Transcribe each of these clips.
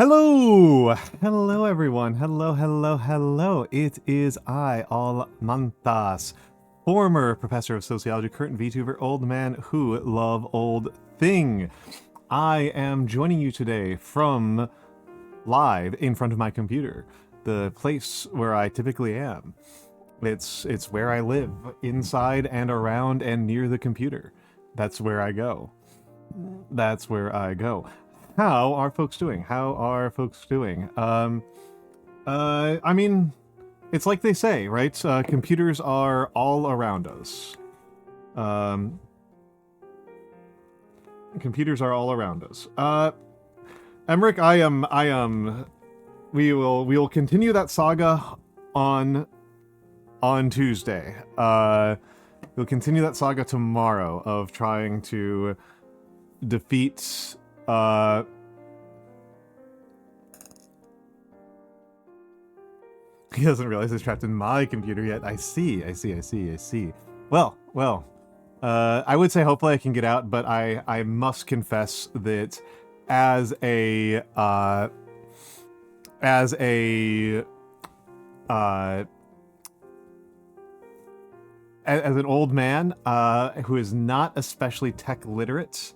Hello! Hello, everyone. Hello. It is I, Almantas, former professor of sociology, current VTuber, old man who love old thing. I am joining you today from live in front of my computer, the place where I typically am. It's where I live, inside and around and near the computer. That's where I go. How are folks doing? I mean, it's like they say, right? Computers are all around us. Computers are all around us. Emmerich, we will continue that saga on Tuesday. We'll continue that saga tomorrow of trying to defeat, he doesn't realize he's trapped in my computer yet. I see. Well, I would say hopefully I can get out, but I must confess that as an old man who is not especially tech literate,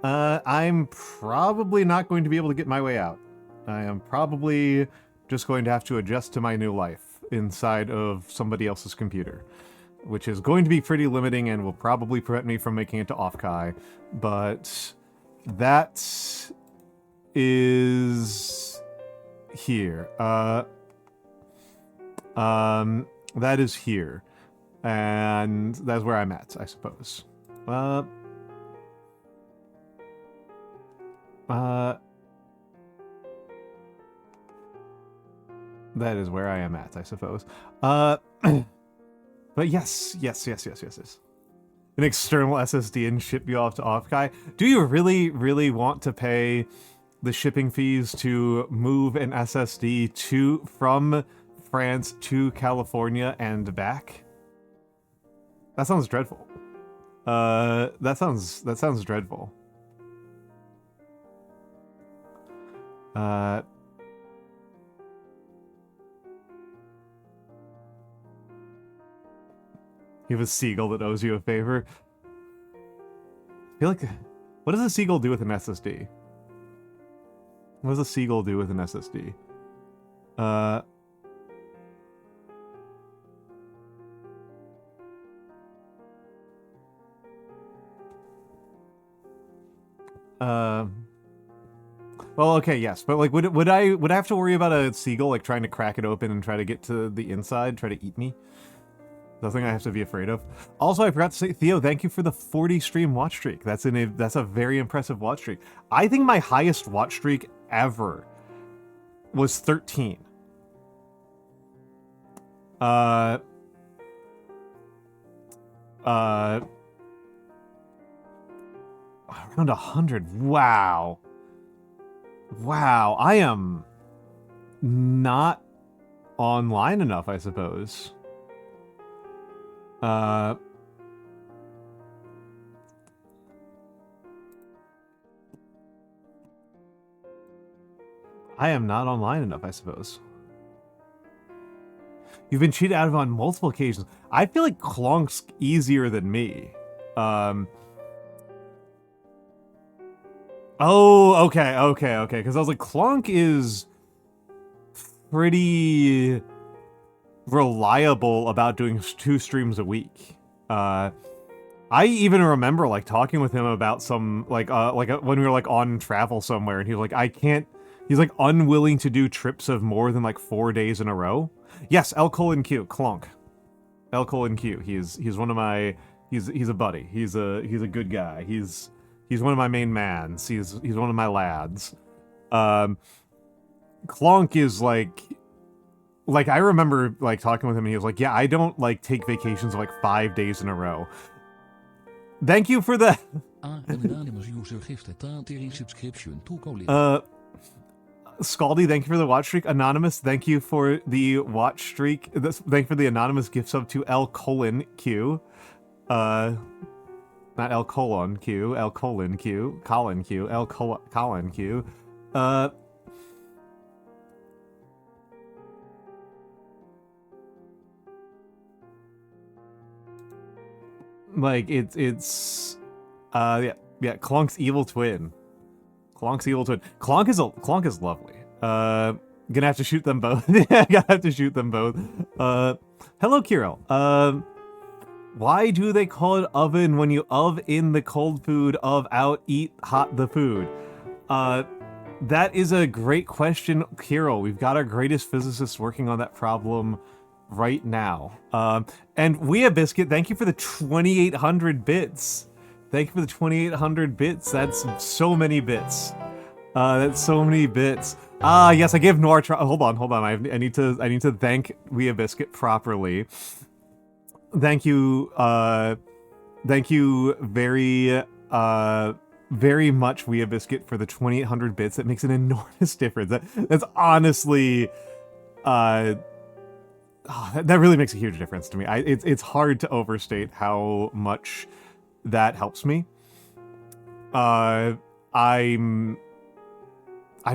I'm probably not going to be able to get my way out. I am probably just going to have to adjust to my new life inside of somebody else's computer, which is going to be pretty limiting and will probably prevent me from making it to Offkai. But that is here. That is here. And that's where I'm at, I suppose. That is where I am at, I suppose. But yes. An external SSD and ship you off to Offkai. Do you really want to pay the shipping fees to move an SSD from France to California and back? That sounds dreadful. That sounds dreadful. You have a seagull that owes you a favor. I feel like, what does a seagull do with an SSD? What does a seagull do with an SSD? Well, okay, yes, but like, would I have to worry about a seagull like trying to crack it open and try to get to the inside, try to eat me? Nothing I have to be afraid of. Also, I forgot to say, Theo, thank you for the 40 stream watch streak. That's a very impressive watch streak. I think my highest watch streak ever was 13. Around 100. Wow. I am not online enough, I suppose. I am not online enough, I suppose. You've been cheated out of on multiple occasions. I feel like Klonk's easier than me. Oh, okay. Because I was like, Klonk is pretty reliable about doing 2 streams a week. I even remember like talking with him about some when we were like on travel somewhere, and he was like, he's like unwilling to do trips of more than like 4 days in a row. Yes, L:*Q, Klonk. L:*Q. He's one of my, he's a buddy. He's a good guy. He's one of my main mans. He's one of my lads. Klonk is like I remember like talking with him, and he was like, yeah, I don't like take vacations of like 5 days in a row. Thank you for the Scaldy, thank you for the watch streak. Anonymous, thank you for the watch streak. Thank you for the anonymous gift sub to L:*Q. Not L:*Q, L:*Q, Colin Q, Colin Q. Like, yeah, Clonk's evil twin. Clonk's evil twin. Clonk is lovely. Gonna have to shoot them both. Yeah, gonna have to shoot them both. Hello, Kirill. Why do they call it oven when you in the cold food out eat hot the food? That is a great question, Kirill. We've got our greatest physicists working on that problem right now. And Weabiscuit, thank you for the 2,800 bits. Thank you for the 2,800 bits. That's so many bits. That's so many bits. Yes, I gave Noir hold on. I need to thank Weabiscuit properly. Thank you very much, Weabiscuit, for the 2,800 bits. That makes an enormous difference. That's honestly, that really makes a huge difference to me. It's hard to overstate how much that helps me. I'm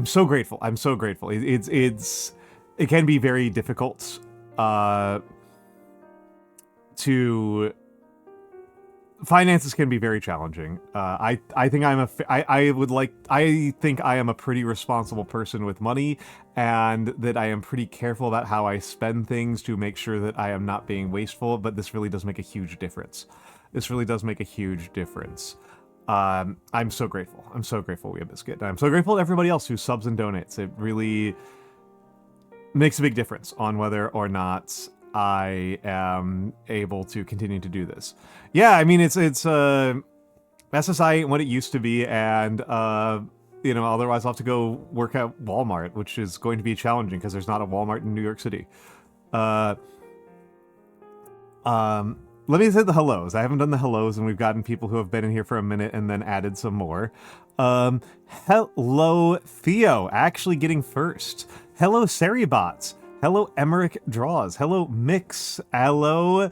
so grateful. I'm so grateful. It can be very difficult finances can be very challenging. I think I think I am a pretty responsible person with money, and that I am pretty careful about how I spend things to make sure that I am not being wasteful, but this really does make a huge difference. This really does make a huge difference. I'm so grateful. I'm so grateful, Weabiscuit. I'm so grateful to everybody else who subs and donates. It really makes a big difference on whether or not I am able to continue to do this. Yeah, I mean, it's SSI ain't what it used to be, and otherwise I'll have to go work at Walmart, which is going to be challenging because there's not a Walmart in New York City. Let me say the hellos. I haven't done the hellos, and we've gotten people who have been in here for a minute and then added some more. Hello, Theo, actually getting first. Hello, Seribots. Hello, Emmerich Draws. Hello, Mix. Hello.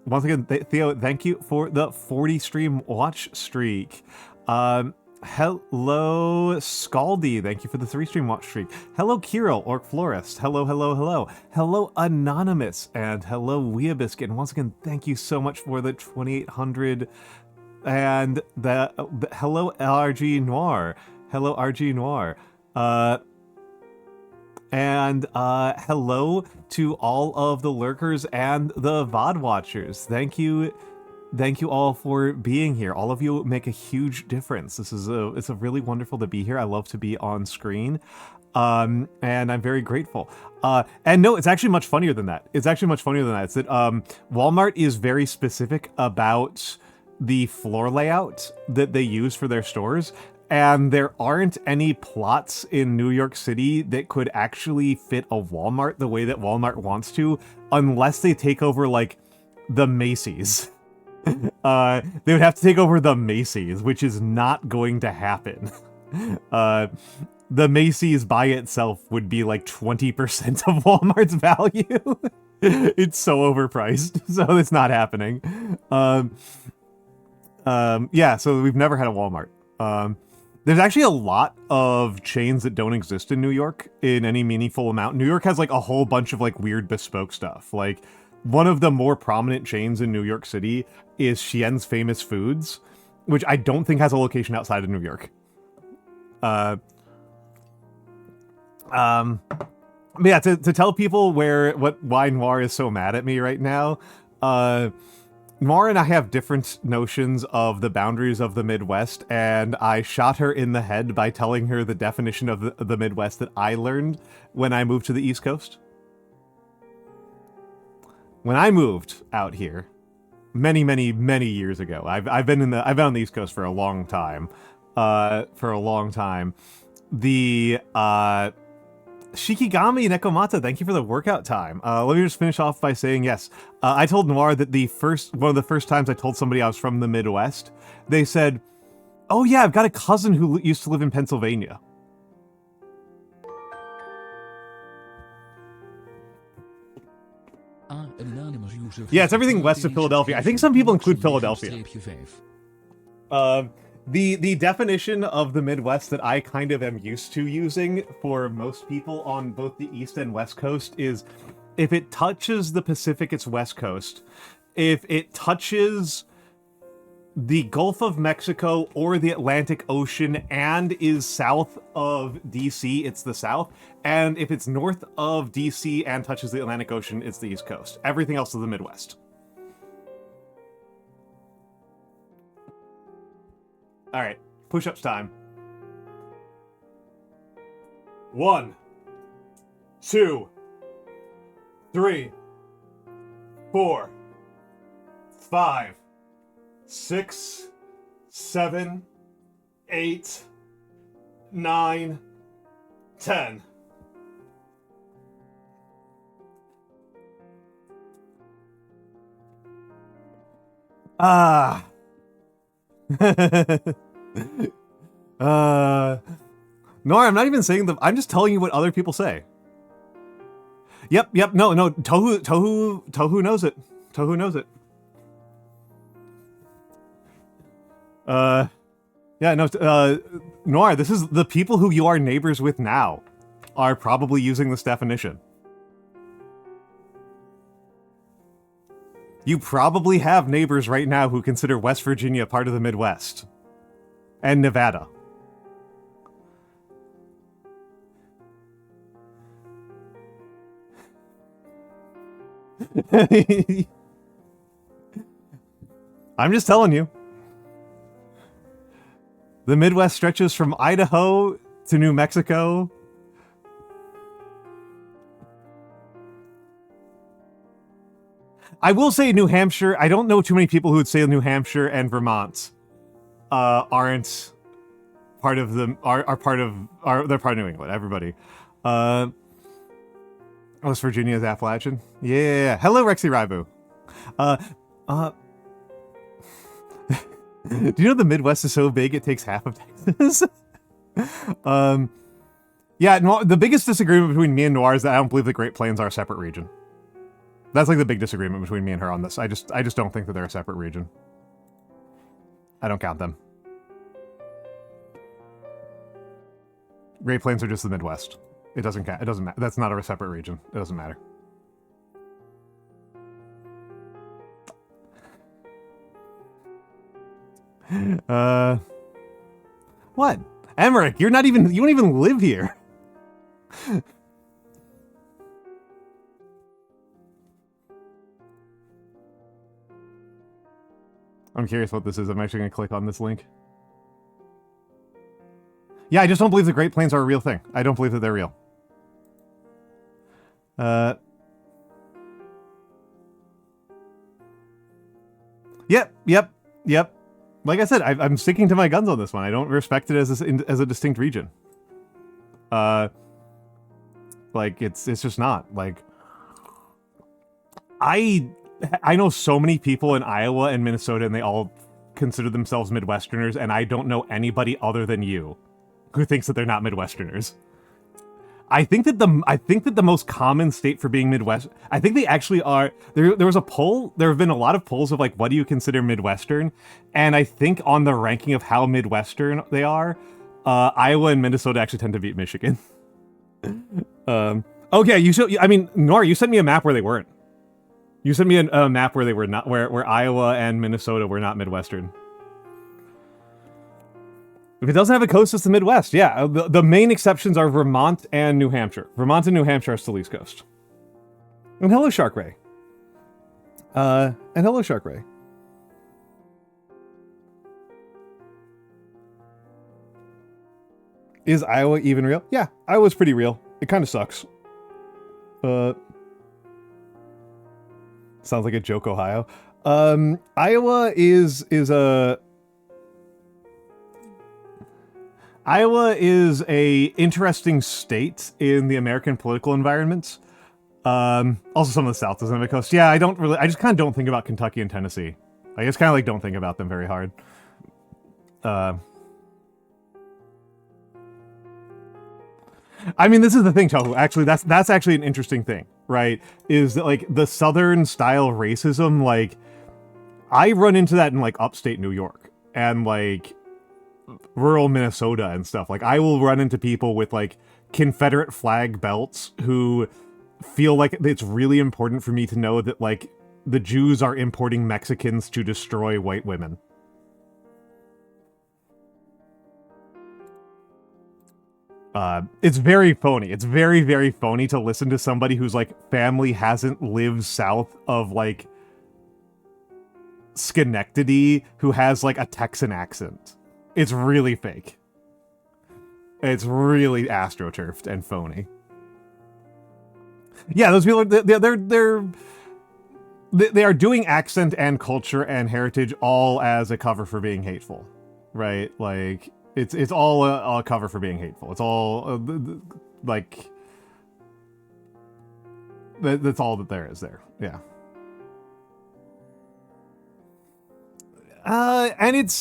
Once again, Theo, thank you for the 40 stream watch streak. Hello, Scaldy. Thank you for the 3 stream watch streak. Hello, Kirill, Orc Florist. Hello, hello, hello. Hello, Anonymous. And hello, Weabiscuit. And once again, thank you so much for the 2,800. And hello, RG Noir. Hello, RG Noir. And hello to all of the lurkers and the VOD watchers. Thank you all for being here. All of you make a huge difference. It's really wonderful to be here. I love to be on screen. And I'm very grateful. And no, it's actually much funnier than that. It's that Walmart is very specific about the floor layout that they use for their stores. And there aren't any plots in New York City that could actually fit a Walmart the way that Walmart wants to, unless they take over, like, the Macy's. They would have to take over the Macy's, which is not going to happen. The Macy's by itself would be like 20% of Walmart's value. It's so overpriced, so it's not happening. Yeah, so we've never had a Walmart. There's actually a lot of chains that don't exist in New York in any meaningful amount. New York has like a whole bunch of like weird bespoke stuff. Like one of the more prominent chains in New York City is Xi'an's Famous Foods, which I don't think has a location outside of New York. But yeah, to tell people why Noir is so mad at me right now, Noir and I have different notions of the boundaries of the Midwest, and I shot her in the head by telling her the definition of the Midwest that I learned when I moved to the East Coast. When I moved out here, many years ago, I've been on the East Coast for a long time. The Shikigami Nekomata, thank you for the workout time. Let me just finish off by saying yes. I told Noir that one of the first times I told somebody I was from the Midwest, they said, "Oh yeah, I've got a cousin who used to live in Pennsylvania." Yeah, it's everything west of Philadelphia. I think some people include Philadelphia. The definition of the Midwest that I kind of am used to using for most people on both the East and West Coast is if it touches the Pacific, it's West Coast. If it touches the Gulf of Mexico or the Atlantic Ocean and is south of DC, it's the south. And if it's north of DC and touches the Atlantic Ocean, it's the East Coast. Everything else is the Midwest. All right, push-ups time. 1, 2, 3, 4, 5, 6, 7, 8, 9, 10. No, I'm not even saying I'm just telling you what other people say. Yep, no, Tohu knows it. Tohu knows it. Yeah, no, Noir, this is the people who you are neighbors with now are probably using this definition. You probably have neighbors right now who consider West Virginia part of the Midwest. And Nevada. I'm just telling you. The Midwest stretches from Idaho to New Mexico. I will say New Hampshire. I don't know too many people who would say New Hampshire and Vermont aren't part of the they're part of New England. Everybody. West Virginia is Appalachian. Yeah. Hello, Rexy Raibu. Do you know the Midwest is so big it takes half of Texas? Yeah, the biggest disagreement between me and Noir is that I don't believe the Great Plains are a separate region. That's like the big disagreement between me and her on this. I just don't think that they're a separate region. I don't count them. Great Plains are just the Midwest. It doesn't count. It doesn't matter. That's not a separate region. It doesn't matter. What? Emmerich, you don't even live here. I'm curious what this is. I'm actually going to click on this link. Yeah, I just don't believe the Great Plains are a real thing. I don't believe that they're real. Yep. Like I said, I'm sticking to my guns on this one. I don't respect it as a distinct region. Like it's just not. Like I know so many people in Iowa and Minnesota, and they all consider themselves Midwesterners, and I don't know anybody other than you who thinks that they're not Midwesterners. I think that the most common state for being Midwest, I think they actually are. There was a poll. There have been a lot of polls of like, what do you consider Midwestern? And I think on the ranking of how Midwestern they are, Iowa and Minnesota actually tend to beat Michigan. Okay, Nora, you sent me a map where they weren't. You sent me a map where they were not, where Iowa and Minnesota were not Midwestern. If it doesn't have a coast, it's the Midwest. Yeah, the main exceptions are Vermont and New Hampshire. Vermont and New Hampshire are still East Coast. And hello, Shark Ray. Is Iowa even real? Yeah, Iowa's pretty real. It kind of sucks. Sounds like a joke, Ohio. Iowa is a interesting state in the American political environment. Also some of the South doesn't have a coast. Yeah, I just kind of don't think about Kentucky and Tennessee. I just kind of like don't think about them very hard. I mean, this is the thing, Tohu. Actually, that's actually an interesting thing, right? Is that like the Southern style racism, like I run into that in like upstate New York and like rural Minnesota and stuff. Like I will run into people with like Confederate flag belts who feel like it's really important for me to know that like the Jews are importing Mexicans to destroy white women. It's very phony. It's very, very phony to listen to somebody whose, like, family hasn't lived south of, like, Schenectady, who has, like, a Texan accent. It's really fake. It's really astroturfed and phony. Yeah, those people are, they are doing accent and culture and heritage all as a cover for being hateful, right? Like, it's all a cover for being hateful. It's all like that's all that there is there. Yeah. And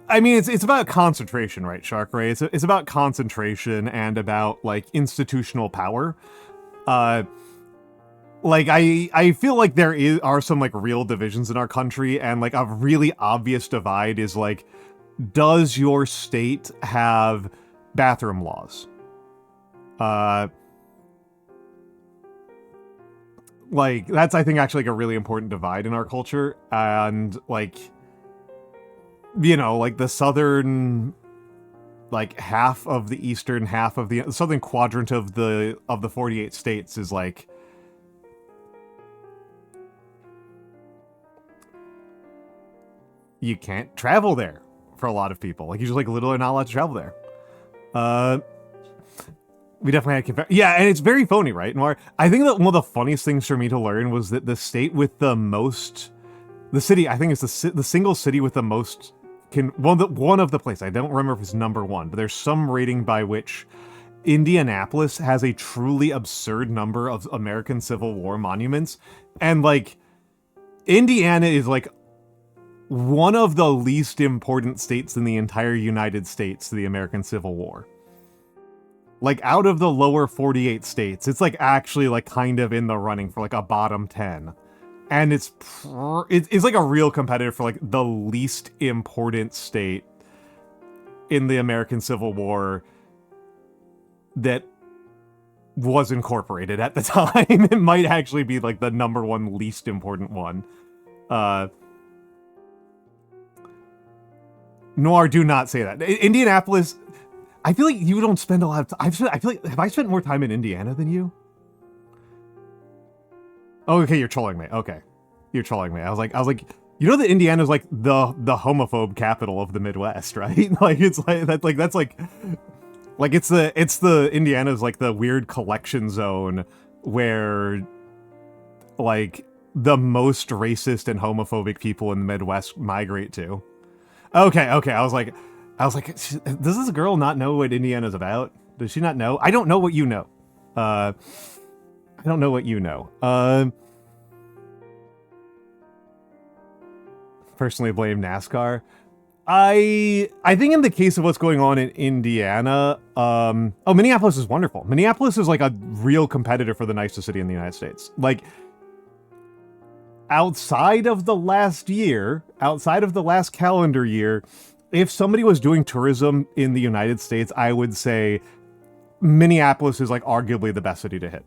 I mean, it's about concentration, right, Shark Ray? It's about concentration and about, like, institutional power. Like, I feel like are some, like, real divisions in our country, and, like, a really obvious divide is, like, does your state have bathroom laws? Like, that's, I think, actually, like, a really important divide in our culture, and, like, you know, like, the southern, like, half of the eastern half of the southern quadrant of the 48 states is, like, you can't travel there for a lot of people. Like, you're just, like, literally not allowed to travel there. We definitely had yeah, and it's very phony, right? Noir. I think that one of the funniest things for me to learn was that the state with the most, the city, I think it's the single city with the most, one of the places, I don't remember if it's number one, but there's some rating by which Indianapolis has a truly absurd number of American Civil War monuments, and, like, Indiana is, like, one of the least important states in the entire United States to the American Civil War. Like, out of the lower 48 states, it's, like, actually, like, kind of in the running for, like, a bottom 10. And it's like a real competitor for, like, the least important state in the American Civil War that was incorporated at the time. It might actually be, like, the number one least important one. Noir, do not say that. Indianapolis, I feel like you don't spend a lot of time. I feel like, have I spent more time in Indiana than you? Oh, okay, you're trolling me. Okay. You're trolling me. I was like, you know that Indiana's, like, the homophobe capital of the Midwest, right? Like, it's like that's like it's the Indiana's, like, the weird collection zone where, like, the most racist and homophobic people in the Midwest migrate to. Okay. I was like, does this girl not know what Indiana's about? Does she not know? I don't know what you know. I don't know what you know. Personally blame NASCAR. I think in the case of what's going on in Indiana, Minneapolis is wonderful. Minneapolis is, like, a real competitor for the nicest city in the United States. Like, outside of the last calendar year, if somebody was doing tourism in the United States, I would say Minneapolis is, like, arguably the best city to hit.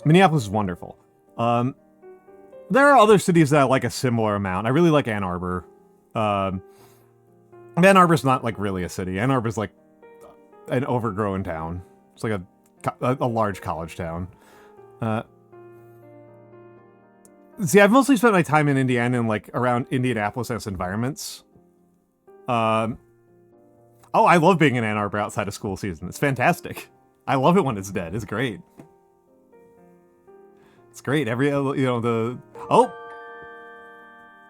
Minneapolis is wonderful. There are other cities that I like a similar amount. I really like Ann Arbor. Ann Arbor's not, like, really a city. Ann Arbor's, like, an overgrown town. It's like a large college town. See, I've mostly spent my time in Indiana and, like, around Indianapolis and its environments. Oh, I love being in Ann Arbor outside of school season. It's fantastic. I love it when it's dead. It's great. It's great.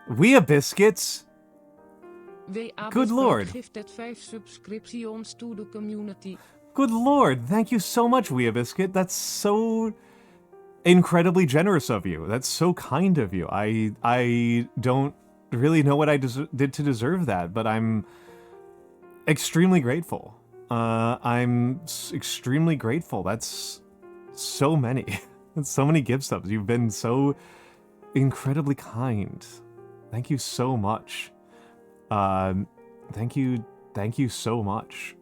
We have biscuits. Good lord. Gifted 5 subscriptions to the community. Good lord. Thank you so much, We Biscuit. That's so incredibly generous of you. That's so kind of you. I don't really know what I did to deserve that, but I'm extremely grateful. I'm extremely grateful. That's so many. That's so many gift subs. You've been so incredibly kind. Thank you so much. Thank you so much.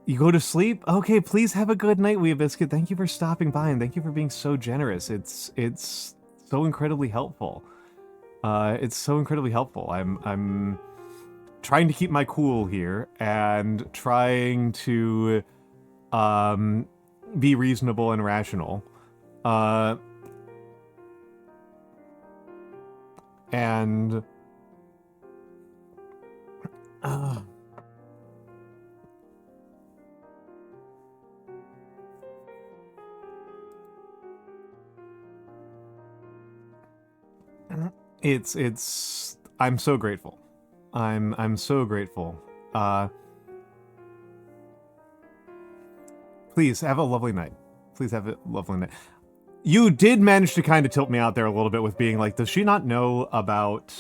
You go to sleep? Okay, please have a good night, Wee Biscuit. Thank you for stopping by and thank you for being so generous. It's so incredibly helpful. It's so incredibly helpful. I'm trying to keep my cool here and trying to be reasonable and rational. And it's I'm so grateful. I'm so grateful. Please have a lovely night. Please have a lovely night. You did manage to kind of tilt me out there a little bit with being like, does she not know about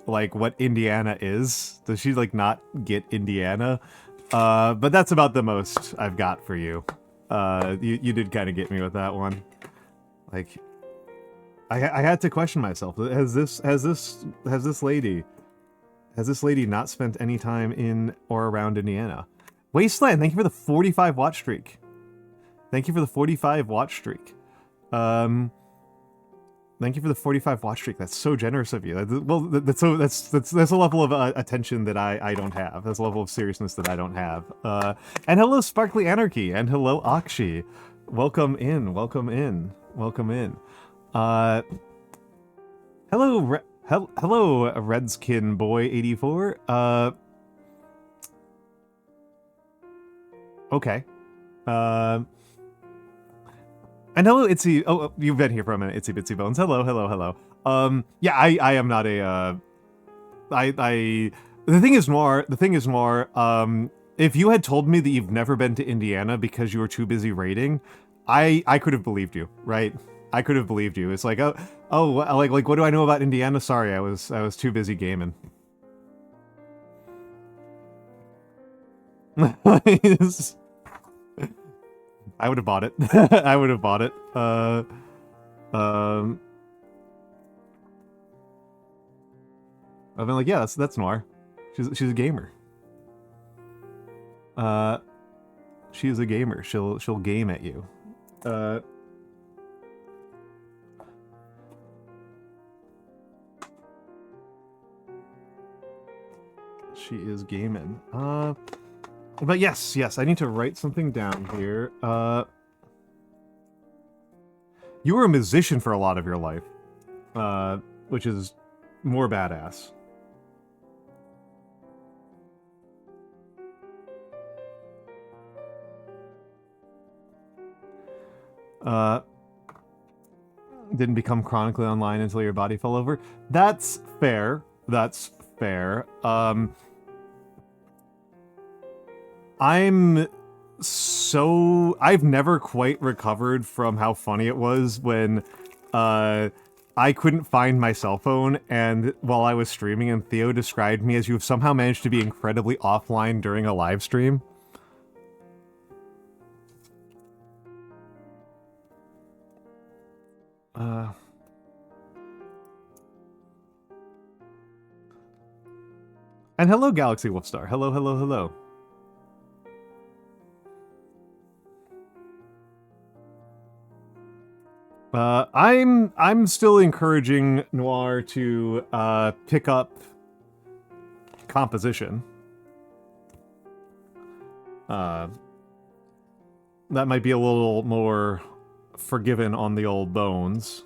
like what Indiana is? Does she like not get Indiana? But that's about the most I've got for you. You did kind of get me with that one. Like, I had to question myself. Has this lady not spent any time in or around Indiana? Wasteland, thank you for the 45 watch streak. Thank you for the 45 watch streak. Thank you for the 45 watch streak. That's so generous of you. Well, that's a level of attention that I don't have. That's a level of seriousness that I don't have. And hello, Sparkly Anarchy, and hello, Akshi. Welcome in. Welcome in. Welcome in. Hello, hello, Redskin Boy 84. Okay. And hello, Itsy. Oh, you've been here for a minute, Itsy Bitsy Bones. Hello, hello, hello. Yeah, I am not a, the thing is, Noir, if you had told me that you've never been to Indiana because you were too busy raiding, I could have believed you, right? I could have believed you. It's like, like, what do I know about Indiana? Sorry, I was too busy gaming. I would have bought it. I would have bought it. I've been like, yeah, that's Noir. She's a gamer. She is a gamer. She'll game at you. She is gaming. But yes, I need to write something down here. You were a musician for a lot of your life, which is more badass. Didn't become chronically online until your body fell over. That's fair. That's fair. I've never quite recovered from how funny it was when I couldn't find my cell phone, and while I was streaming, and Theo described me as you have somehow managed to be incredibly offline during a live stream. And hello, Galaxy Wolfstar. Hello, hello, hello. I'm still encouraging Noir to pick up composition. That might be a little more forgiven on the old bones.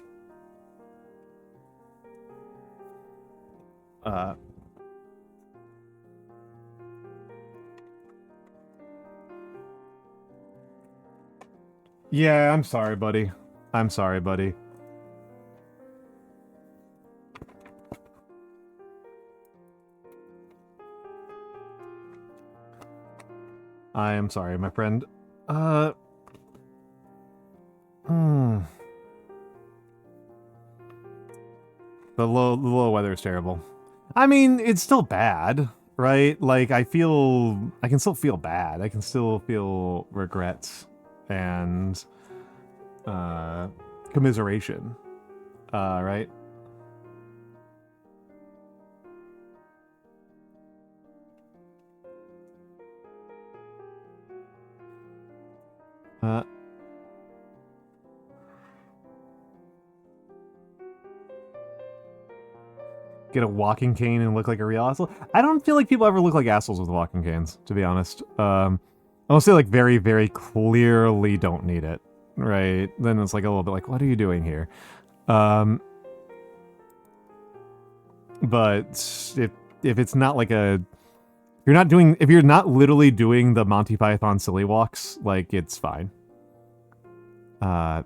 Yeah, I'm sorry, buddy. I'm sorry, buddy. I am sorry, my friend. The low weather is terrible. I mean, it's still bad, right? Like, I can still feel bad. I can still feel regrets and commiseration, right? get a walking cane and look like a real asshole. I don't feel like people ever look like assholes with walking canes, to be honest. Unless they like very, very clearly don't need it, right? Then it's like a little bit like, what are you doing here? But if it's not like if you're not literally doing the Monty Python silly walks, like it's fine. I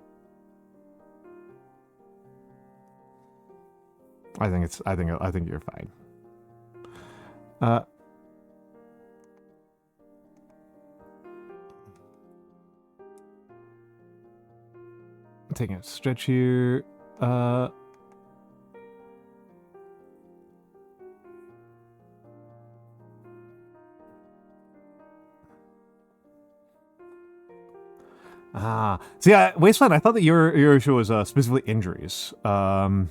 think you're fine. Taking a stretch here. So yeah, Wasteland, I thought that your issue was specifically injuries. I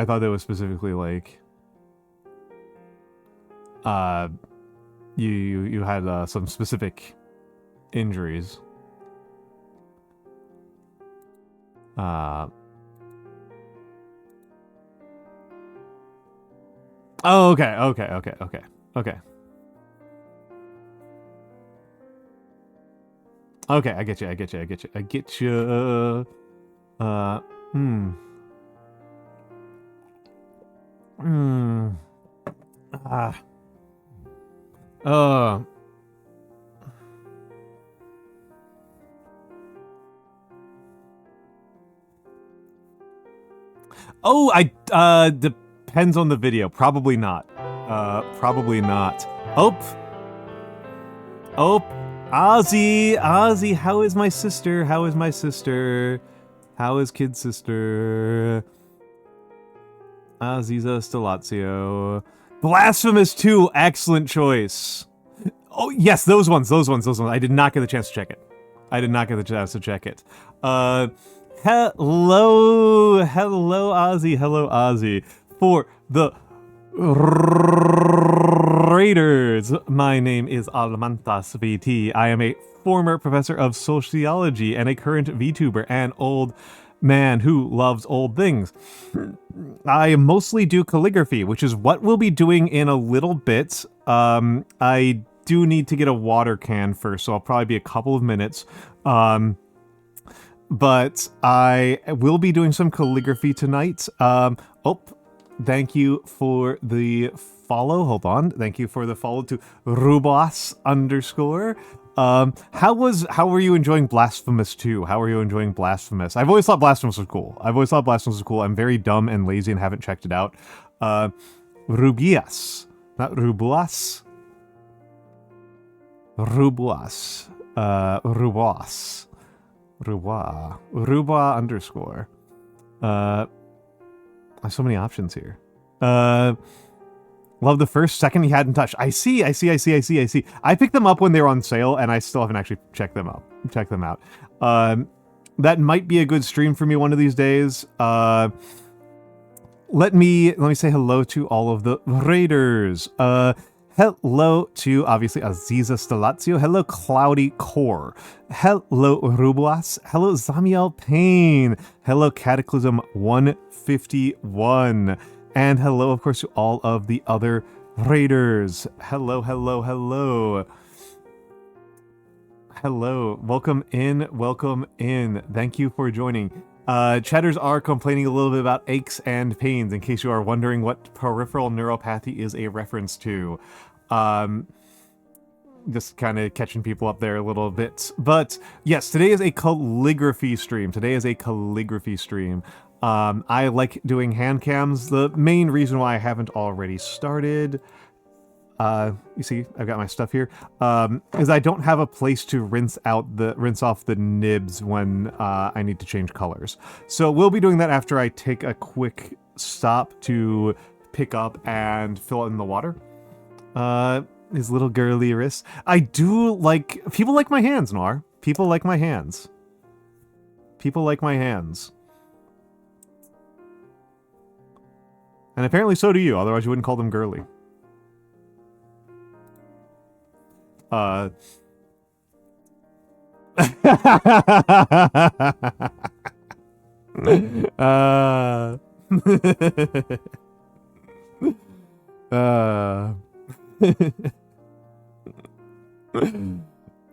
thought that was specifically like you had some specific injuries. Oh, okay. Okay, I get you. Depends on the video. Probably not. Probably not. Oh, Ozzy, how is my sister? How is kid sister? Aziza Stelazio. Blasphemous 2, excellent choice. Oh, yes, those ones. I did not get the chance to check it. Hello, Ozzy. For the Raiders, my name is Almantas VT. I am a former professor of sociology and a current VTuber and old man who loves old things. I mostly do calligraphy, which is what we'll be doing in a little bit. I do need to get a water can first, so I'll probably be a couple of minutes. But I will be doing some calligraphy tonight. Thank you for the follow. Hold on. Thank you for the follow to Rubas _. How were you enjoying Blasphemous 2? How are you enjoying Blasphemous? I've always thought Blasphemous was cool. I'm very dumb and lazy and haven't checked it out. Rubias. Not Rubuas. Rubuas. Rubas. Ruba _. There's so many options here. Love the first, second he hadn't touched. I see. I picked them up when they were on sale, and I still haven't actually checked them out. That might be a good stream for me one of these days. Let me say hello to all of the raiders. Hello to, obviously, Aziza Stelazio. Hello, Cloudy Core. Hello, Rubuas. Hello, Zamiel Payne. Hello, Cataclysm 151. And hello, of course, to all of the other raiders. Hello. Welcome in. Thank you for joining. Chatters are complaining a little bit about aches and pains, in case you are wondering what peripheral neuropathy is a reference to. Just kind of catching people up there a little bit. But yes, today is a calligraphy stream. I like doing hand cams. The main reason why I haven't already started, you see, I've got my stuff here, is I don't have a place to rinse off the nibs when I need to change colors. So we'll be doing that after I take a quick stop to pick up and fill in the water. His little girly wrists. I do like, people like my hands, Noir. People like my hands. And apparently so do you, otherwise you wouldn't call them girly. Uh,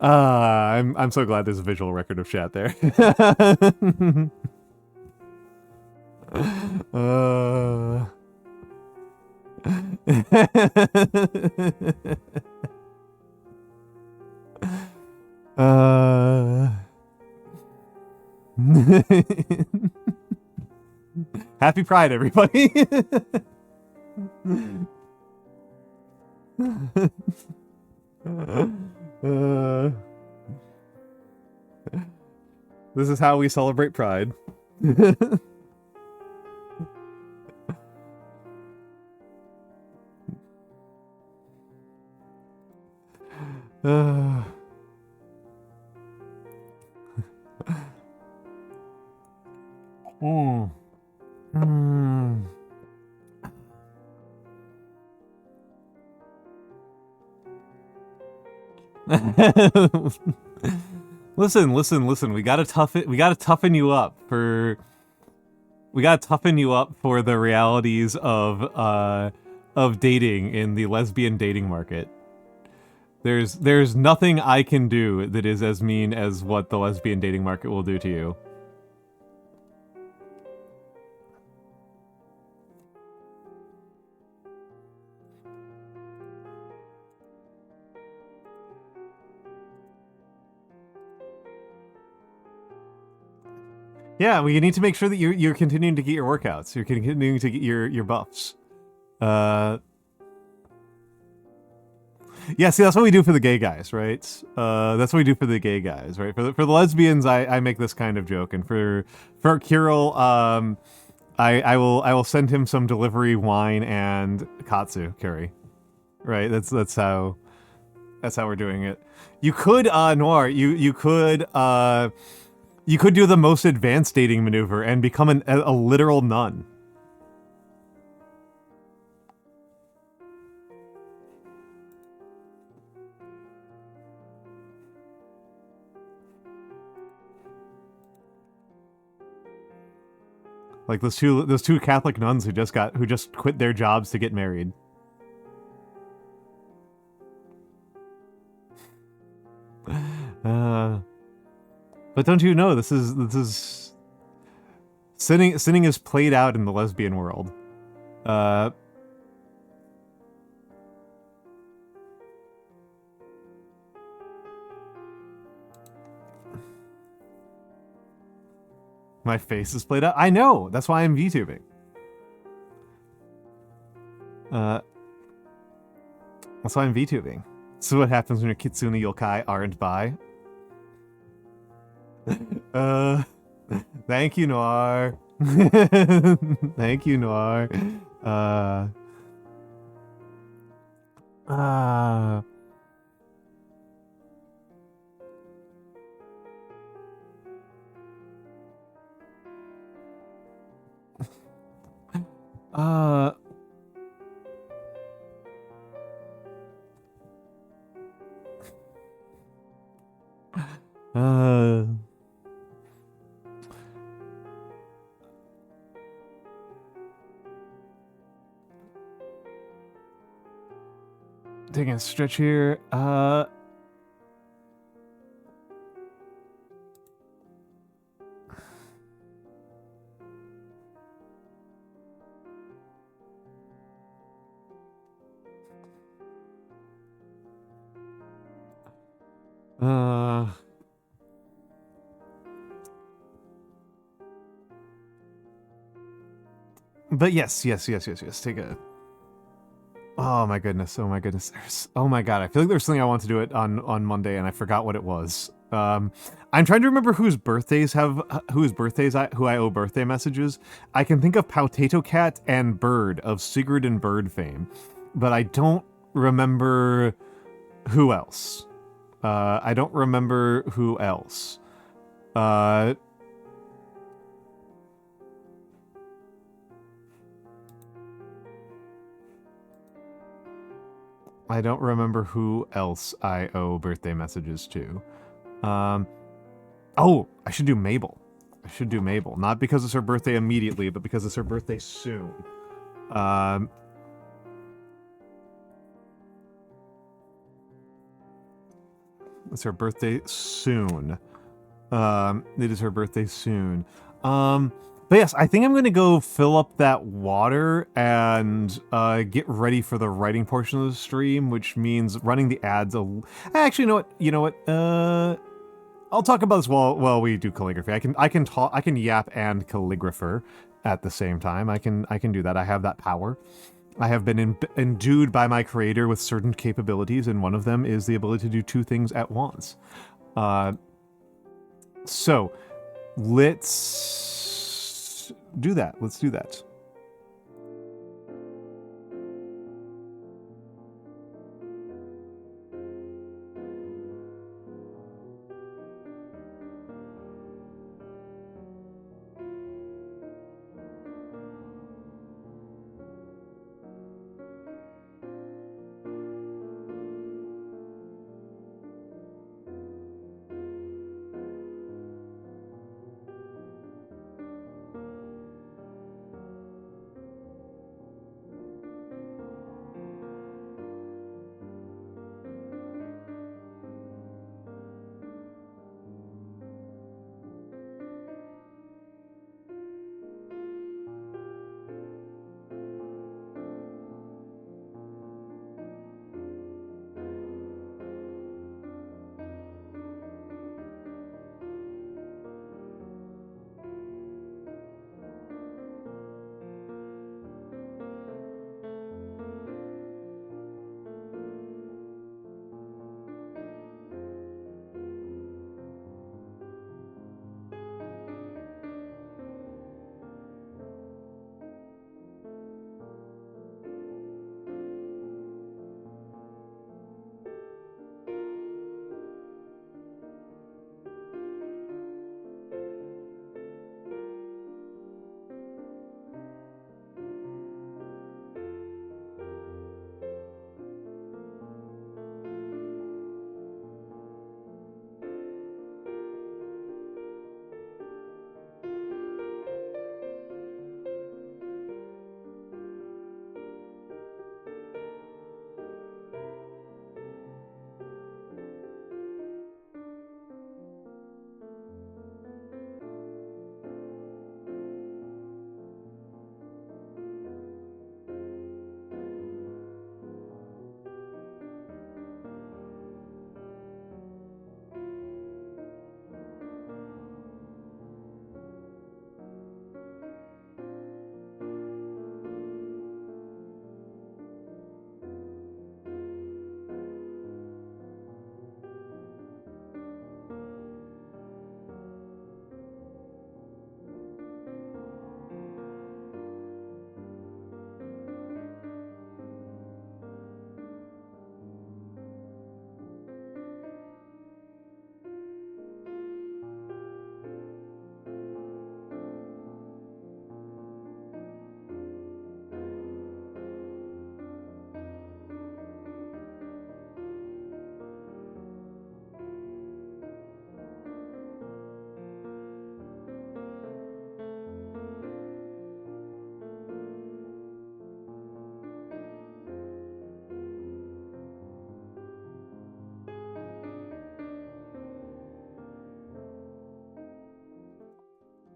I'm so glad there's a visual record of chat there. Happy Pride, everybody. This is how we celebrate Pride. Listen. We gotta toughen you up for the realities of dating in the lesbian dating market. There's nothing I can do that is as mean as what the lesbian dating market will do to you. Yeah, we need to make sure that you're continuing to get your workouts. You're continuing to get your buffs. Yeah, see, that's what we do for the gay guys, right? That's what we do for the gay guys, right? For the lesbians, I make this kind of joke, and for Kirill, I will send him some delivery wine and katsu curry, right? That's how we're doing it. You could Noir, you could do the most advanced dating maneuver and become a literal nun. Like those two Catholic nuns who just quit their jobs to get married. But don't you know this is sinning is played out in the lesbian world. My face is played out. I know. That's why I'm VTubing. That's why I'm VTubing. This is what happens when your Kitsune yokai aren't by. Thank you, Noir. Thank you, Noir. Taking a stretch here. But yes. Take a. Oh my goodness. Oh my god. I feel like there's something I want to do it on Monday, and I forgot what it was. I'm trying to remember who I owe birthday messages. I can think of Potato Cat and Bird of Sigurd and Bird fame, but I don't remember who else. I don't remember who else. I don't remember who else I owe birthday messages to. Oh, I should do Mabel. Not because it's her birthday immediately, but because it's her birthday soon. It's her birthday soon. It is her birthday soon. But yes, I think I'm going to go fill up that water and get ready for the writing portion of the stream, which means running the ads. Actually, you know what? I'll talk about this while we do calligraphy. I can talk. I can yap and calligrapher at the same time. I can do that. I have that power. I have been endued by my creator with certain capabilities, and one of them is the ability to do two things at once. So let's do that. Let's do that.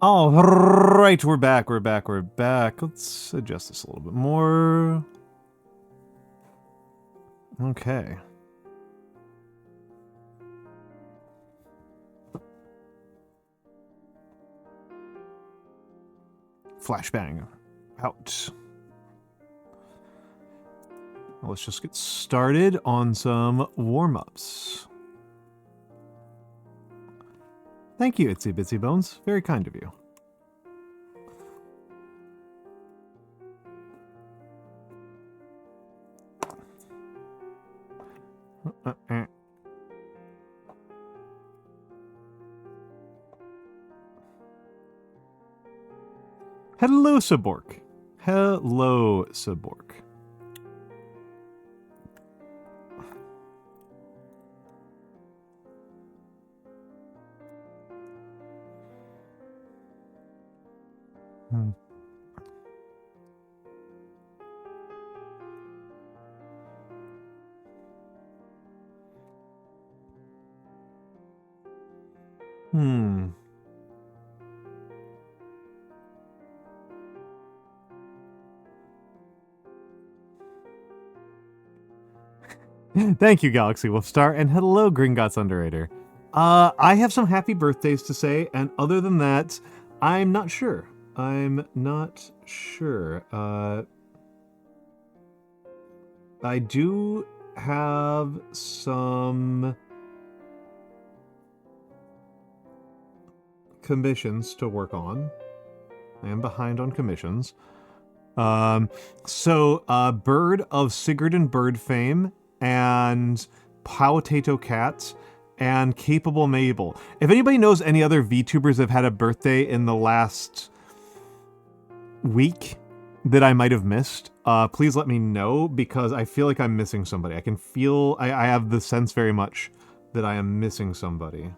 All right, we're back. Let's adjust this a little bit more. Okay. Flashbang out. Well, let's just get started on some warm-ups. Thank you, Itsy Bitsy Bones. Very kind of you. Hello, Sabork. Hello, Sabork. Hmm. Thank you, Galaxy Wolfstar, and hello, Gringotts Underrater. I have some happy birthdays to say, and other than that, I'm not sure. I'm not sure. I do have some commissions to work on. I am behind on commissions. Bird of Sigurd and Bird fame, and Potato Cat, and Capable Mabel. If anybody knows any other VTubers that have had a birthday in the last week that I might have missed, please let me know, because I feel like I'm missing somebody. I can feel, I have the sense very much that I am missing somebody.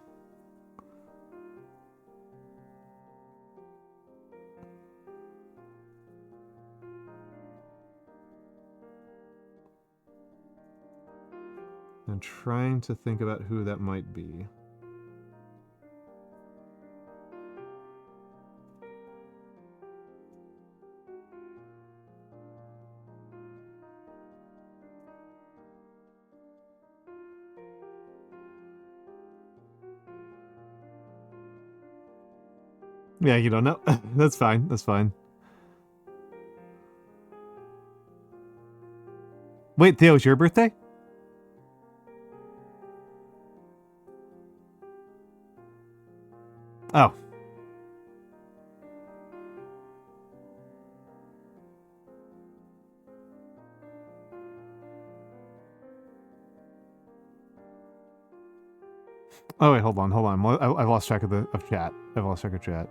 I'm trying to think about who that might be. Yeah, you don't know. That's fine. That's fine. Wait, Theo, it's your birthday? Oh. Oh wait, hold on. I've lost track of chat. I've lost track of chat.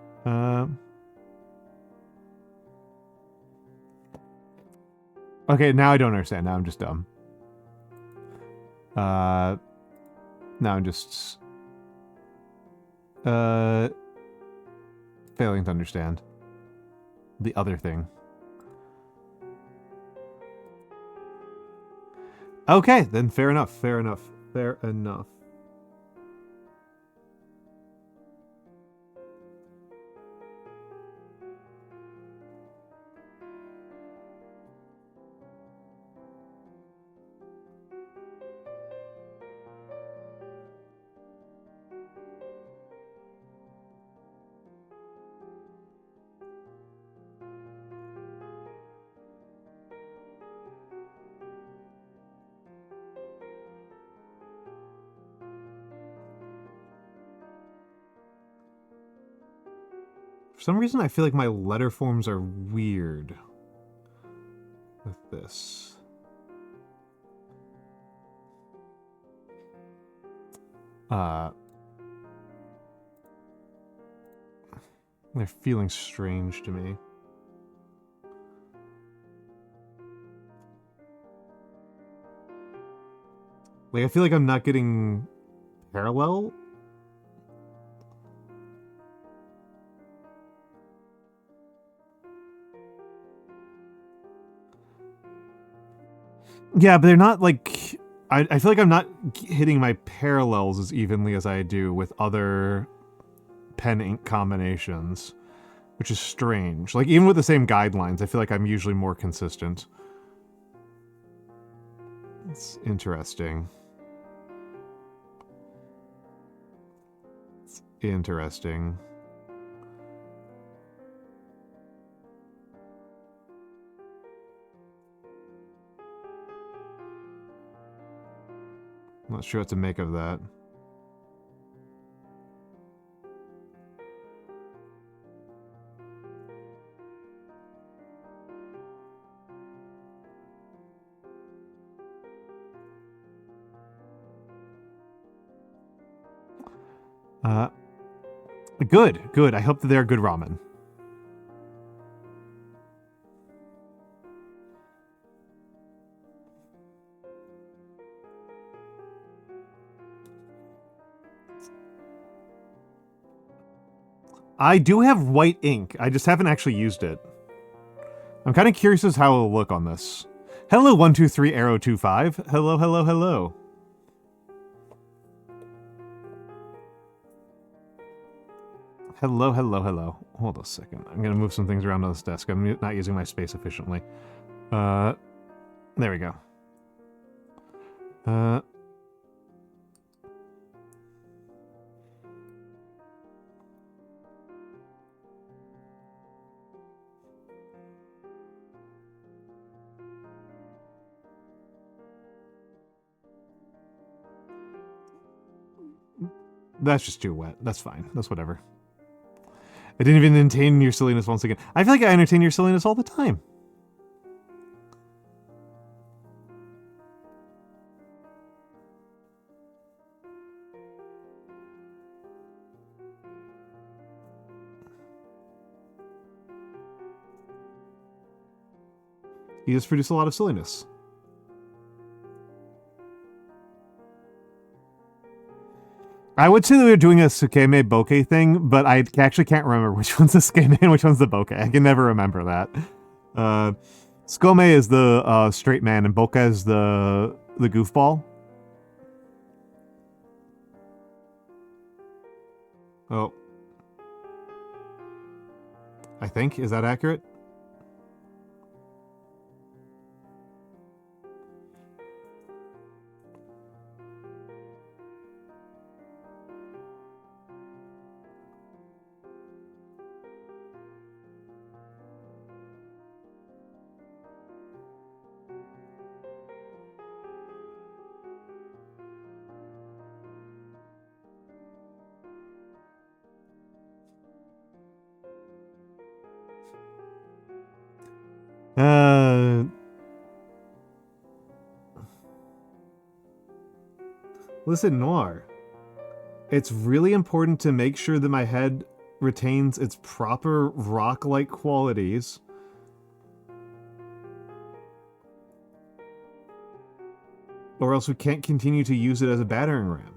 Okay, now I don't understand. Now I'm just dumb. Now I'm just failing to understand the other thing. Okay, then fair enough. Fair enough. Fair enough. For some reason, I feel like my letter forms are weird with this. They're feeling strange to me. Like, I feel like I'm not getting parallel. Yeah, but they're not like... I feel like I'm not hitting my parallels as evenly as I do with other pen ink combinations, which is strange. Like, even with the same guidelines, I feel like I'm usually more consistent. It's interesting. It's interesting. I'm not sure what to make of that. Good. I hope that they're good ramen. I do have white ink. I just haven't actually used it. I'm kind of curious as how it'll look on this. Hello, 123 Arrow 25. Hello. Hello, hello, hello. Hold a second. I'm gonna move some things around on this desk. I'm not using my space efficiently. There we go. That's just too wet. That's fine. That's whatever. I didn't even entertain your silliness once again. I feel like I entertain your silliness all the time. You just produce a lot of silliness. I would say that we were doing a Tsukeme Bokeh thing, but I actually can't remember which one's the Tsukeme and which one's the Bokeh. I can never remember that. Tsukome is the straight man, and Bokeh is the goofball. Oh. I think. Is that accurate? Listen, Noir. It's really important to make sure that my head retains its proper rock-like qualities. Or else we can't continue to use it as a battering ram.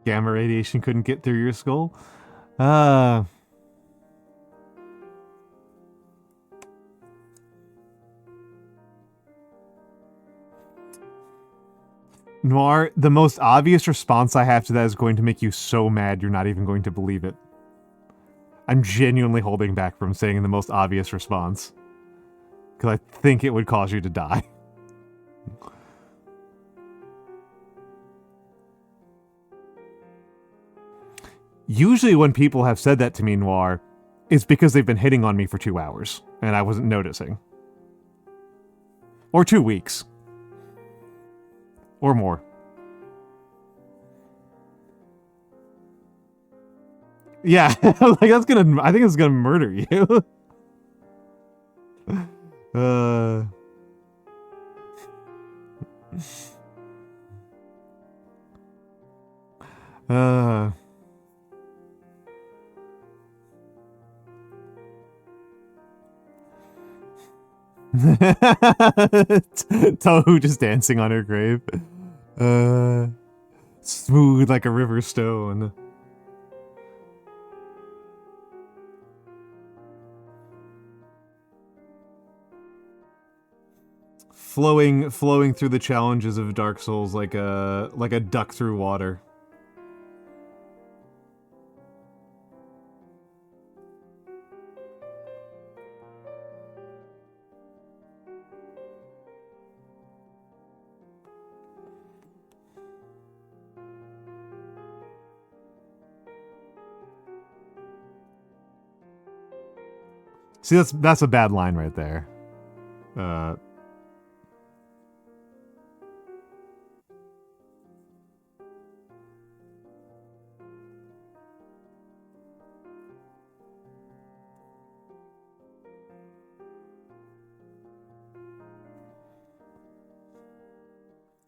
Gamma radiation couldn't get through your skull? Noir, the most obvious response I have to that is going to make you so mad you're not even going to believe it. I'm genuinely holding back from saying the most obvious response. Because I think it would cause you to die. Usually when people have said that to me, Noir, it's because they've been hitting on me for 2 hours, and I wasn't noticing. Or 2 weeks. Or more. Yeah, like that's gonna, I think it's gonna murder you. Tohu just dancing on her grave. Smooth like a river stone. Flowing through the challenges of Dark Souls like a duck through water. See, that's a bad line right there.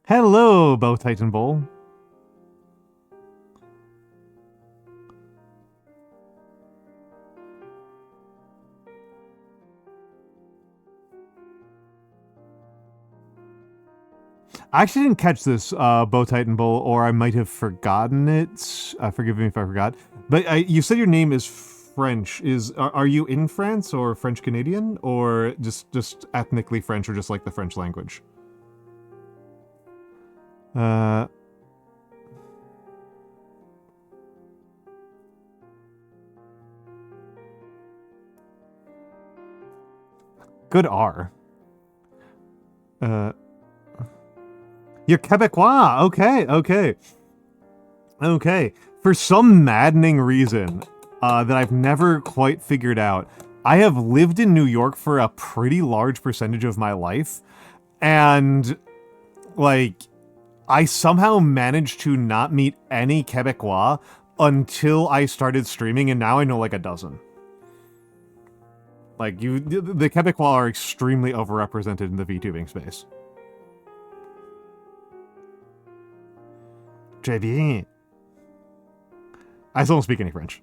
Hello, Bow Titan Bowl. I actually didn't catch this, Bow Titan Bull, or I might have forgotten it. Forgive me if I forgot. But you said your name is French. Are you in France or French Canadian, or just ethnically French, or just like the French language? Good R. You're Quebecois. Okay. For some maddening reason that I've never quite figured out, I have lived in New York for a pretty large percentage of my life, and like I somehow managed to not meet any Quebecois until I started streaming, and now I know like a dozen. Like the Quebecois are extremely overrepresented in the VTubing space. Très bien. I still don't speak any French.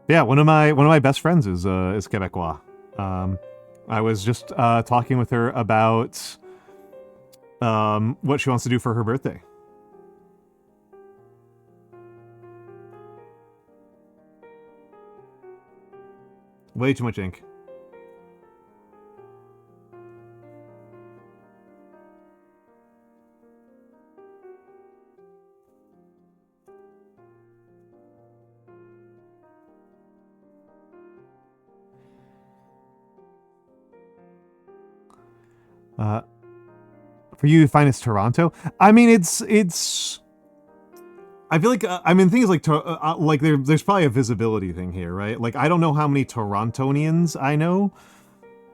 Yeah, one of my best friends is Quebecois. I was just talking with her about what she wants to do for her birthday. Way too much ink. For you, find it's Toronto. I mean, it's. I feel like I mean, things like there's probably a visibility thing here, right? Like I don't know how many Torontonians I know,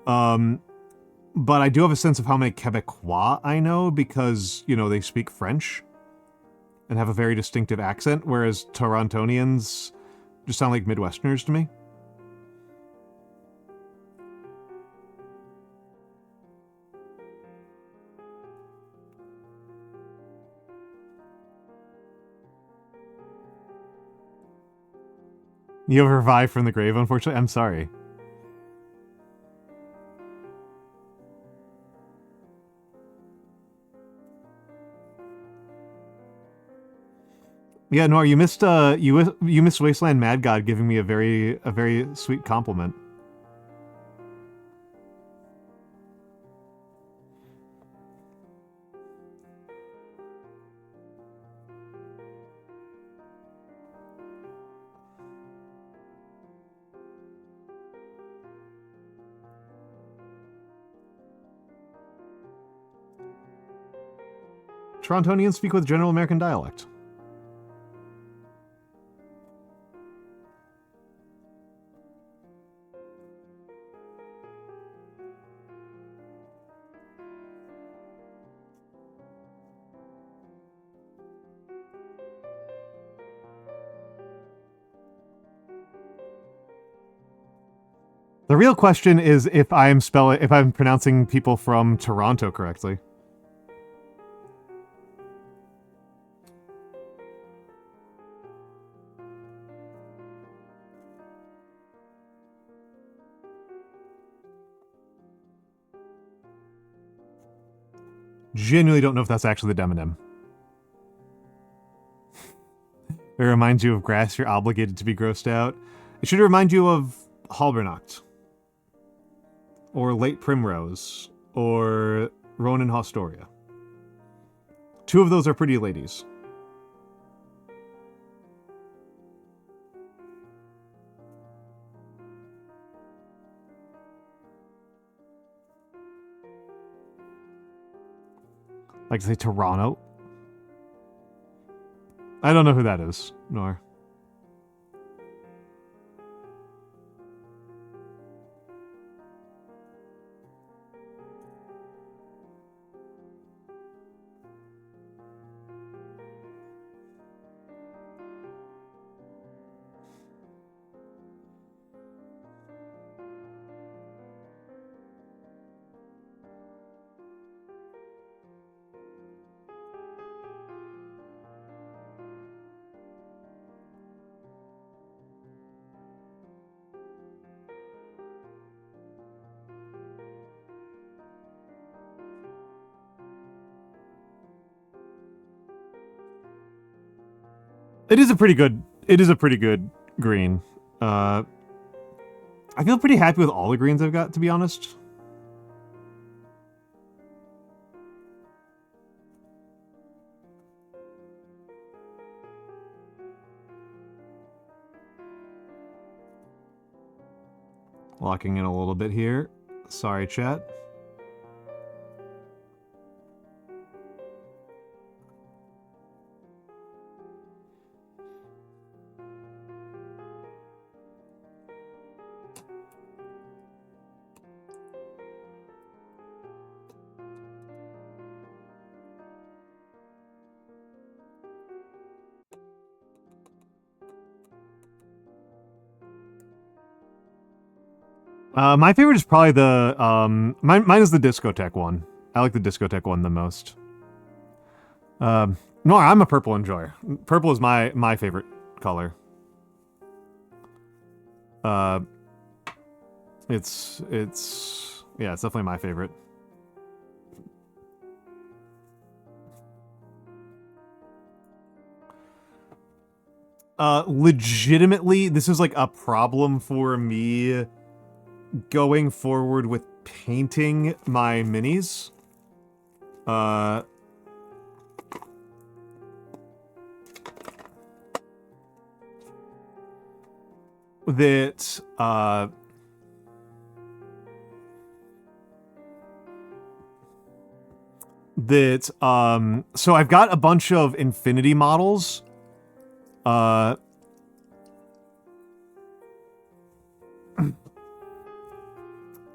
but I do have a sense of how many Quebecois I know because they speak French and have a very distinctive accent, whereas Torontonians just sound like Midwesterners to me. You have revived from the grave, unfortunately. I'm sorry. Yeah, Nor, you missed you missed Wasteland Mad God giving me a very sweet compliment. Torontonians speak with general American dialect. The real question is if I'm pronouncing people from Toronto correctly. Genuinely don't know if that's actually the demonym. It reminds you of grass you're obligated to be grossed out. It should remind you of Halbernacht. Or Late Primrose. Or Ronan Hostoria. Two of those are pretty ladies. Like say Toronto. I don't know who that is, nor. It is a pretty good. It is a pretty good green. I feel pretty happy with all the greens I've got, to be honest. Locking in a little bit here. Sorry, chat. My favorite is probably the mine is the discotheque one. I like the discotheque one the most. No, I'm a purple enjoyer. Purple is my favorite color. It's yeah, it's definitely my favorite. Legitimately, this is like a problem for me going forward with painting my minis. So I've got a bunch of infinity models.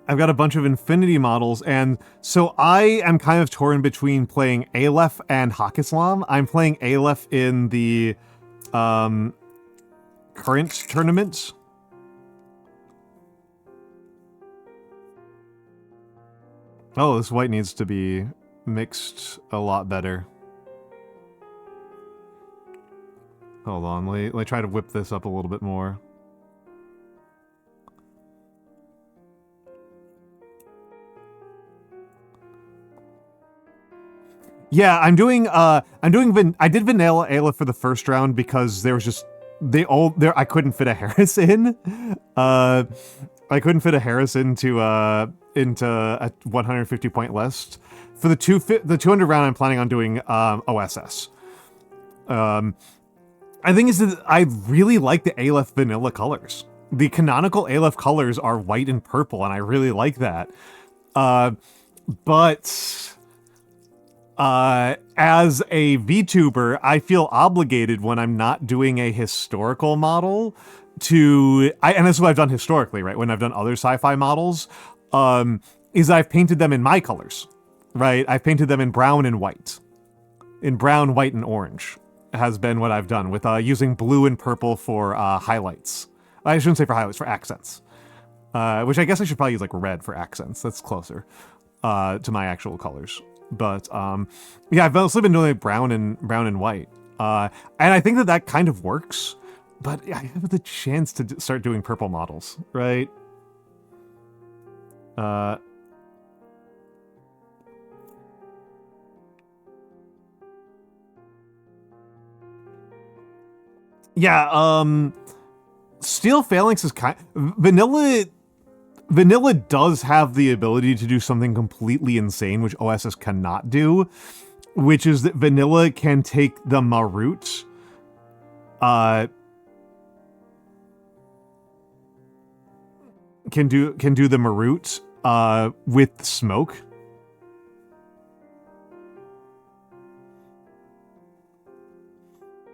I've got a bunch of infinity models, and so I am kind of torn between playing Aleph and Hakislam. I'm playing Aleph in the current tournament. Oh, this white needs to be mixed a lot better. Hold on, let me try to whip this up a little bit more. Yeah, I did vanilla Aleph for the first round because there was just I couldn't fit a Harris in. I couldn't fit a Harris into a 150 point list. For the 200 round, I'm planning on doing OSS. I think is that I really like the Aleph vanilla colors. The canonical Aleph colors are white and purple, and I really like that. But as a VTuber, I feel obligated when I'm not doing a historical model and this is what I've done historically, right? When I've done other sci-fi models, is I've painted them in my colors, right? I've painted them in brown and white. In brown, white, and orange has been what I've done with using blue and purple for highlights. I shouldn't say for highlights, for accents. Which I guess I should probably use like red for accents. That's closer to my actual colors. But yeah, I've mostly been doing like brown and white. And I think that kind of works. But I have the chance to start doing purple models, right? Yeah, Steel Phalanx is Vanilla does have the ability to do something completely insane, which OSS cannot do, which is that Vanilla can take the Marut, can do the Marut, with smoke.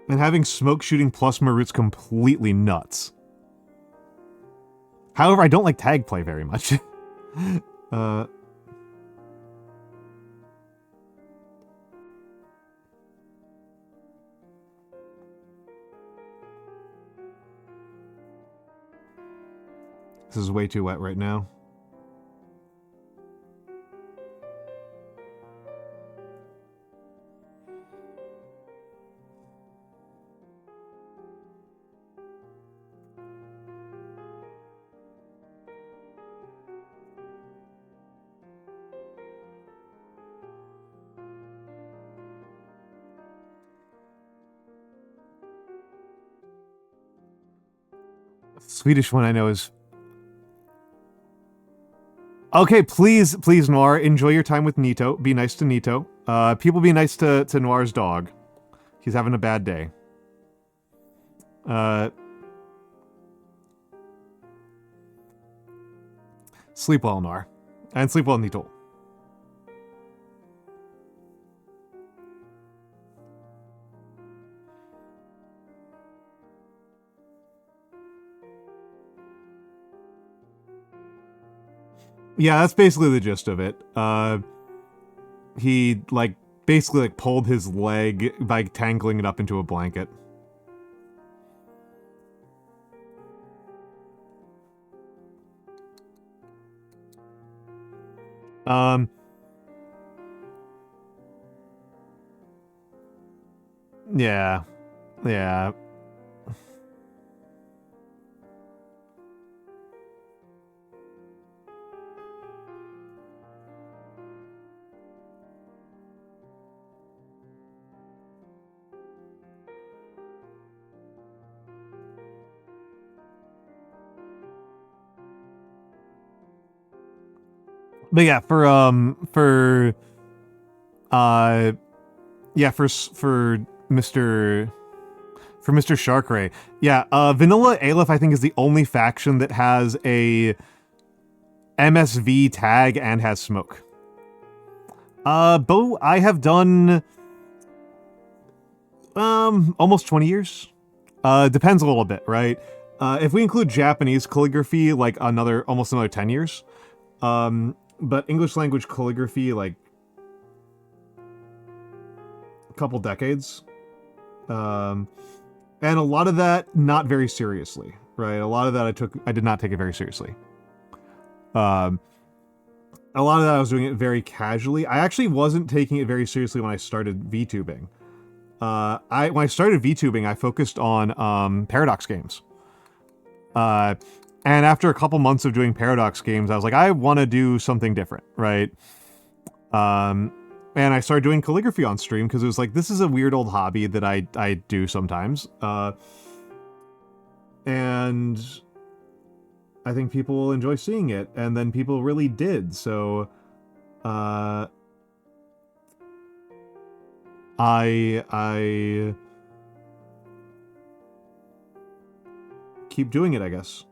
And having smoke shooting plus Marut's completely nuts. However, I don't like tag play very much. This is way too wet right now. Swedish one I know is... Okay, please, Noir, enjoy your time with Nito. Be nice to Nito. People be nice to Noir's dog. He's having a bad day. Sleep well, Noir. And sleep well, Nito. Yeah, that's basically the gist of it. He, like, basically, like, pulled his leg by tangling it up into a blanket. Yeah. Yeah. But yeah, for Mr. Sharkray. Yeah, Vanilla Aleph I think is the only faction that has a MSV tag and has smoke. Bo, I have done almost 20 years. Depends a little bit, right? If we include Japanese calligraphy, like almost another 10 years. But English language calligraphy, like a couple decades. And a lot of that not very seriously, right? A lot of that I did not take it very seriously. A lot of that I was doing it very casually. I actually wasn't taking it very seriously when I started VTubing. When I started VTubing, I focused on Paradox games. And after a couple months of doing Paradox games, I was like, I want to do something different, right? And I started doing calligraphy on stream because it was like, this is a weird old hobby that I do sometimes. And I think people will enjoy seeing it. And then people really did. So I keep doing it, I guess.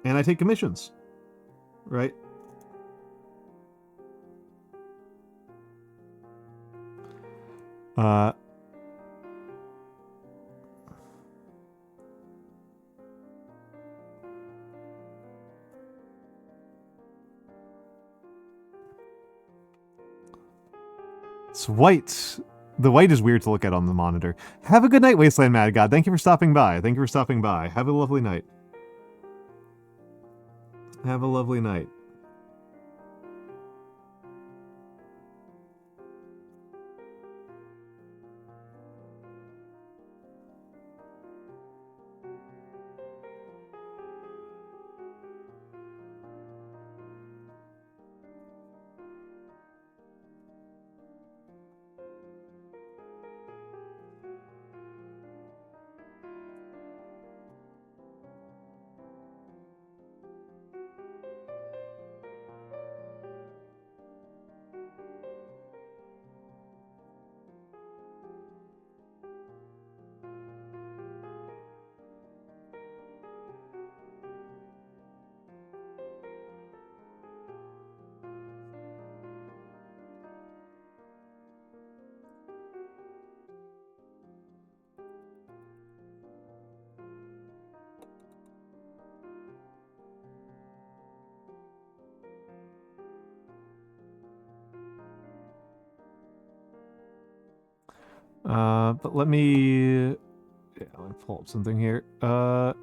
And I take commissions, right? It's white. The white is weird to look at on the monitor. Have a good night, Wasteland Mad God. Thank you for stopping by. Thank you for stopping by. Have a lovely night. Have a lovely night. But let me pull up something here. Oh.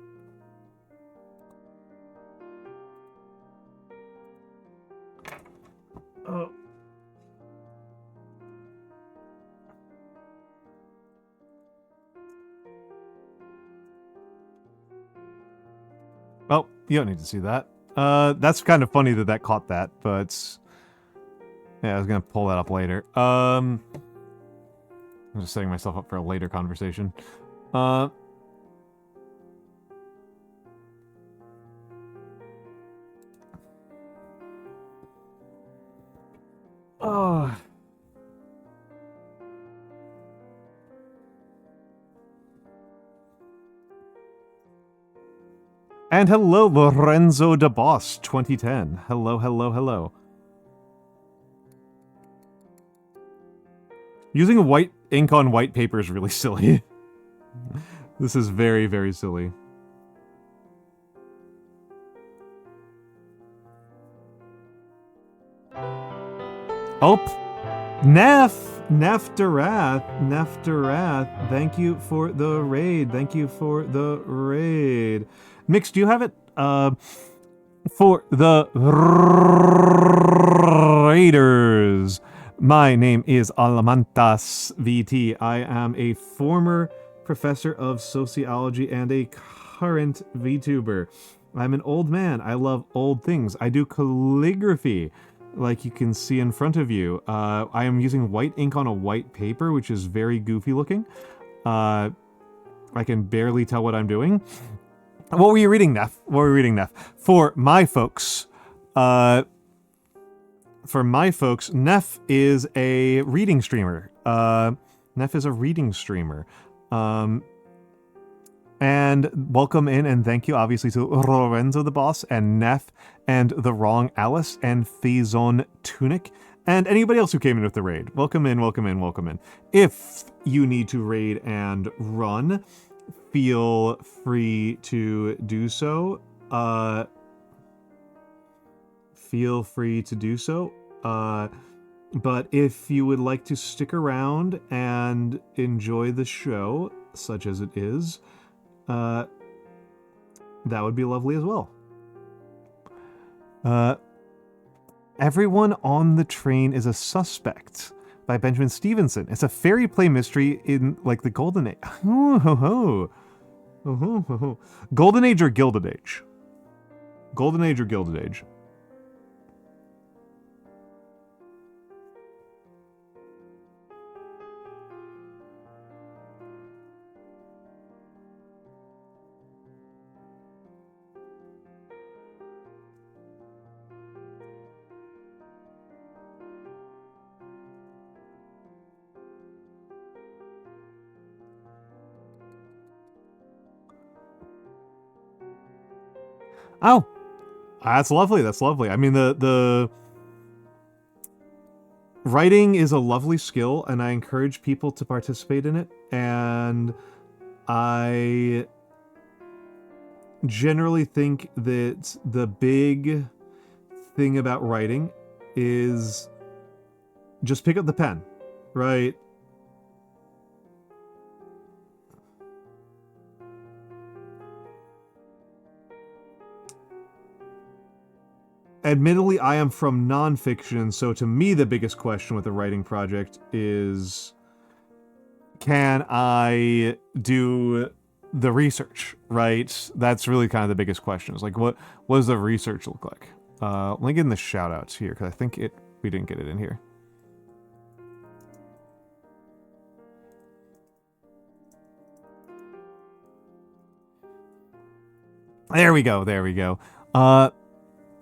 Oh, you don't need to see that. That's kind of funny that caught that, but yeah, I was gonna pull that up later. I'm just setting myself up for a later conversation. Oh. And hello, Lorenzo de Boss 2010. Hello, hello, hello. Using white ink on white paper is really silly. This is very, very silly. Oh, Neftarath, thank you for the raid. Thank you for the raid. Mix, do you have it? For the raiders. My name is Almantas VT. I am a former professor of sociology and a current VTuber. I'm an old man. I love old things. I do calligraphy, like you can see in front of you. I am using white ink on a white paper, which is very goofy looking. I can barely tell what I'm doing. What were you reading, Neff? What were you reading, Neff? For my folks, Neff is a reading streamer. Neff is a reading streamer. And welcome in and thank you, obviously, to Lorenzo the Boss and Neff and The Wrong Alice and Fizon Tunic and anybody else who came in with the raid. Welcome in, welcome in, welcome in. If you need to raid and run, feel free to do so. Feel free to do so. But if you would like to stick around and enjoy the show, such as it is, that would be lovely as well. Everyone on the Train is a Suspect by Benjamin Stevenson. It's a fairy play mystery in, like, the Golden Age. Golden Age or Gilded Age? Golden Age or Gilded Age? Oh, that's lovely. That's lovely. I mean, the writing is a lovely skill, and I encourage people to participate in it. And I generally think that the big thing about writing is just pick up the pen, right? Admittedly, I am from nonfiction, so to me the biggest question with a writing project is, can I do the research, right? That's really kind of the biggest question. Is like, what does the research look like? Let me get in the shout-outs here, because I think we didn't get it in here. There we go, there we go.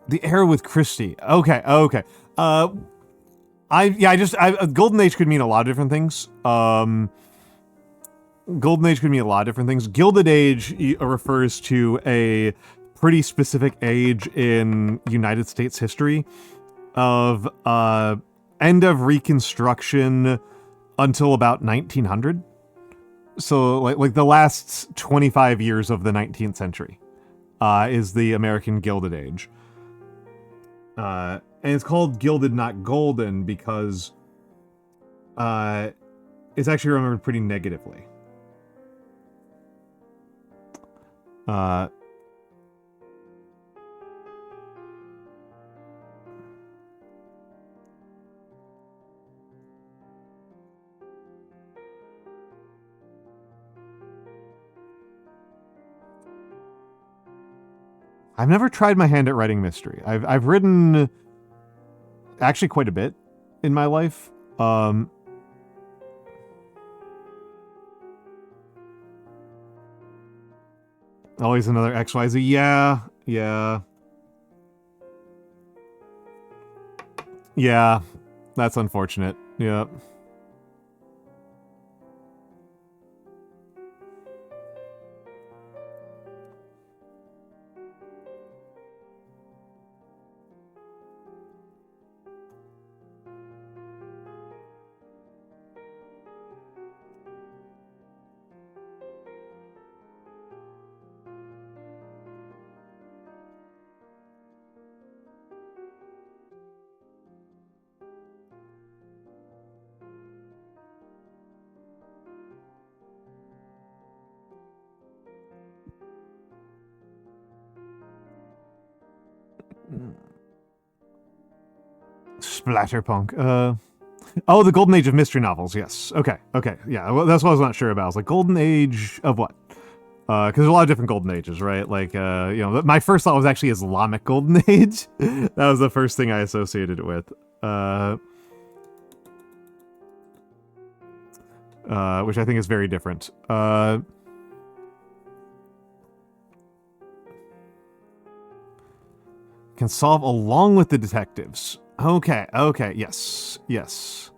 The Era with Christie. Okay. Golden Age could mean a lot of different things. Golden Age could mean a lot of different things. Gilded Age refers to a pretty specific age in United States history of end of Reconstruction until about 1900. So like the last 25 years of the 19th century is the American Gilded Age. And it's called Gilded, not Golden, because it's actually remembered pretty negatively. I've never tried my hand at writing mystery. I've written actually quite a bit in my life. Always another XYZ. Yeah, yeah. Yeah, that's unfortunate. Yep. Splatterpunk. Oh, the golden age of mystery novels. Yes. Okay. Okay. Yeah. Well, that's what I was not sure about. I was like, golden age of what? Because there's a lot of different golden ages, right? Like, my first thought was actually Islamic golden age. That was the first thing I associated it with. Which I think is very different. Can solve along with the detectives. Okay. Okay. Yes. Yes.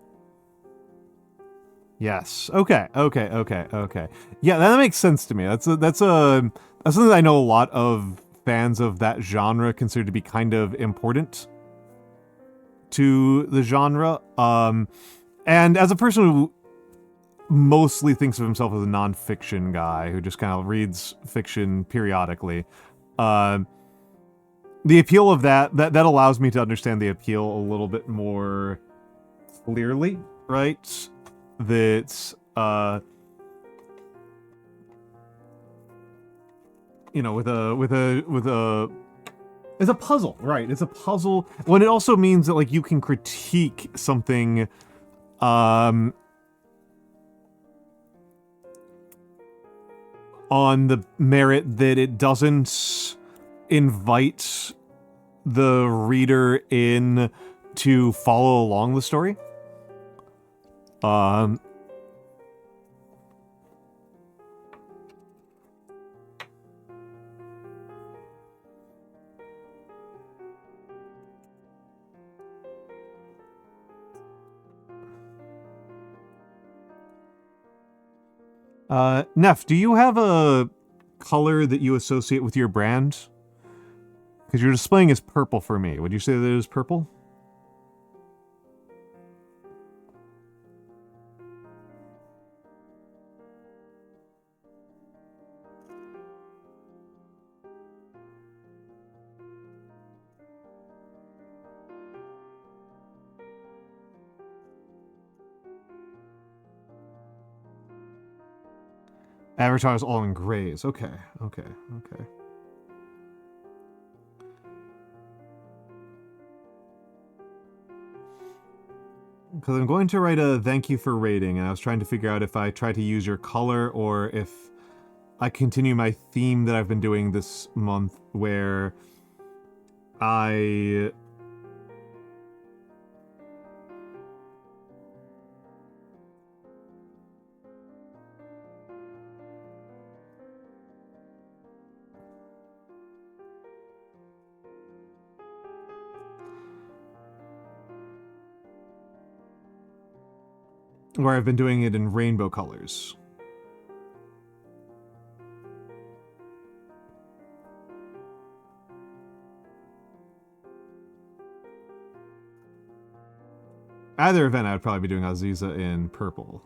Yes. Okay. Okay. Okay. Okay. Yeah, that makes sense to me. That's something that I know a lot of fans of that genre consider to be kind of important to the genre. And as a person who mostly thinks of himself as a nonfiction guy who just kind of reads fiction periodically, the appeal of that allows me to understand the appeal a little bit more clearly, right? That with a it's a puzzle, right? It's a puzzle when it also means that like you can critique something on the merit that it doesn't invite the reader in to follow along the story. Neff, do you have a color that you associate with your brand? Because you're displaying as purple for me. Would you say that it is purple? Avatar is all in grays. Okay, okay, okay. Because I'm going to write a thank you for rating, and I was trying to figure out if I try to use your color or if I continue my theme that I've been doing this month where I... where I've been doing it in rainbow colors. Either event, I would probably be doing Aziza in purple.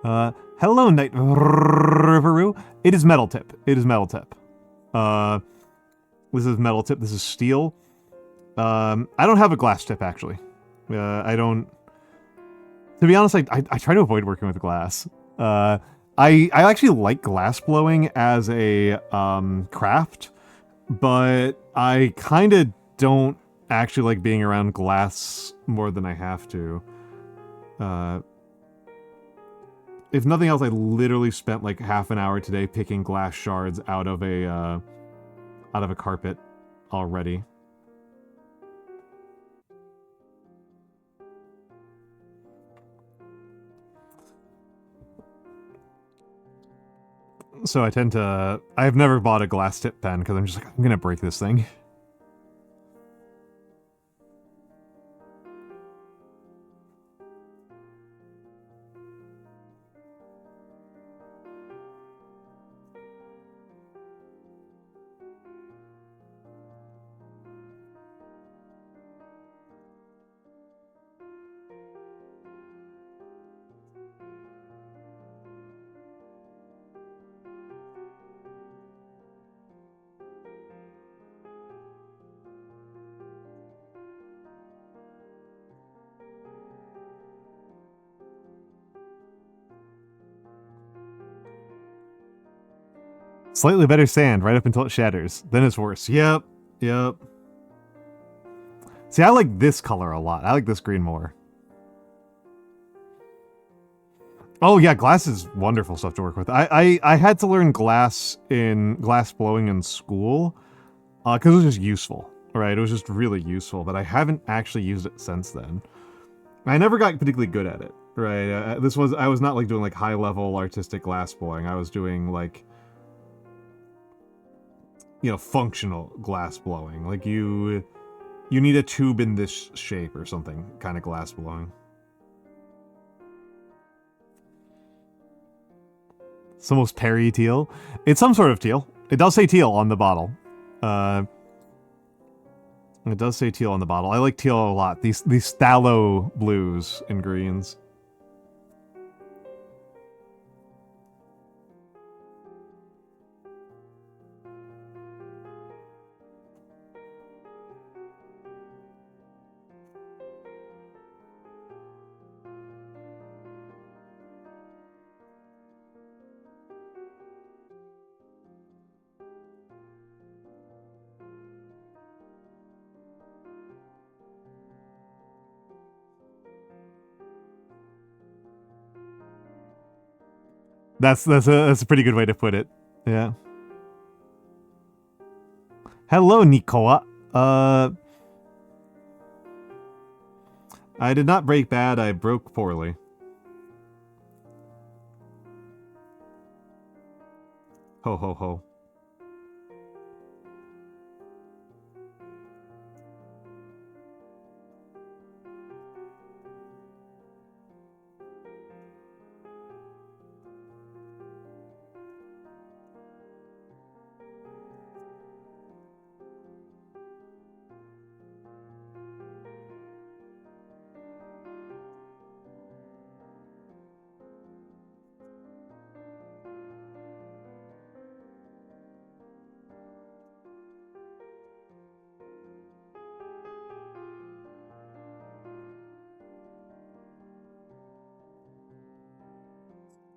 Hello, Night Riveru. It is Metal Tip. It is Metal Tip. This is Metal Tip. This is steel. I don't have a glass tip, actually. I don't... To be honest, I try to avoid working with glass. I actually like glass blowing as a craft, but I kind of don't actually like being around glass more than I have to. If nothing else, I literally spent like half an hour today picking glass shards out of a carpet already. So I tend to... I've never bought a glass tip pen because I'm just like, I'm gonna break this thing. Slightly better sand right up until it shatters. Then it's worse. Yep. Yep. See, I like this color a lot. I like this green more. Oh yeah, glass is wonderful stuff to work with. I had to learn glass blowing in school because it was just useful, right? It was just really useful, but I haven't actually used it since then. I never got particularly good at it, right? I was not like doing like high level artistic glass blowing. I was doing like, you know, functional glass blowing. Like you need a tube in this shape or something kind of glass blowing. It's almost Perry teal. It's some sort of teal. It does say teal on the bottle. It does say teal on the bottle. I like teal a lot. These phthalo blues and greens. That's a pretty good way to put it. Yeah. Hello, Nikoa. I did not break bad. I broke poorly. Ho ho ho.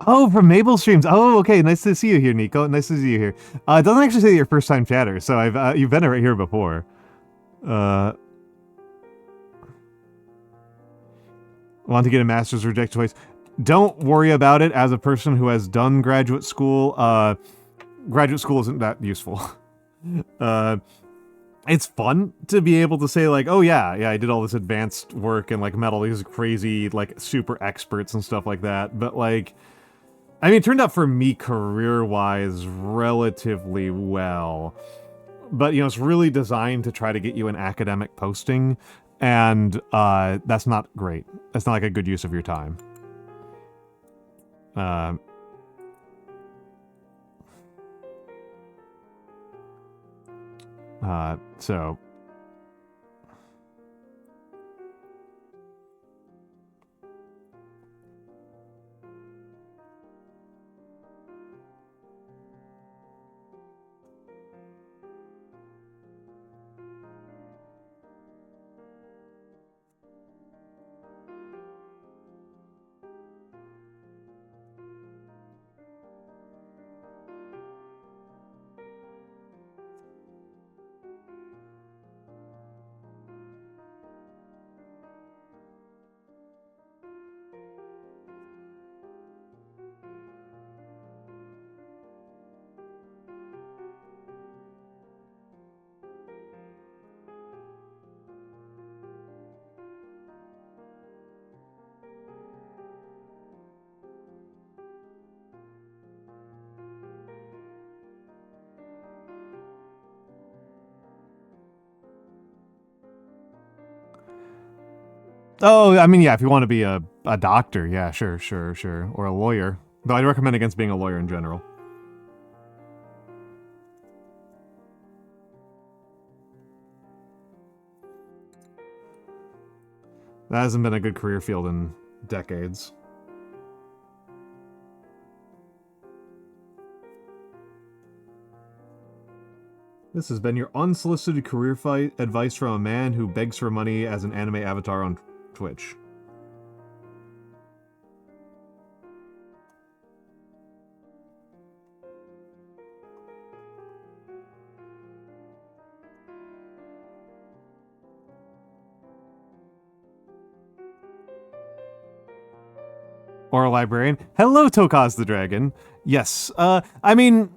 Oh, from Mabel Streams. Oh, okay. Nice to see you here, Nico. Nice to see you here. It doesn't actually say your first time chatter, so you've been right here before. Want to get a master's, reject twice. Don't worry about it. As a person who has done graduate school isn't that useful. It's fun to be able to say like, oh yeah, I did all this advanced work and like met all these crazy like super experts and stuff like that. But like, I mean, it turned out for me career-wise relatively well. But, you know, it's really designed to try to get you an academic posting, and that's not great. That's not like a good use of your time. So... Oh, I mean, yeah, if you want to be a doctor, yeah, sure, or a lawyer. Though I'd recommend against being a lawyer in general. That hasn't been a good career field in decades. This has been your unsolicited career advice from a man who begs for money as an anime avatar on Twitch. Or a librarian. Hello, Tokaz the Dragon. Yes, I mean,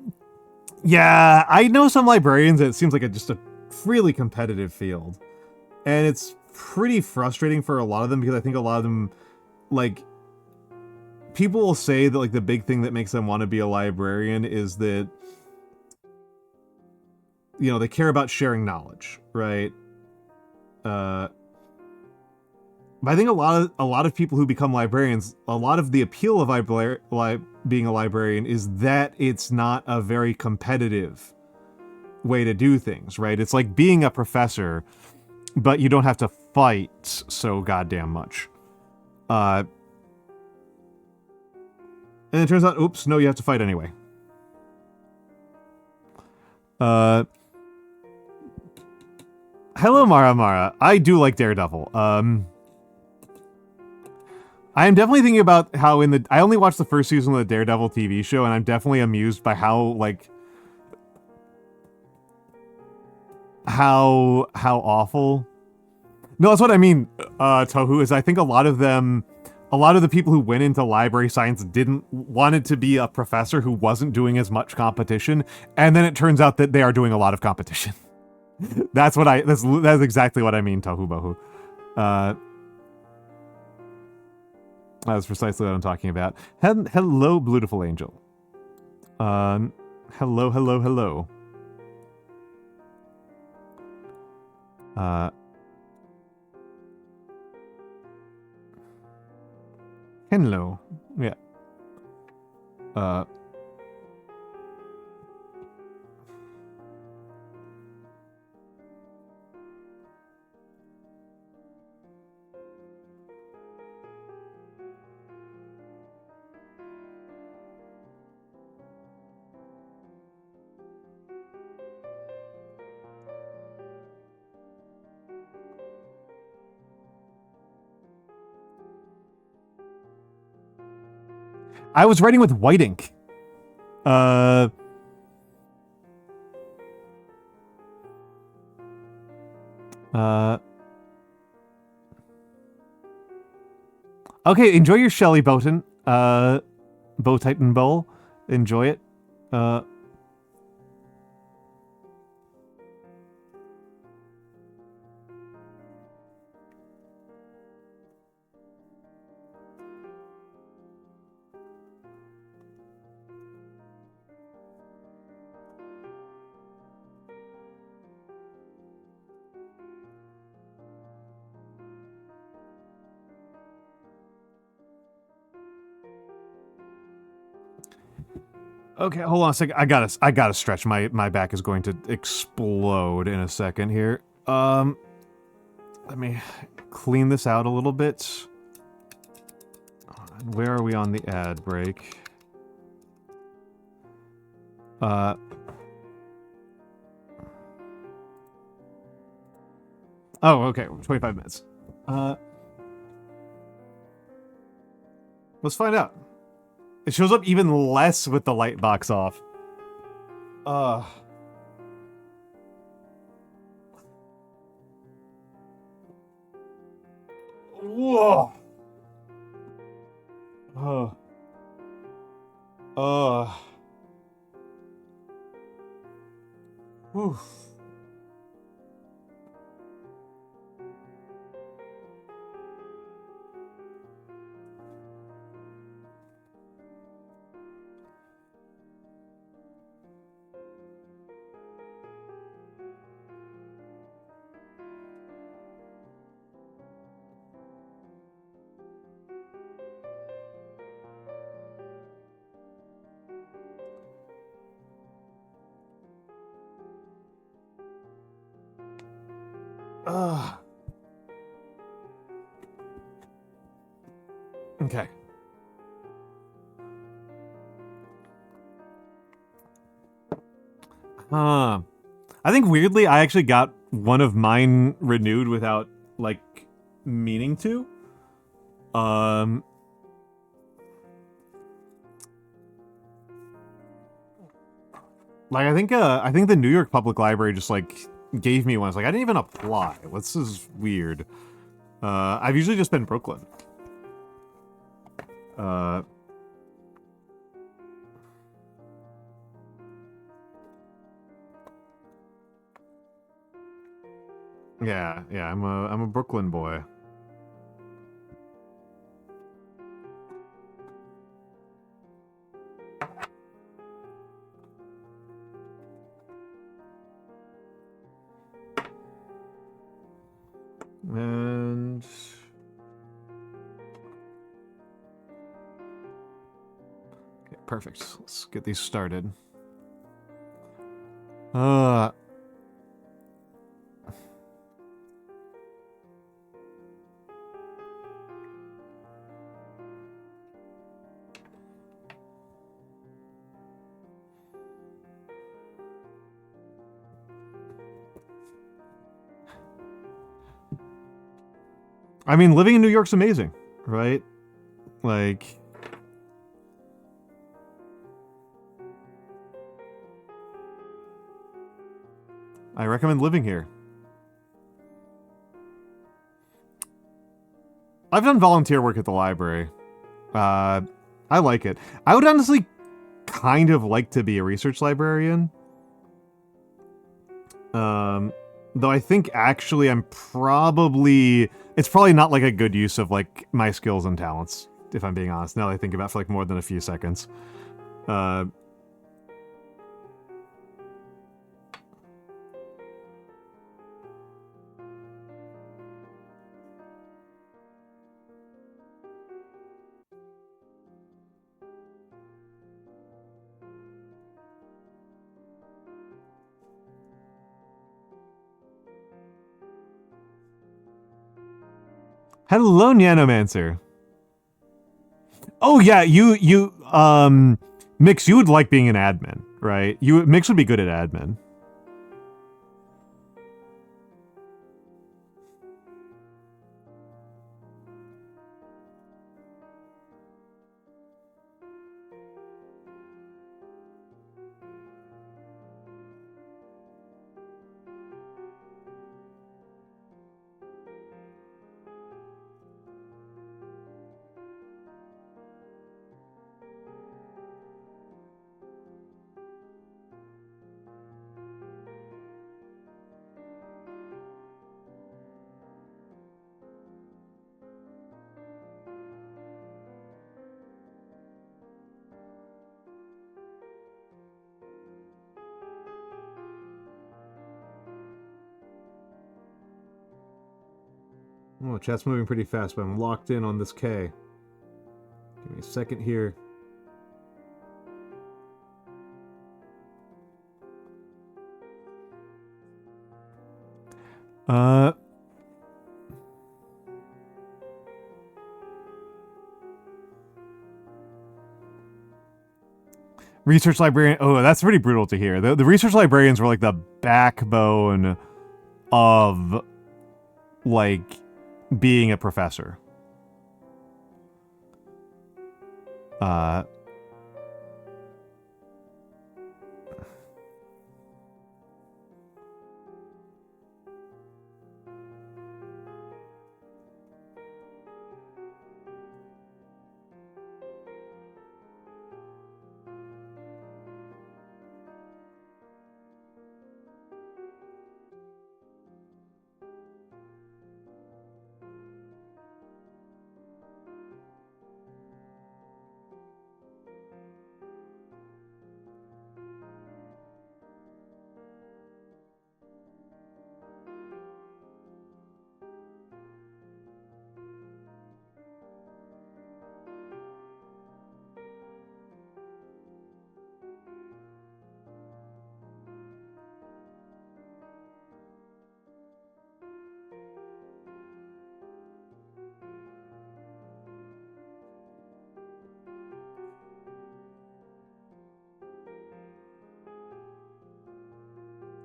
yeah, I know some librarians, it seems like just a really competitive field. And it's pretty frustrating for a lot of them because I think a lot of them, like, people will say that, like, the big thing that makes them want to be a librarian is that, you know, they care about sharing knowledge, right? But I think a lot of people who become librarians, a lot of the appeal of being a librarian is that it's not a very competitive way to do things, right? It's like being a professor, but you don't have to fight so goddamn much. And it turns out, oops, no, you have to fight anyway. Hello, Mara. I do like Daredevil. I am definitely thinking about how I only watched the first season of the Daredevil TV show, and I'm definitely amused by how awful. No, that's what I mean, Tohu, is I think a lot of the people who went into library science wanted to be a professor who wasn't doing as much competition, and then it turns out that they are doing a lot of competition. that's exactly what I mean, Tohu Bohu. That's precisely what I'm talking about. Hello, beautiful angel. Hello. Hello. Yeah. I was writing with white ink. Okay, enjoy your Shelly Bowton. Bow Titan Bowl. Enjoy it. Okay, hold on a second. I gotta stretch. My back is going to explode in a second here. Let me clean this out a little bit. Where are we on the ad break? Oh, okay, 25 minutes. Let's find out. It shows up even less with the light box off. Whoa. Whew. Ugh. Okay. I think weirdly, I actually got one of mine renewed without like meaning to. Like I think the New York Public Library just like gave me one. It's like I didn't even apply. This is weird. I've usually just been Brooklyn. Yeah, I'm a Brooklyn boy. And okay, perfect. Let's get these started. I mean, living in New York's amazing, right? Like, I recommend living here. I've done volunteer work at the library. I like it. I would honestly kind of like to be a research librarian. Though I think actually it's probably not like a good use of like my skills and talents, if I'm being honest, now that I think about it for like more than a few seconds. Hello, Nanomancer. Oh yeah, Mix, you would like being an admin, right? Mix would be good at admin. Oh, chat's moving pretty fast, but I'm locked in on this K. Give me a second here. Research librarian. Oh, that's pretty brutal to hear. The research librarians were like the backbone of like being a professor.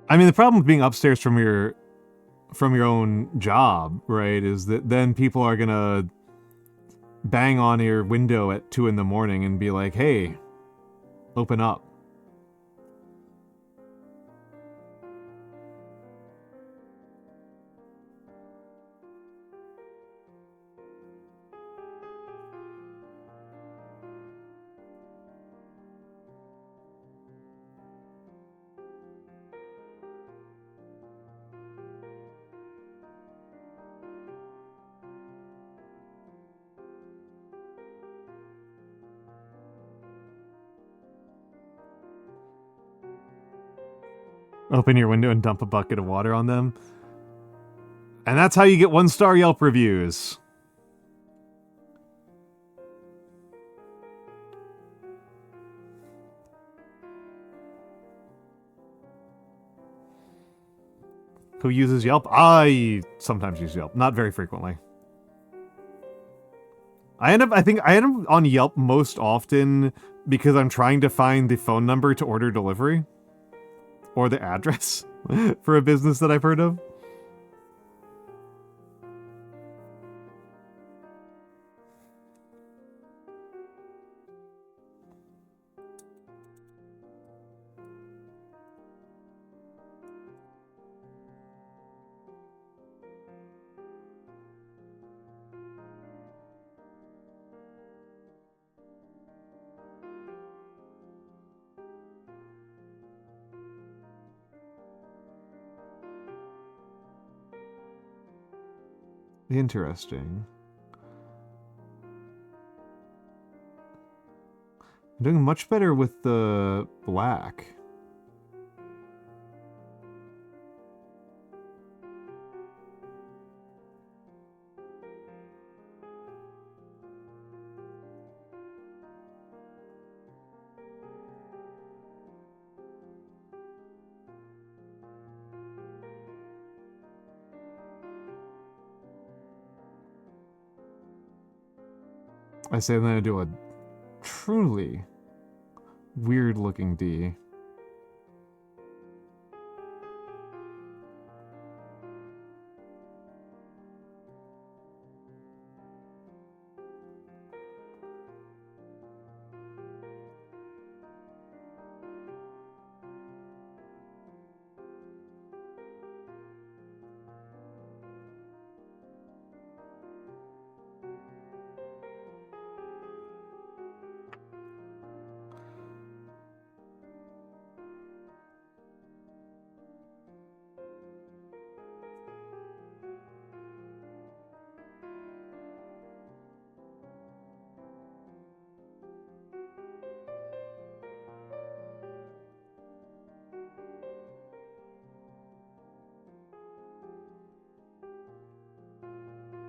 I mean, the problem with being upstairs from your own job, right, is that then people are gonna bang on your window at 2 in the morning and be like, hey, open up. Open your window and dump a bucket of water on them. And that's how you get 1-star Yelp reviews. Who uses Yelp? I sometimes use Yelp, not very frequently. I think I end up on Yelp most often because I'm trying to find the phone number to order delivery. Or the address for a business that I've heard of. Interesting. I'm doing much better with the black. I say then I do a truly weird looking D.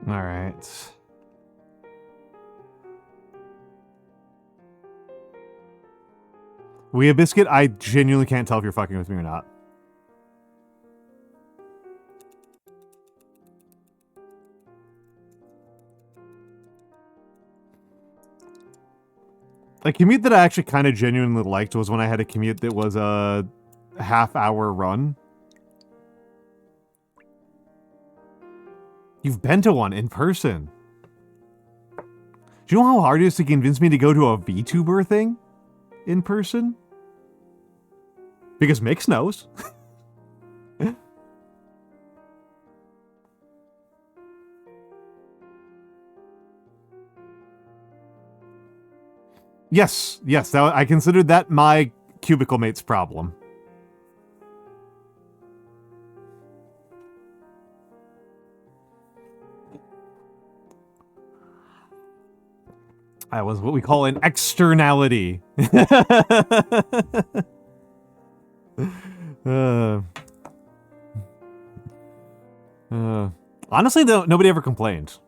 All right. We a biscuit. I genuinely can't tell if you're fucking with me or not. A commute that I actually kind of genuinely liked was when I had a commute that was a half-hour run. You've been to one in person. Do you know how hard it is to convince me to go to a VTuber thing in person? Because Mix knows. Yes, I considered that my cubicle mate's problem. I was what we call an externality. Honestly, though, nobody ever complained.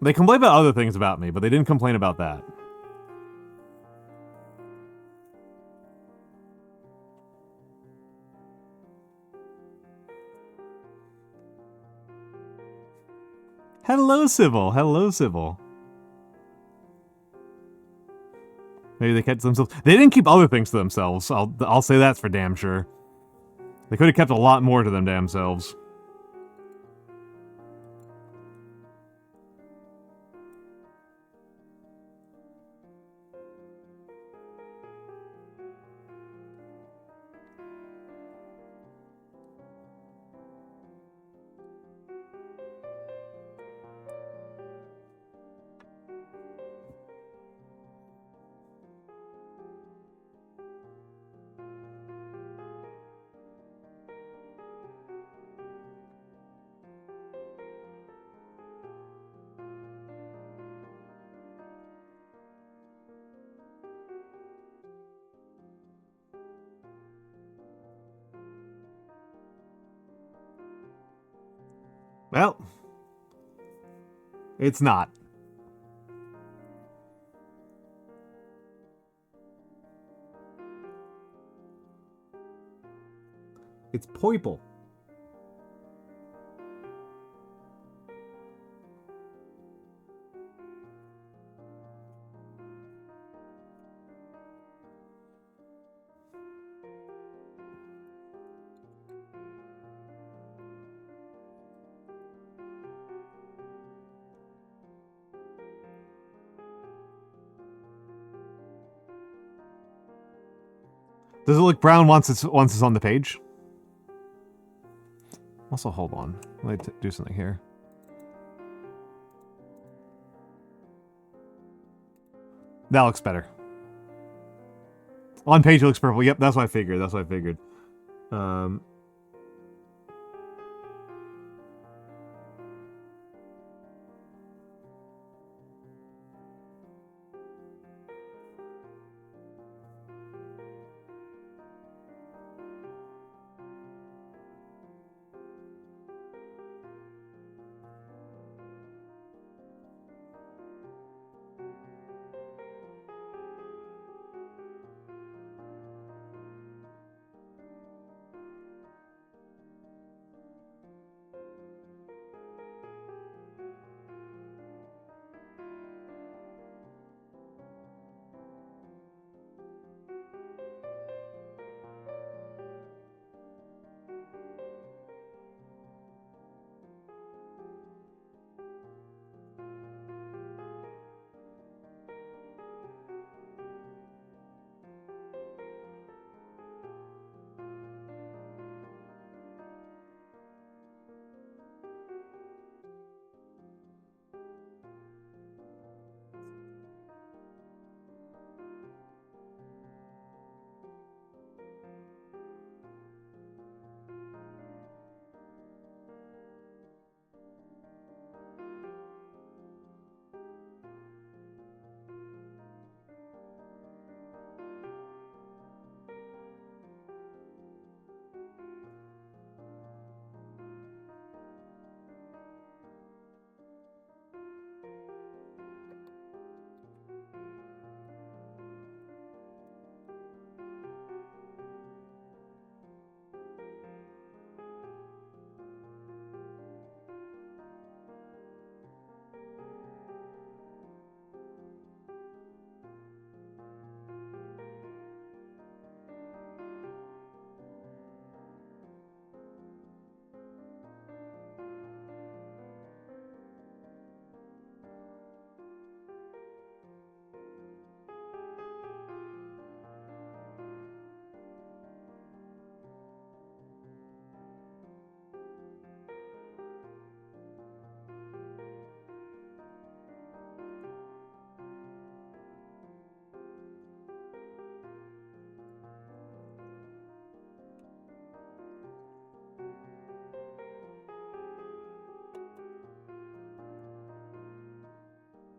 They complained about other things about me, but they didn't complain about that. Hello, Sybil. Hello, Sybil. Maybe they kept themselves. They didn't keep other things to themselves. I'll say that's for damn sure. They could have kept a lot more to them damn selves. Well, it's not. It's purple. Does it look brown once it's on the page? Also, hold on. Let me do something here. That looks better. On page it looks purple. Yep, that's what I figured. That's what I figured.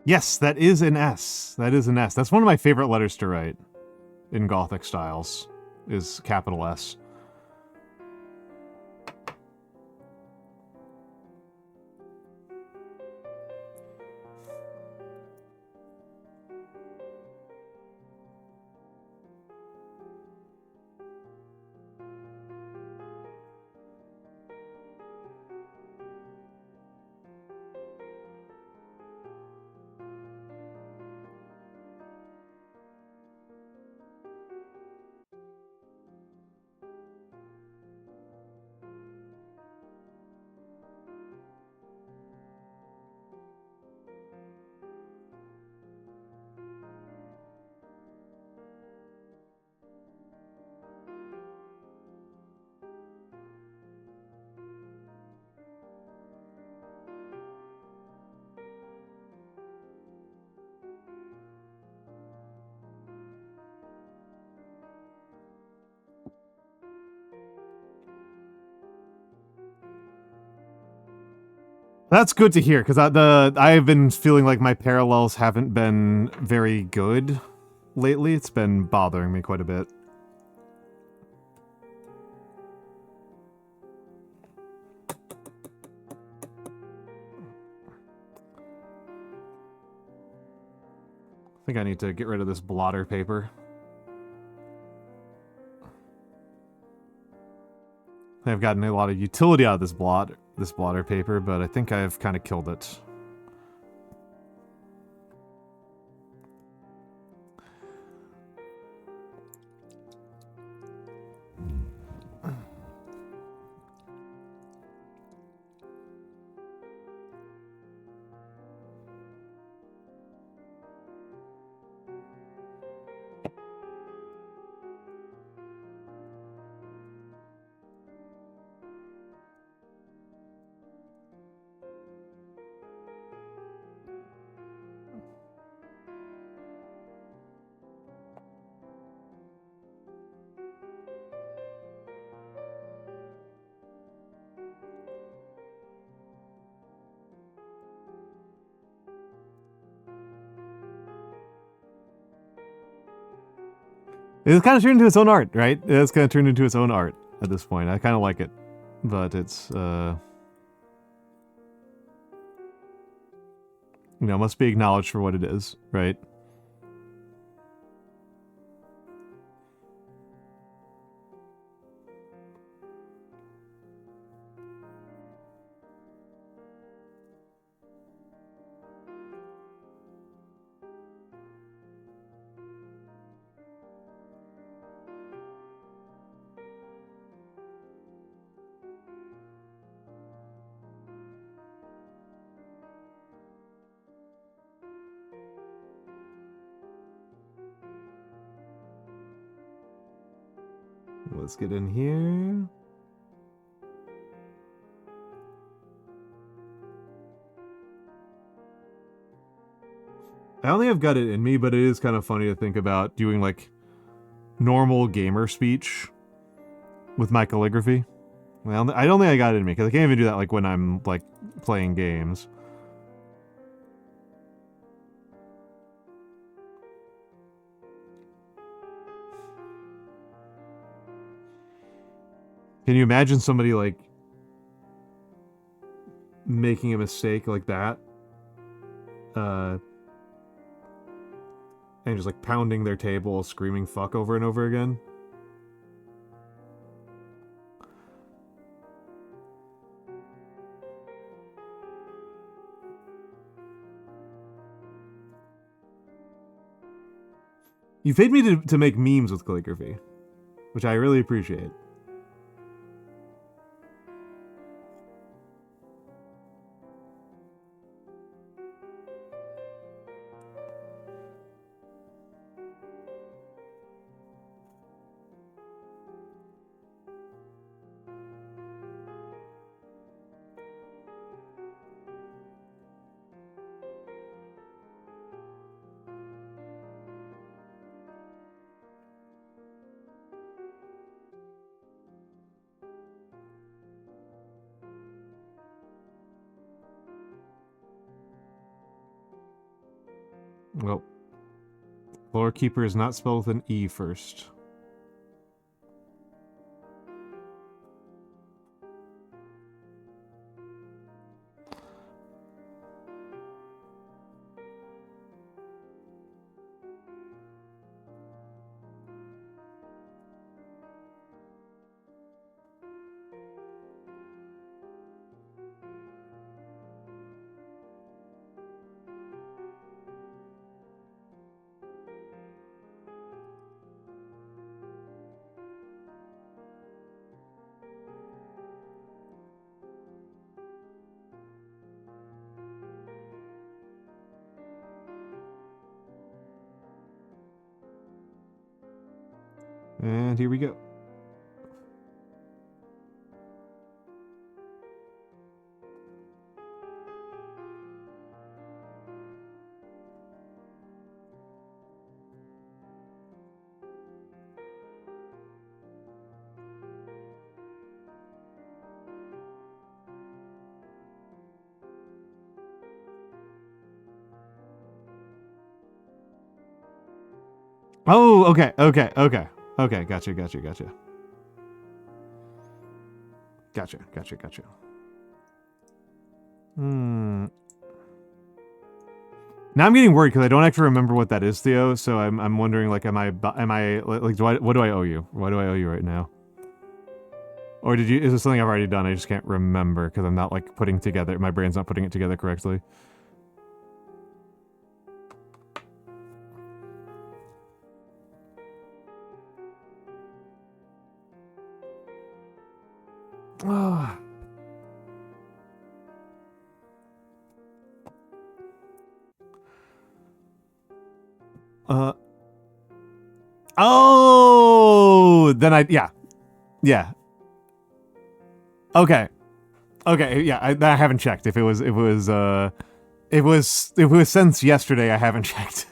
Yes, that is an S. That is an S. That's one of my favorite letters to write in Gothic styles, is capital S. That's good to hear, because I've been feeling like my parallels haven't been very good lately. It's been bothering me quite a bit. I think I need to get rid of this blotter paper. I've gotten a lot of utility out of this blotter paper, but I think I've kind of killed it. It's kind of turned into its own art, right? It's kind of turned into its own art at this point. I kind of like it, but it's, must be acknowledged for what it is, right? Let's get in here. I don't think I've got it in me, but it is kind of funny to think about doing, like, normal gamer speech with my calligraphy. Well, I don't think I got it in me, because I can't even do that, like, when I'm, like, playing games. Can you imagine somebody, like, making a mistake like that? And just, like, pounding their table, screaming fuck over and over again? You paid me to make memes with calligraphy, which I really appreciate. Well, floor keeper is not spelled with an E first. And here we go. Oh, okay. Gotcha. Hmm. Now I'm getting worried because I don't actually remember what that is, Theo. So I'm wondering, like, am I like, what do I owe you? What do I owe you right now? Or is this something I've already done? I just can't remember because I'm not, like, putting together, my brain's not putting it together correctly. Oh. Oh, then yeah. Okay, yeah. I haven't checked. If it was since yesterday, I haven't checked.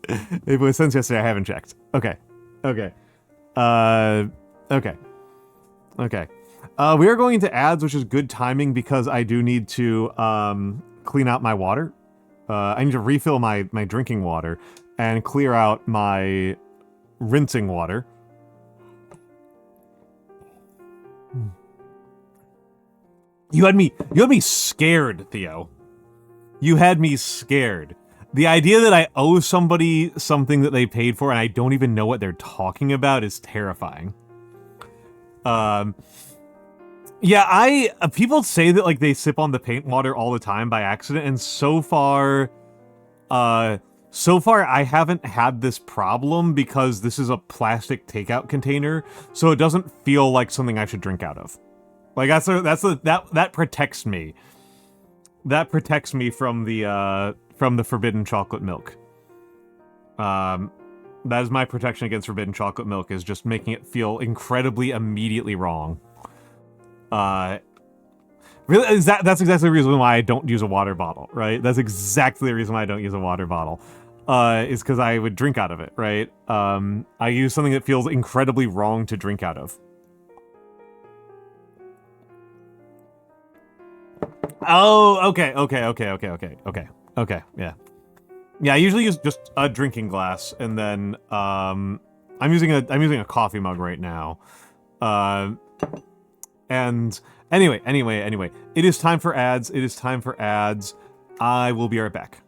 If it was since yesterday, I haven't checked. Okay, okay, uh, okay, okay. We are going into ads, which is good timing because I do need to clean out my water. I need to refill my drinking water and clear out my rinsing water. You had me scared, Theo. You had me scared. The idea that I owe somebody something that they paid for and I don't even know what they're talking about is terrifying. Yeah, people say that, like, they sip on the paint water all the time by accident, and so far I haven't had this problem because this is a plastic takeout container, so it doesn't feel like something I should drink out of. Like, that protects me. That protects me from the forbidden chocolate milk. That is my protection against forbidden chocolate milk, is just making it feel incredibly immediately wrong. Really, that's exactly the reason why I don't use a water bottle, right? That's exactly the reason why I don't use a water bottle. Is because I would drink out of it, right? I use something that feels incredibly wrong to drink out of. Oh, okay, yeah. Yeah, I usually use just a drinking glass, and then, I'm using a coffee mug right now. And anyway, it is time for ads. I will be right back.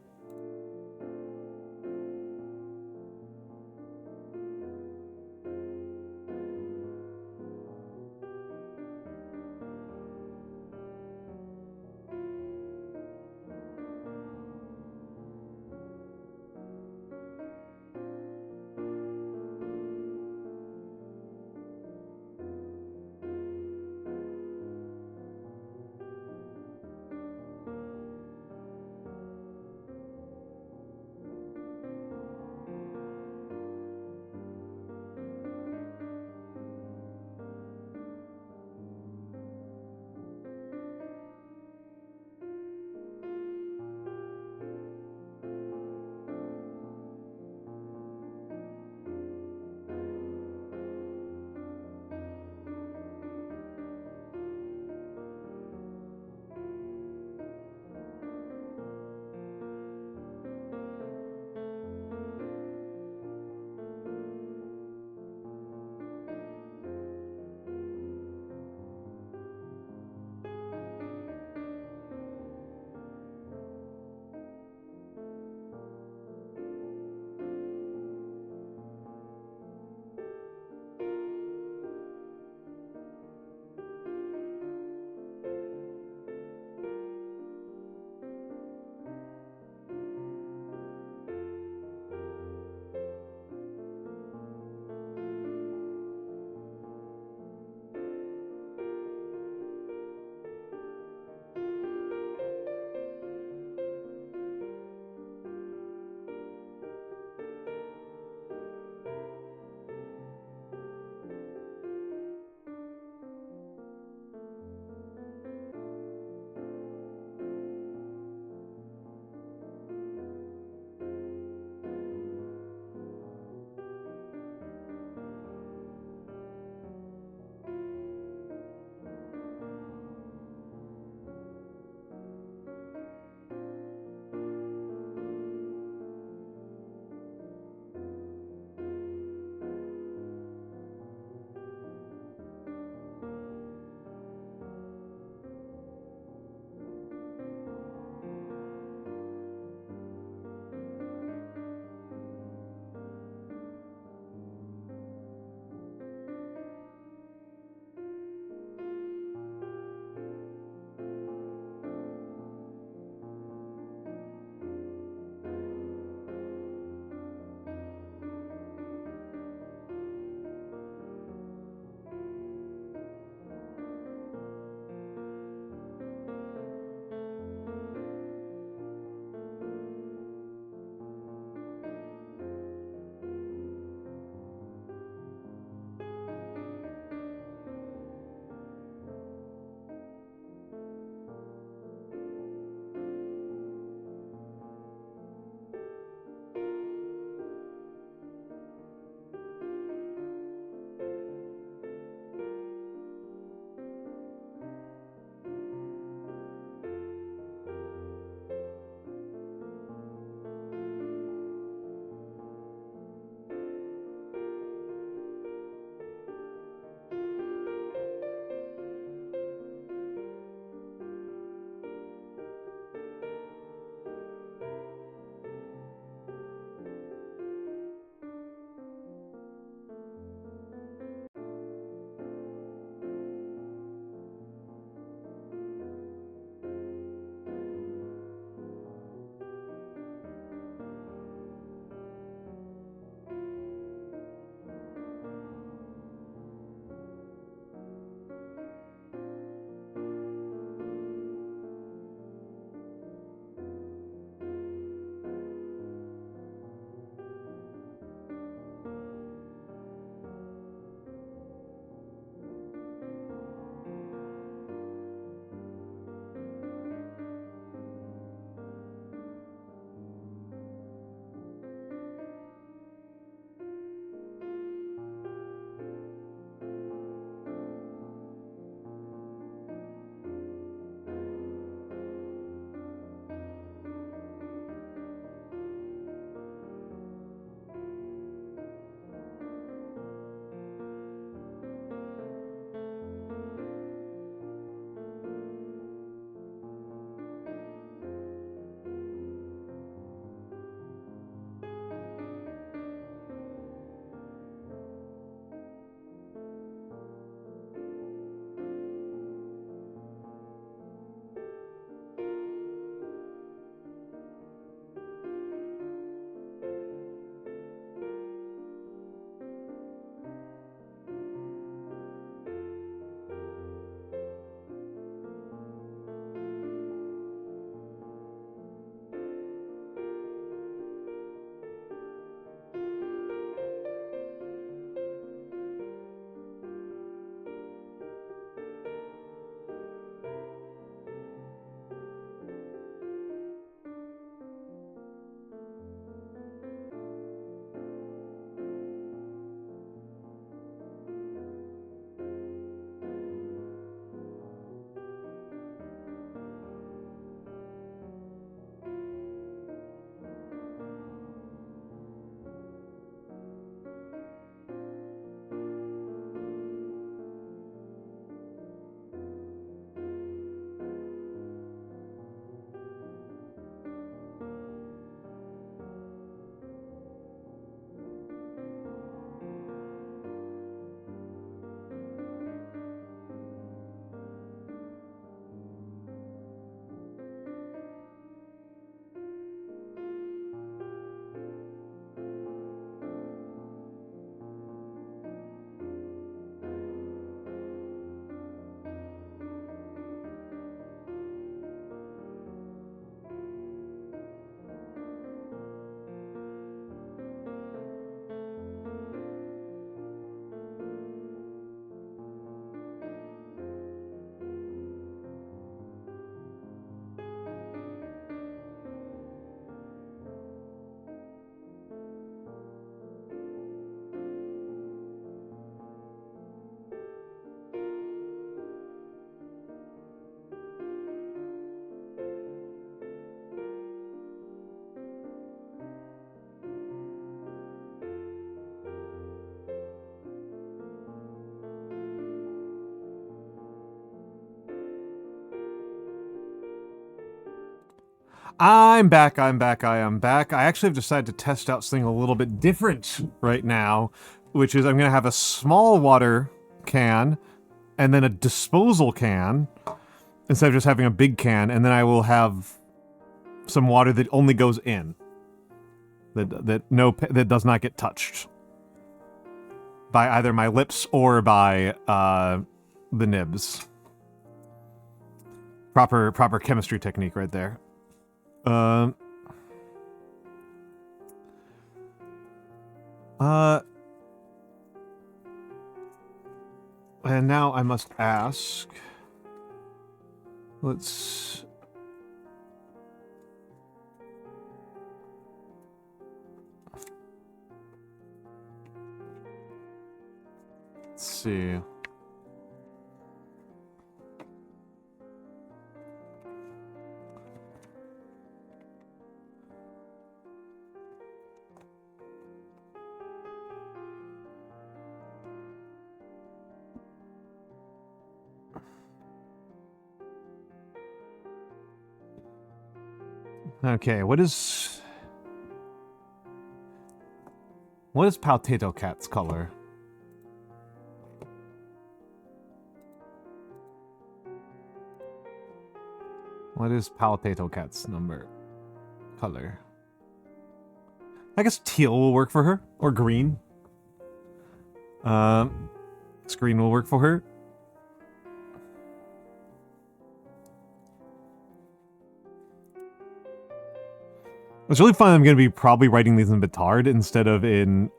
I'm back, I am back. I actually have decided to test out something a little bit different right now, which is I'm going to have a small water can and then a disposal can instead of just having a big can, and then I will have some water that only goes in. That does not get touched by either my lips or by the nibs. Proper chemistry technique right there. And now I must ask. Let's see. Okay, what is Potato Cat's color? What is Potato Cat's color? I guess teal will work for her, or green. Green will work for her. It's really fun. I'm going to be probably writing these in Bitard instead of in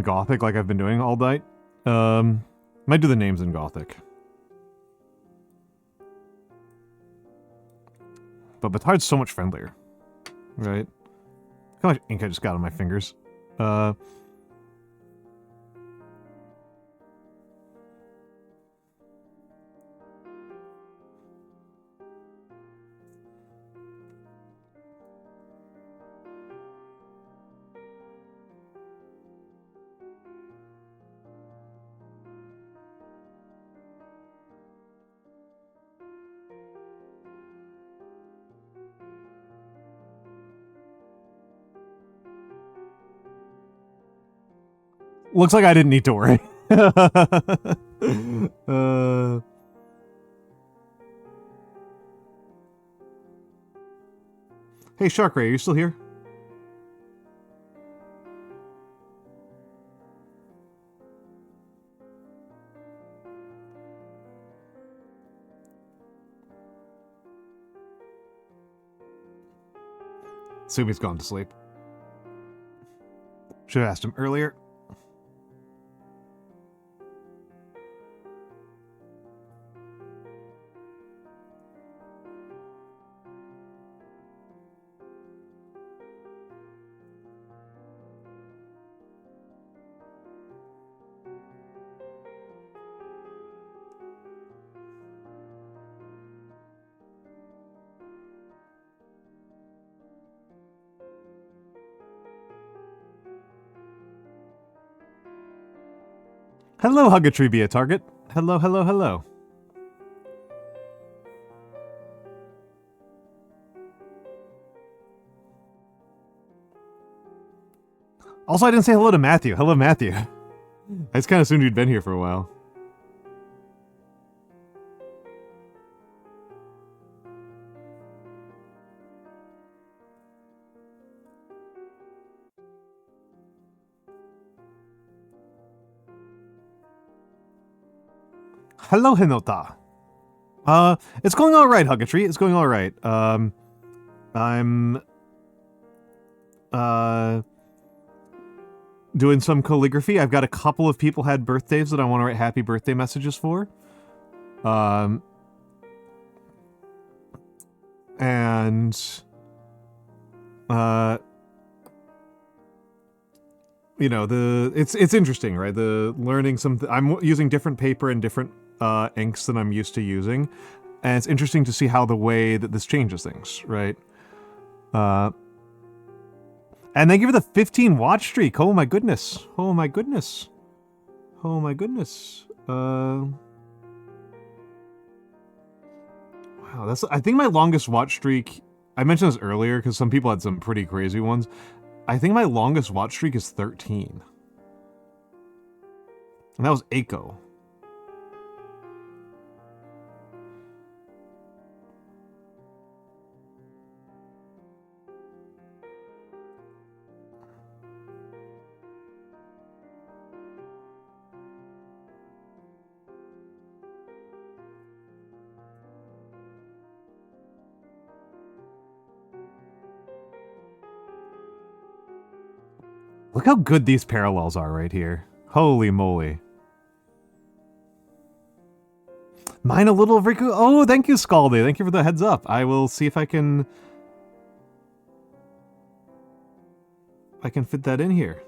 Gothic like I've been doing all night. Might do the names in Gothic. But Bitard's so much friendlier. Right? How much ink I just got on my fingers. Looks like I didn't need to worry. Hey, Shark Ray, are you still here? Sumi's gone to sleep. Should have asked him earlier. Hello, Huggatree be a target. Hello, hello, hello. Also, I didn't say hello to Matthew. Hello, Matthew. I just kind of assumed you'd been here for a while. Hello, Hinota. It's going all right, Huggatree. It's going all right. I'm doing some calligraphy. I've got a couple of people had birthdays that I want to write happy birthday messages for. You know, it's interesting, right? The learning I'm using different paper and different inks than I'm used to using, and it's interesting to see how the way that this changes things, right? And thank you for the 15 watch streak. Oh my goodness. Oh my goodness. Oh my goodness. Wow, that's, I think my longest watch streak, I mentioned this earlier because some people had some pretty crazy ones. I think my longest watch streak is 13. And that was Aiko. Look how good these parallels are right here. Holy moly. Mine a little Riku. Oh, thank you, Scaldy. Thank you for the heads up. I will see if I can fit that in here.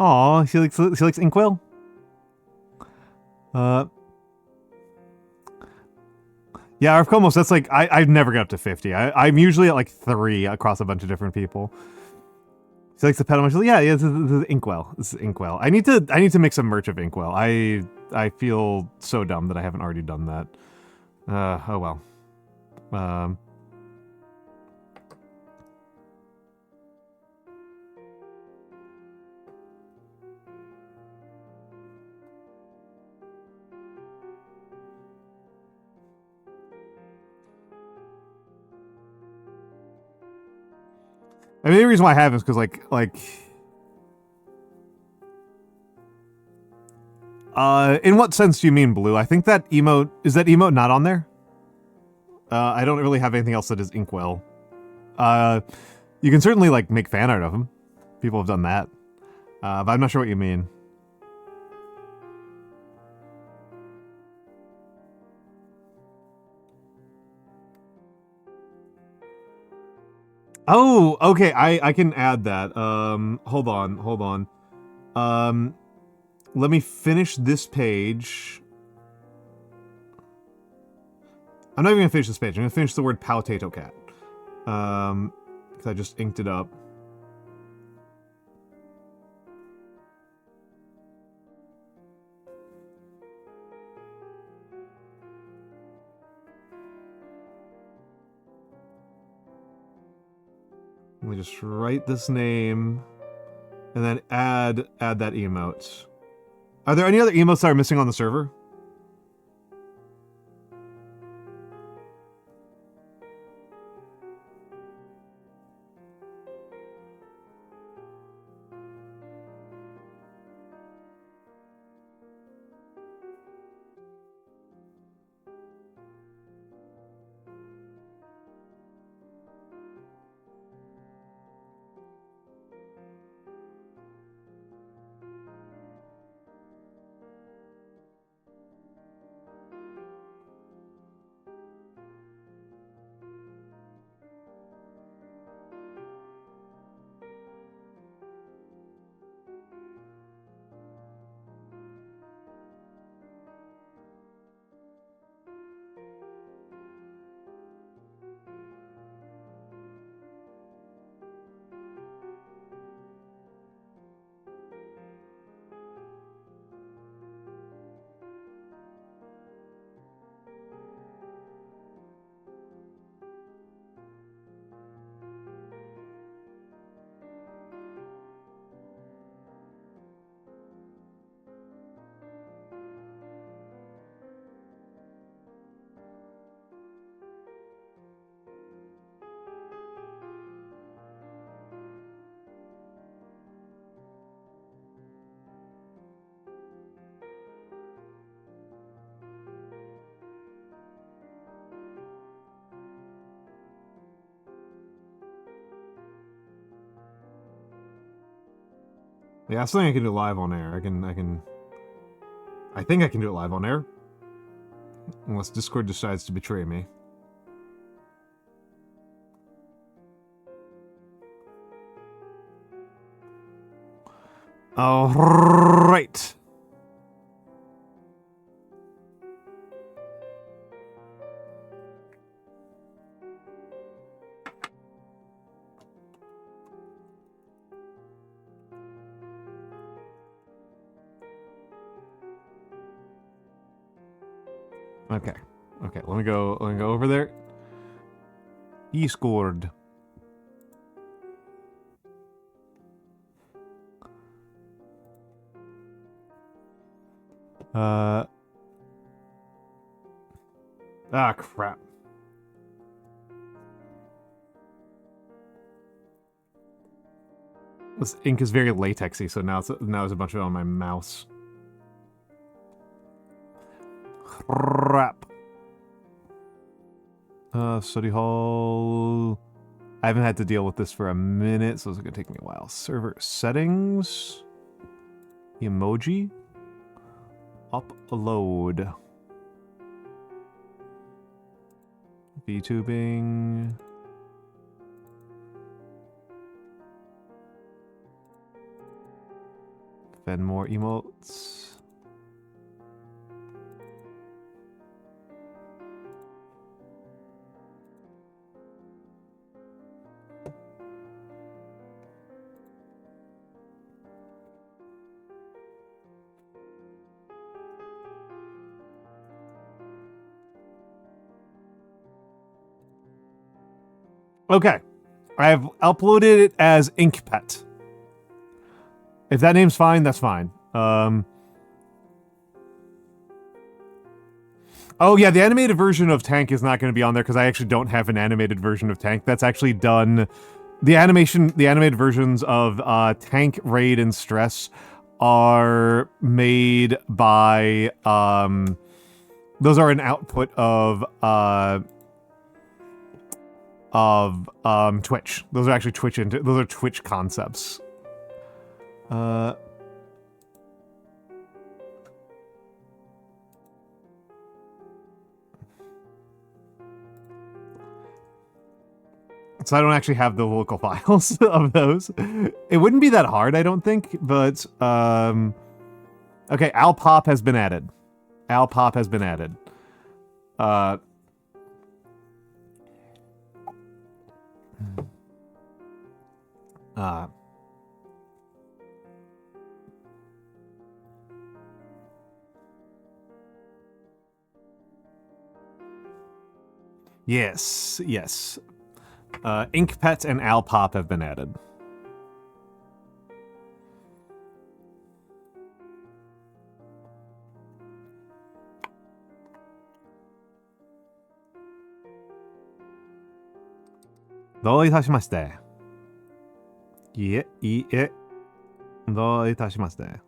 Aw, she likes Inkwell? Yeah, Arfkomos, that's like, I've never got up to 50. I'm usually at like 3 across a bunch of different people. She likes the pedal. She's like, yeah, this is Inkwell. This is Inkwell. I need to make some merch of Inkwell. I feel so dumb that I haven't already done that. Oh well. I mean, the reason why I have is because in what sense do you mean blue? I think that emote, is that emote not on there? I don't really have anything else that is Inkwell. You can certainly like make fan art of him. People have done that. But I'm not sure what you mean. Oh, okay, I can add that. Hold on. Let me finish this page. I'm not even gonna finish this page. I'm gonna finish the word Potato Cat. Because I just inked it up. Let me just write this name, and then add that emote. Are there any other emotes that are missing on the server? Yeah, that's something I can do live on air. I can I think I can do it live on air. Unless Discord decides to betray me. All right. Okay. Okay, let me go over there. He scored. Ah, crap. This ink is very latexy, so now there's a bunch of it on my mouse. Crap. Study hall. I haven't had to deal with this for a minute, so it's gonna take me a while. Server settings. Emoji. Upload. VTubing. Then more emotes. Okay. I've uploaded it as InkPet. If that name's fine, that's fine. Oh yeah, the animated version of Tank is not going to be on there because I actually don't have an animated version of Tank. That's actually done. The animated versions of Tank, Raid, and Stress are made by those are an output of Twitch. Those are actually those are Twitch concepts. So I don't actually have the local files of those. It wouldn't be that hard, I don't think, but okay, Alpop has been added. Alpop has been added. Yes, yes. InkPet and Alpop have been added. Do itashimashite. Ie. Do itashimashite.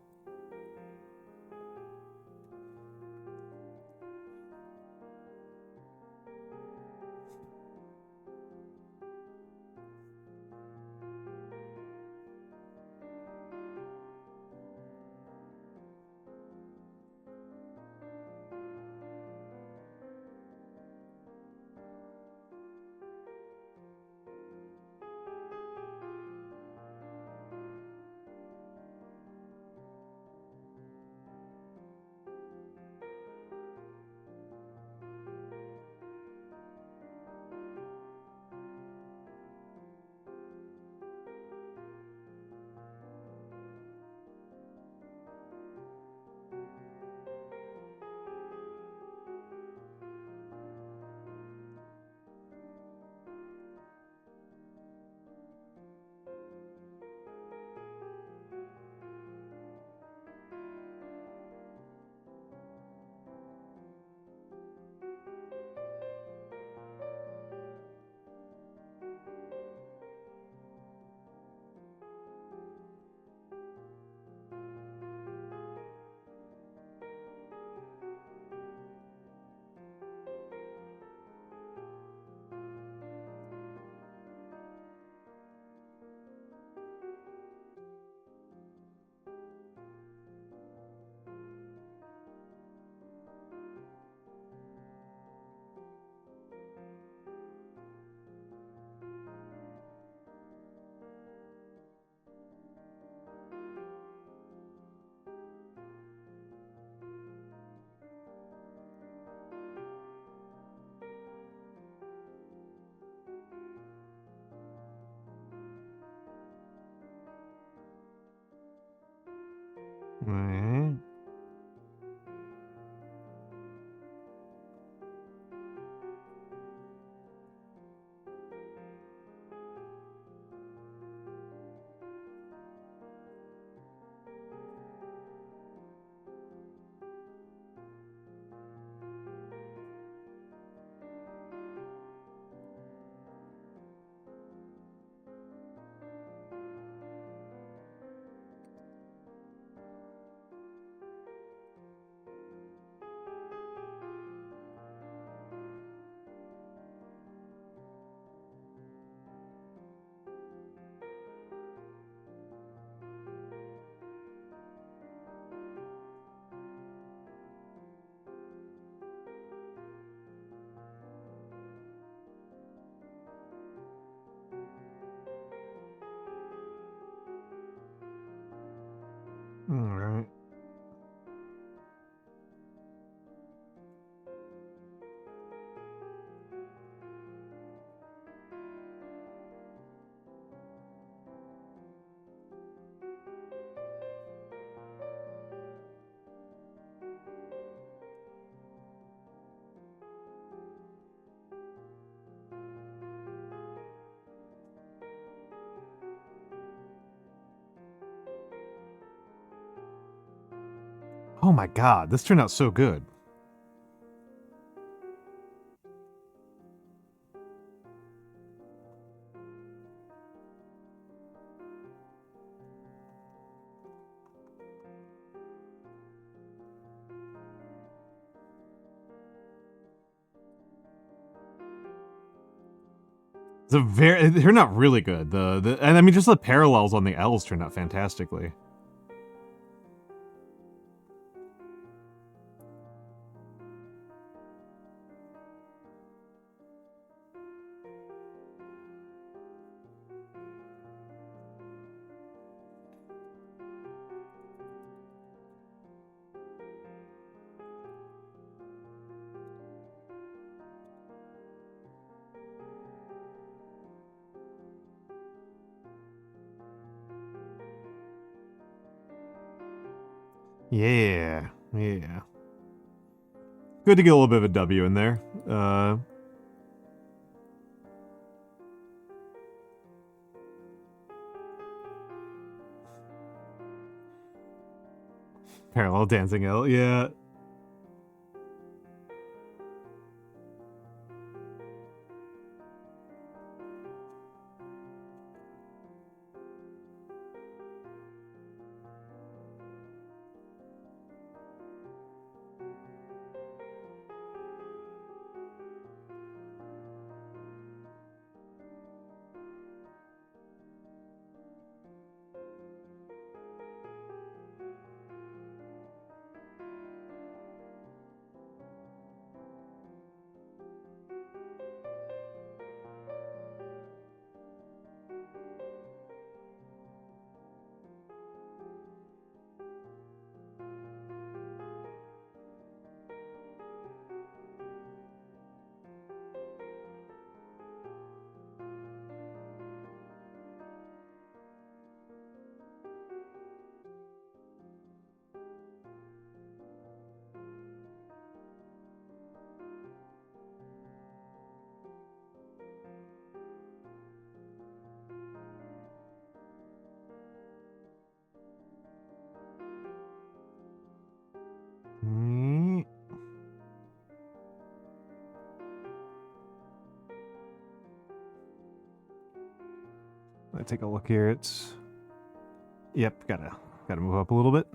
Alright. Alright. Oh my god, this turned out so good. They're not really good. And I mean, just the parallels on the L's turned out fantastically. Yeah, yeah. Good to get a little bit of a W in there. Parallel dancing L, yeah. Mm. Let's take a look here. It's yep, gotta move up a little bit.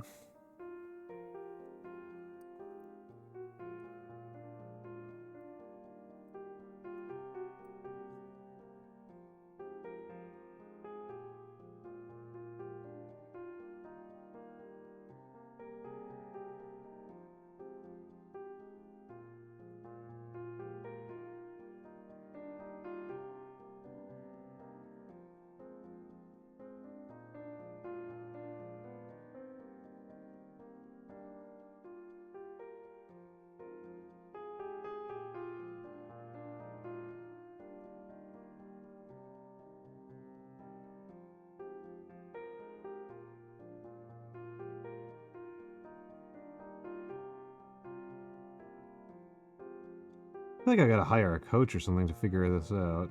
feel like I gotta hire a coach or something to figure this out.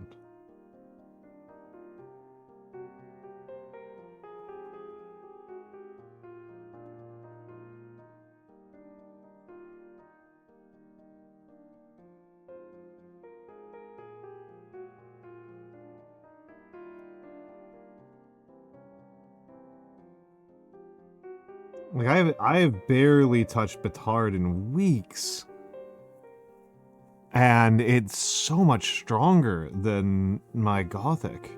Like I have barely touched Batard in weeks. And it's so much stronger than my Gothic.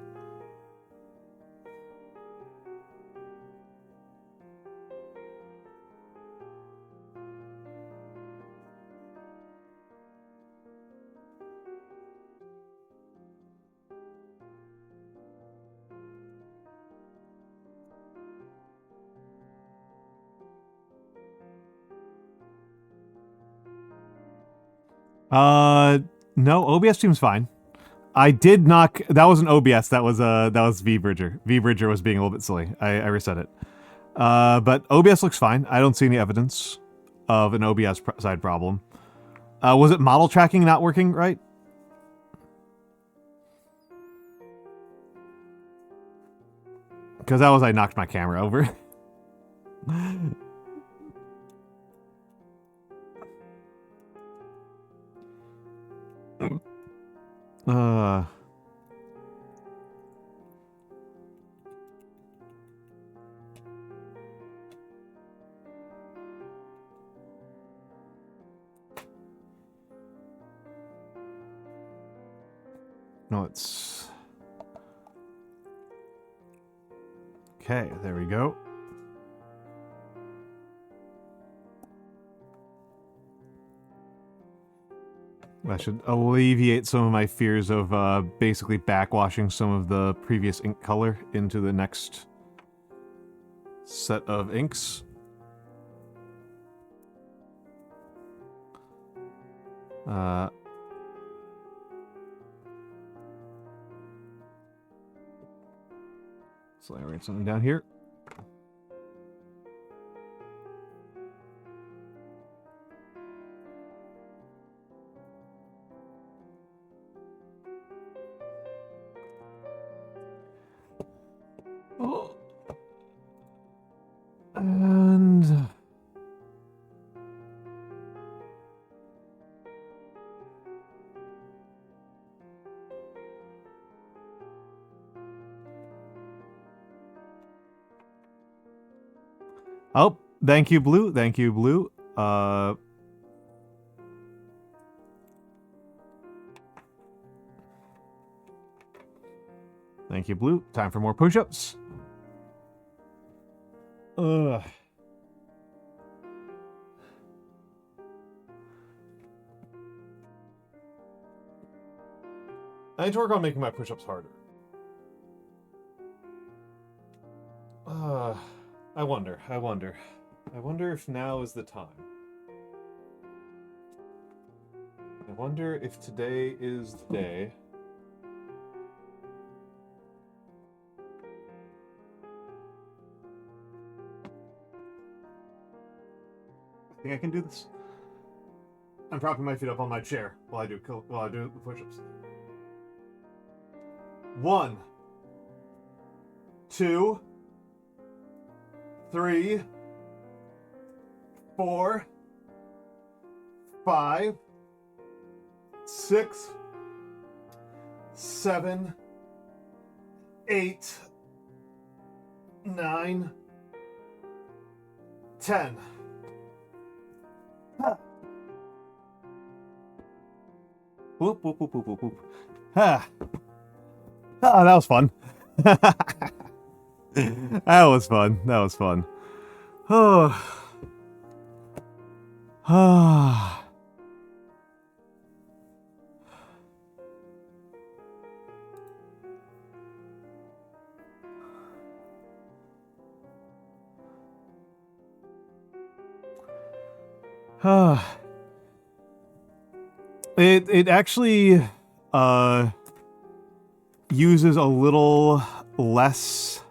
No, OBS seems fine. I did knock. That wasn't OBS. That was VBridger. VBridger was being a little bit silly. I reset it. But OBS looks fine. I don't see any evidence of an OBS side problem. Was it model tracking not working right? Because that was I knocked my camera over. No, it's... Okay, there we go. That should alleviate some of my fears of basically backwashing some of the previous ink color into the next set of inks. So I write something down here. Oh. And... Oh, thank you, Blue. Thank you, Blue. Thank you, Blue. Time for more push-ups. Ugh. I need to work on making my push-ups harder. I wonder if now is the time. I wonder if today is the day. I think I can do this. I'm propping my feet up on my chair while I do the push-ups. 1, 2, 3, 4, 5, 6, 7, 8, 9, 10. Whoop, whoop, whoop, whoop, whoop, whoop. Ah. Oh, that was fun. That was fun. That was fun. Oh. Ah. It actually uses a little less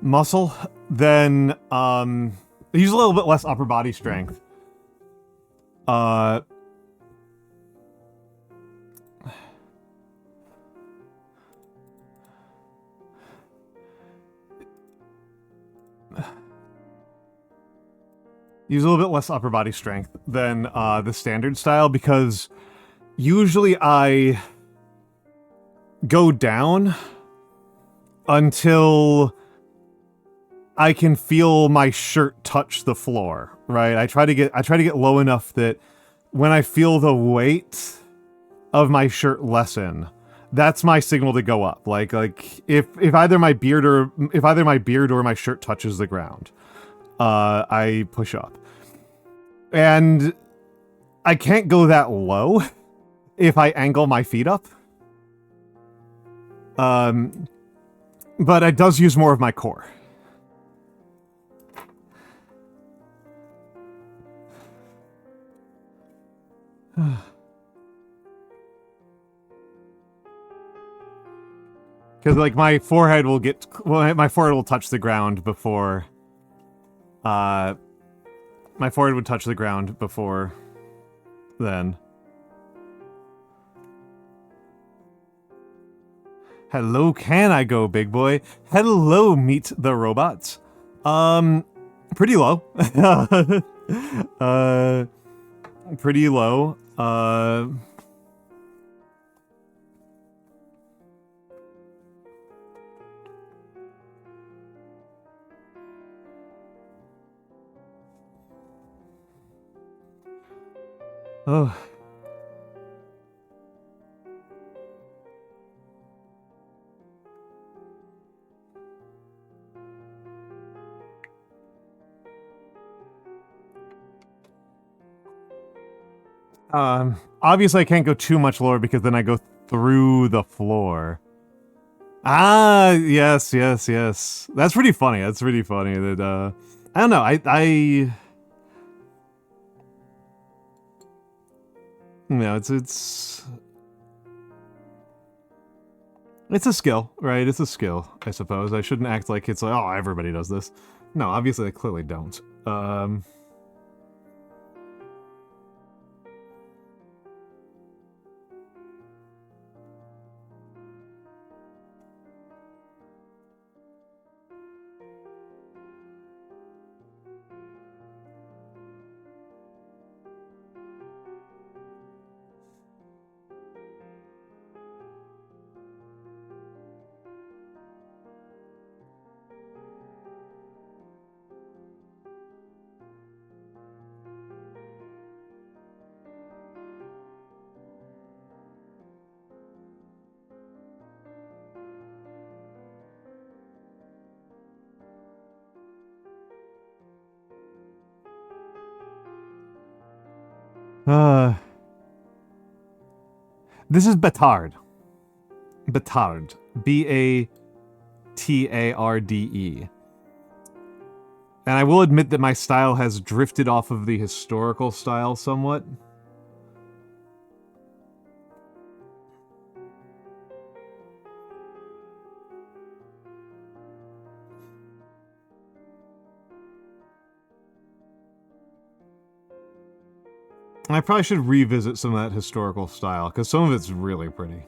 muscle then use a little bit less upper body strength. Use a little bit less upper body strength than the standard style, because usually I go down until I can feel my shirt touch the floor, right? I try to get low enough that when I feel the weight of my shirt lessen, that's my signal to go up. Like if either my beard or my shirt touches the ground, I push up. And I can't go that low if I angle my feet up. But it does use more of my core. Because, like, my forehead will touch the ground before... my forehead would touch the ground before then. Hello, can I go, big boy? Hello, meet the robots. Pretty low. Pretty low. Oh. Obviously I can't go too much lower because then I go through the floor. Ah, yes. That's pretty funny. That's pretty funny that, I don't know, no, it's a skill, right? It's a skill, I suppose. I shouldn't act like it's like, oh, everybody does this. No, obviously they clearly don't. This is Batard. Batard. B-A-T-A-R-D-E. And I will admit that my style has drifted off of the historical style somewhat. I probably should revisit some of that historical style, because some of it's really pretty.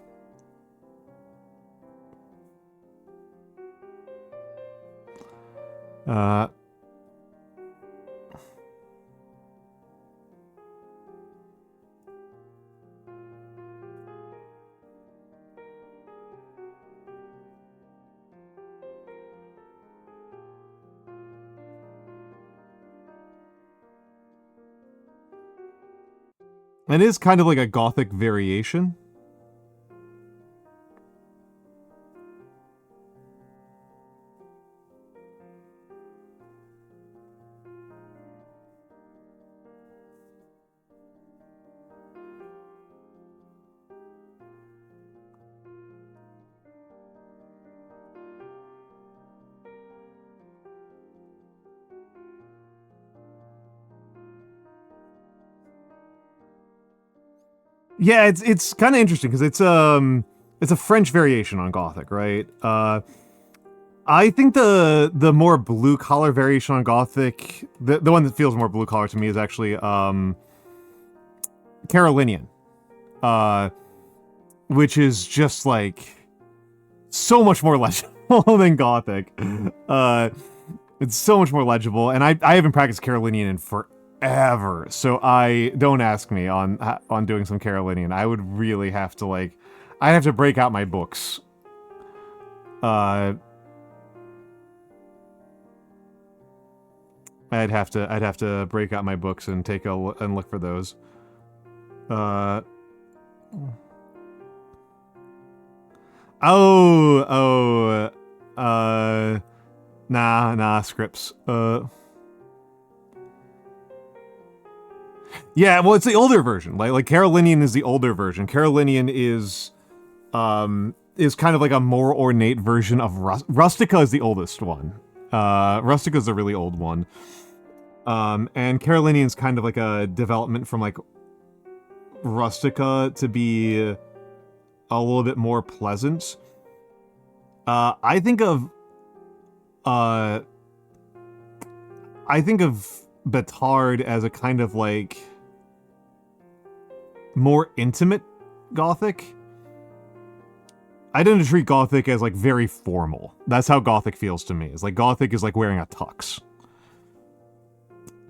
It is kind of like a Gothic variation. Yeah, it's kind of interesting because it's a French variation on Gothic, right? I think the more blue collar variation on Gothic, the one that feels more blue collar to me is actually Carolinian, which is just like so much more legible than Gothic. It's so much more legible, and I haven't practiced Carolinian in forever, so don't ask me on doing some Carolinian. I would really have to I'd have to break out my books. I'd have to break out my books and take a look for those. Nah, scripts. Yeah, well, it's the older version. Like Carolinian is the older version. Carolinian is kind of like a more ornate version of Rustica is the oldest one. Rustica is a really old one. And Carolinian's kind of like a development from like Rustica to be a little bit more pleasant. I think of Betard as a kind of like more intimate Gothic. I tend to treat Gothic as like very formal. That's how Gothic feels to me. It's like Gothic is like wearing a tux.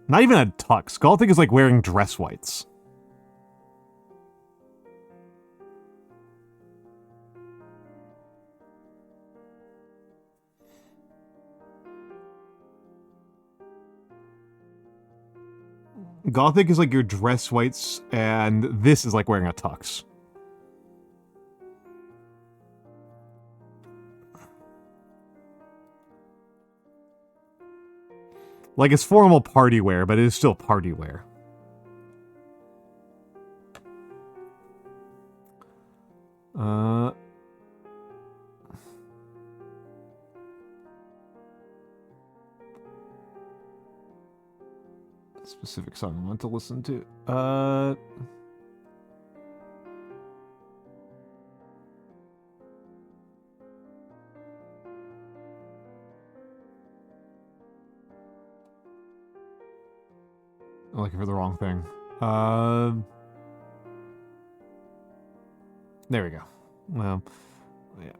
Not even a tux. Gothic is like wearing dress whites. Gothic is like your dress whites, and this is like wearing a tux. Like, it's formal party wear, but it is still party wear. Specific song I want to listen to. I'm looking for the wrong thing. There we go. Well, yeah.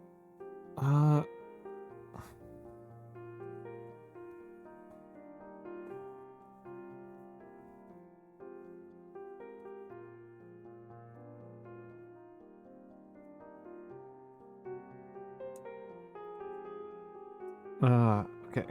Okay.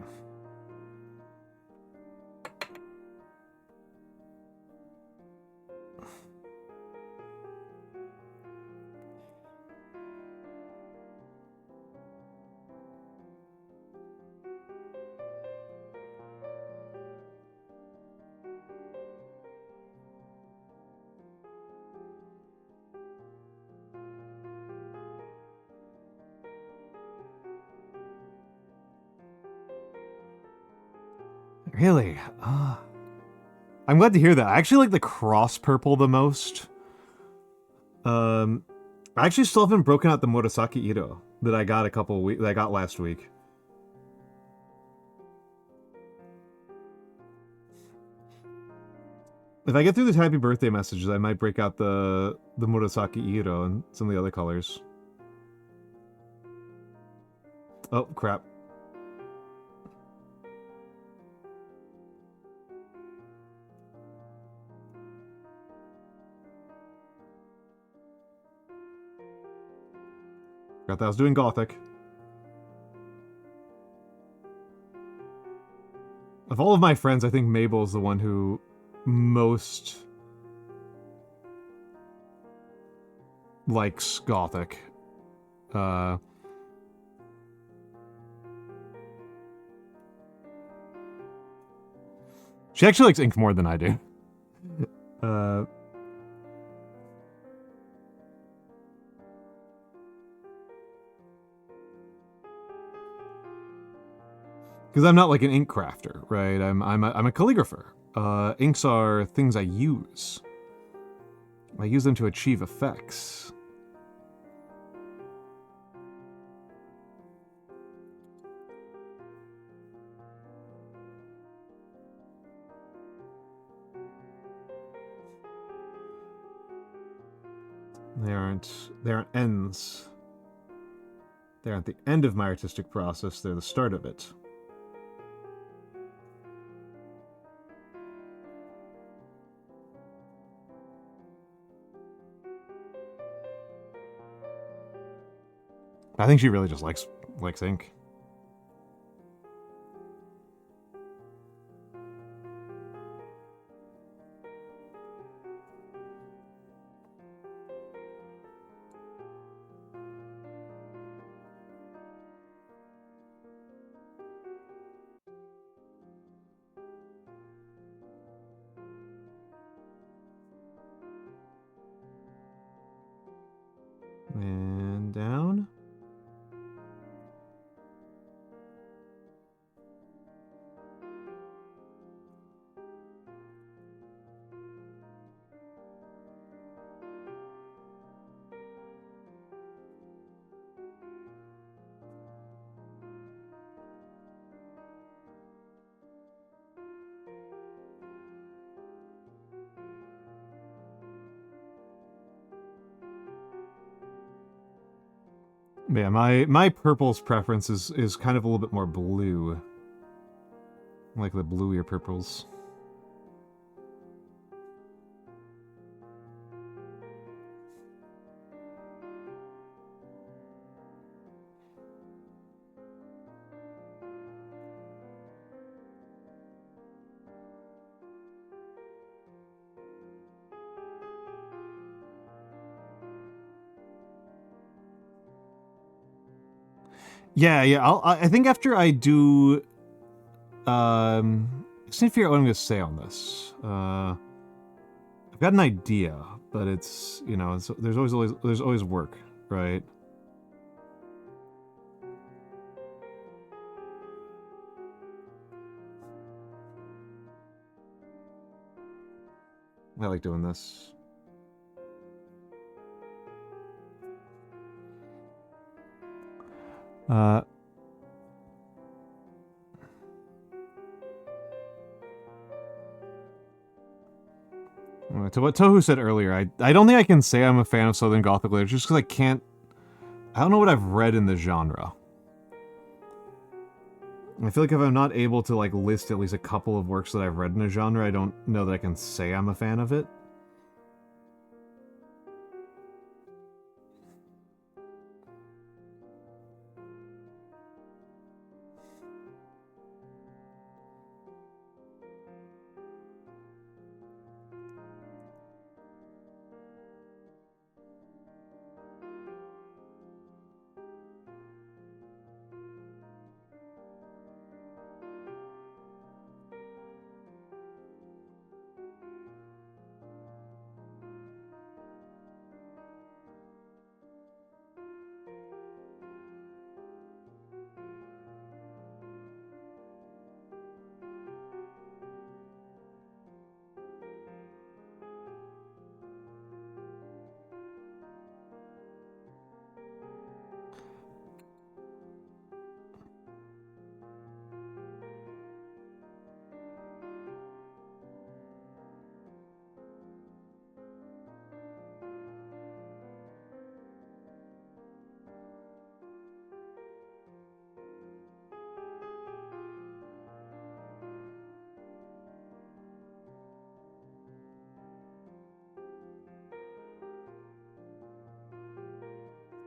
Really? I'm glad to hear that. I actually like the cross purple the most. I actually still haven't broken out the Murasaki Ito that I got that I got last week. If I get through the happy birthday messages, I might break out the Murasaki Ito and some of the other colors. Oh, crap. Forgot that I was doing Gothic. Of all of my friends, I think Mabel is the one who most likes Gothic. She actually likes ink more than I do. Because I'm not like an ink crafter, right? I'm a calligrapher. Inks are things I use. I use them to achieve effects. They aren't ends. They aren't the end of my artistic process, they're the start of it. I think she really just likes ink. And down. Yeah, my purples preference is kind of a little bit more blue. I like the bluier purples. Yeah, I think after I do, I just need to figure out what I'm gonna say on this. I've got an idea, but it's, you know, there's always work, right? I like doing this. To what Tohu said earlier, I don't think I can say I'm a fan of Southern Gothic literature just because I don't know what I've read in the genre. I feel like if I'm not able to like list at least a couple of works that I've read in a genre, I don't know that I can say I'm a fan of it.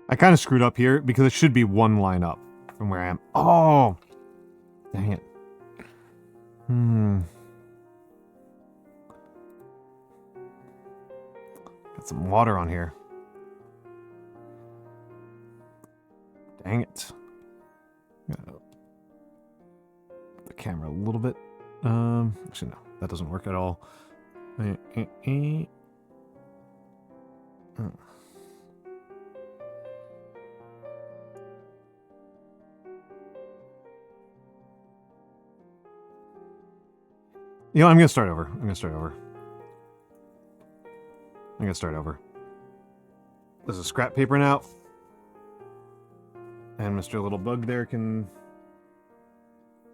I kind of screwed up here because it should be one line up from where I am. Oh! Dang it. Got some water on here. Dang it. The camera a little bit. Actually, no. That doesn't work at all. You know, I'm gonna start over. There's a scrap paper now. And Mr. Little Bug there can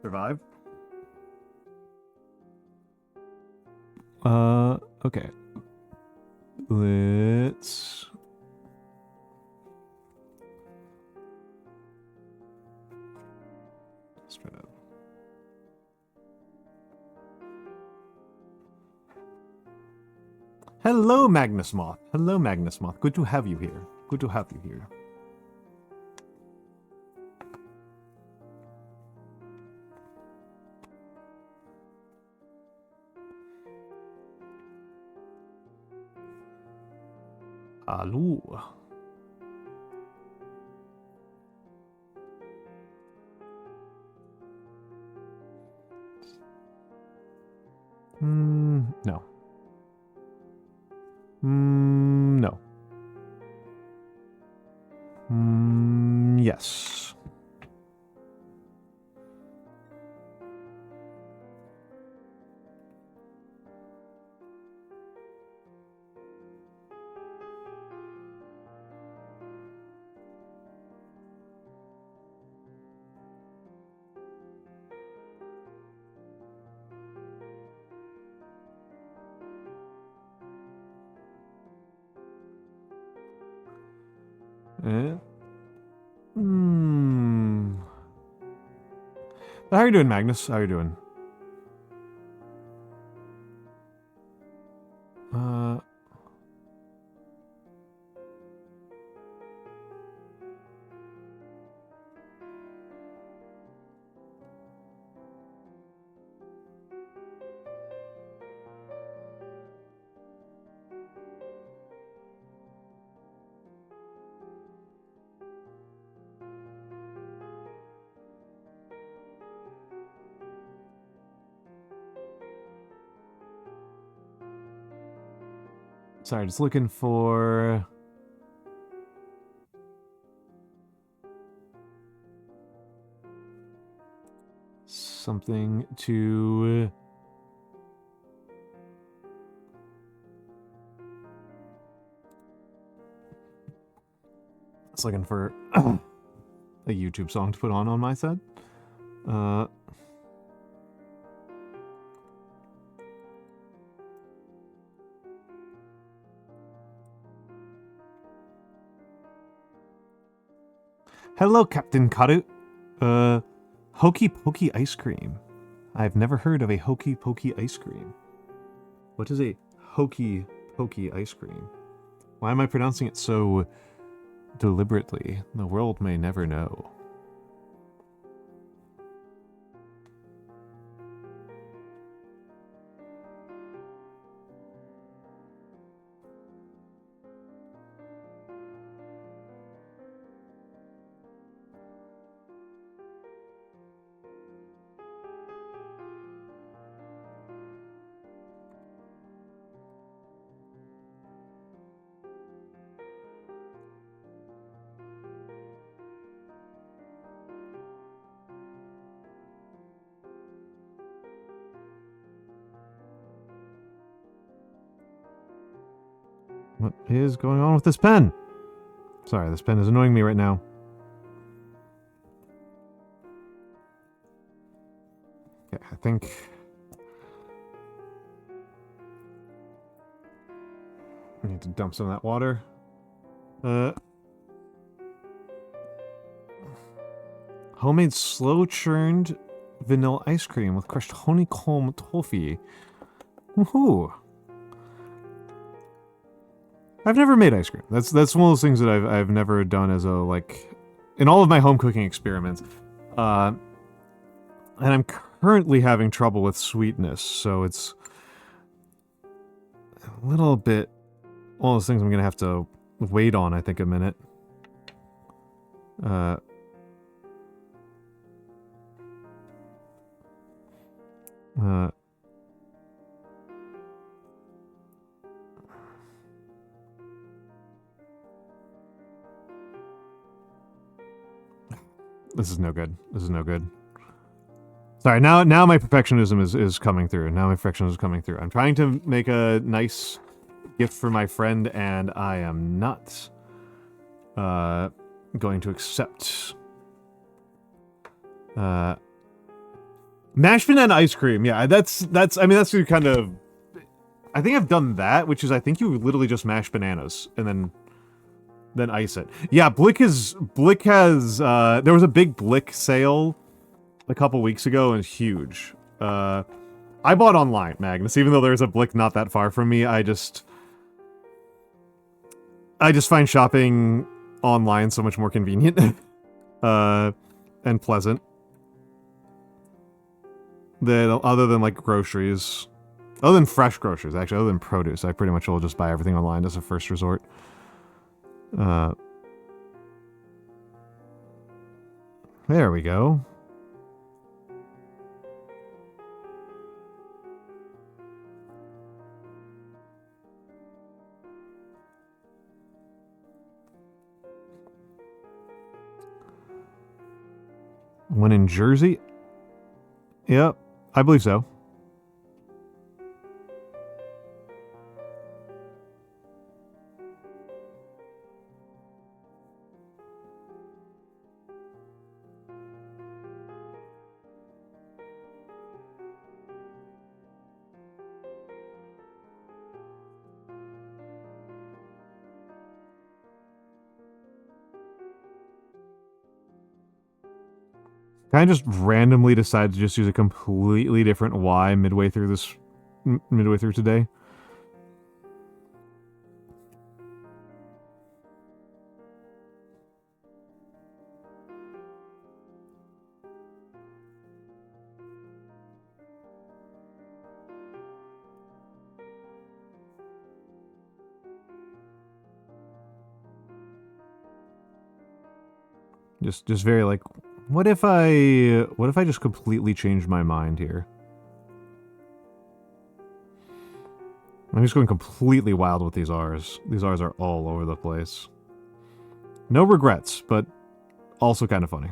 survive. Okay. Let's Let's try that. Hello, Magnus Moth. Hello, Magnus Moth. Good to have you here. Good to have you here. Hello. No. No. Yes. How are you doing, Magnus? How are you doing? Sorry, just looking for... something to... Just looking for a YouTube song to put on my side. Hello, Captain Karu. Hokey Pokey ice cream. I've never heard of a Hokey Pokey ice cream. What is a Hokey Pokey ice cream? Why am I pronouncing it so deliberately? The world may never know. What is going on with this pen? Sorry, this pen is annoying me right now. Okay, I think... I need to dump some of that water. Homemade slow-churned vanilla ice cream with crushed honeycomb toffee. Woohoo! I've never made ice cream. That's one of those things that I've never done as a, like, in all of my home cooking experiments. And I'm currently having trouble with sweetness, so it's a little bit one of those things I'm gonna have to wait on, I think, a minute. This is no good. This is no good. Sorry, now my perfectionism is coming through. Now my perfectionism is coming through. I'm trying to make a nice gift for my friend, and I am not going to accept mashed banana ice cream. Yeah, that's I mean that's kind of, I think I've done that, which is I think you literally just mash bananas and then ice it. Yeah, Blick has there was a big Blick sale a couple weeks ago and huge. I bought online, Magnus, even though there's a Blick not that far from me. I just find shopping online so much more convenient and pleasant. Other than like groceries, other than fresh groceries, actually, other than produce, I pretty much will just buy everything online as a first resort. There we go. One in Jersey? Yep, I believe so. I just randomly decided to just use a completely different Y midway through today. Just very like, what if I just completely changed my mind here? I'm just going completely wild with these R's. These R's are all over the place. No regrets, but also kind of funny.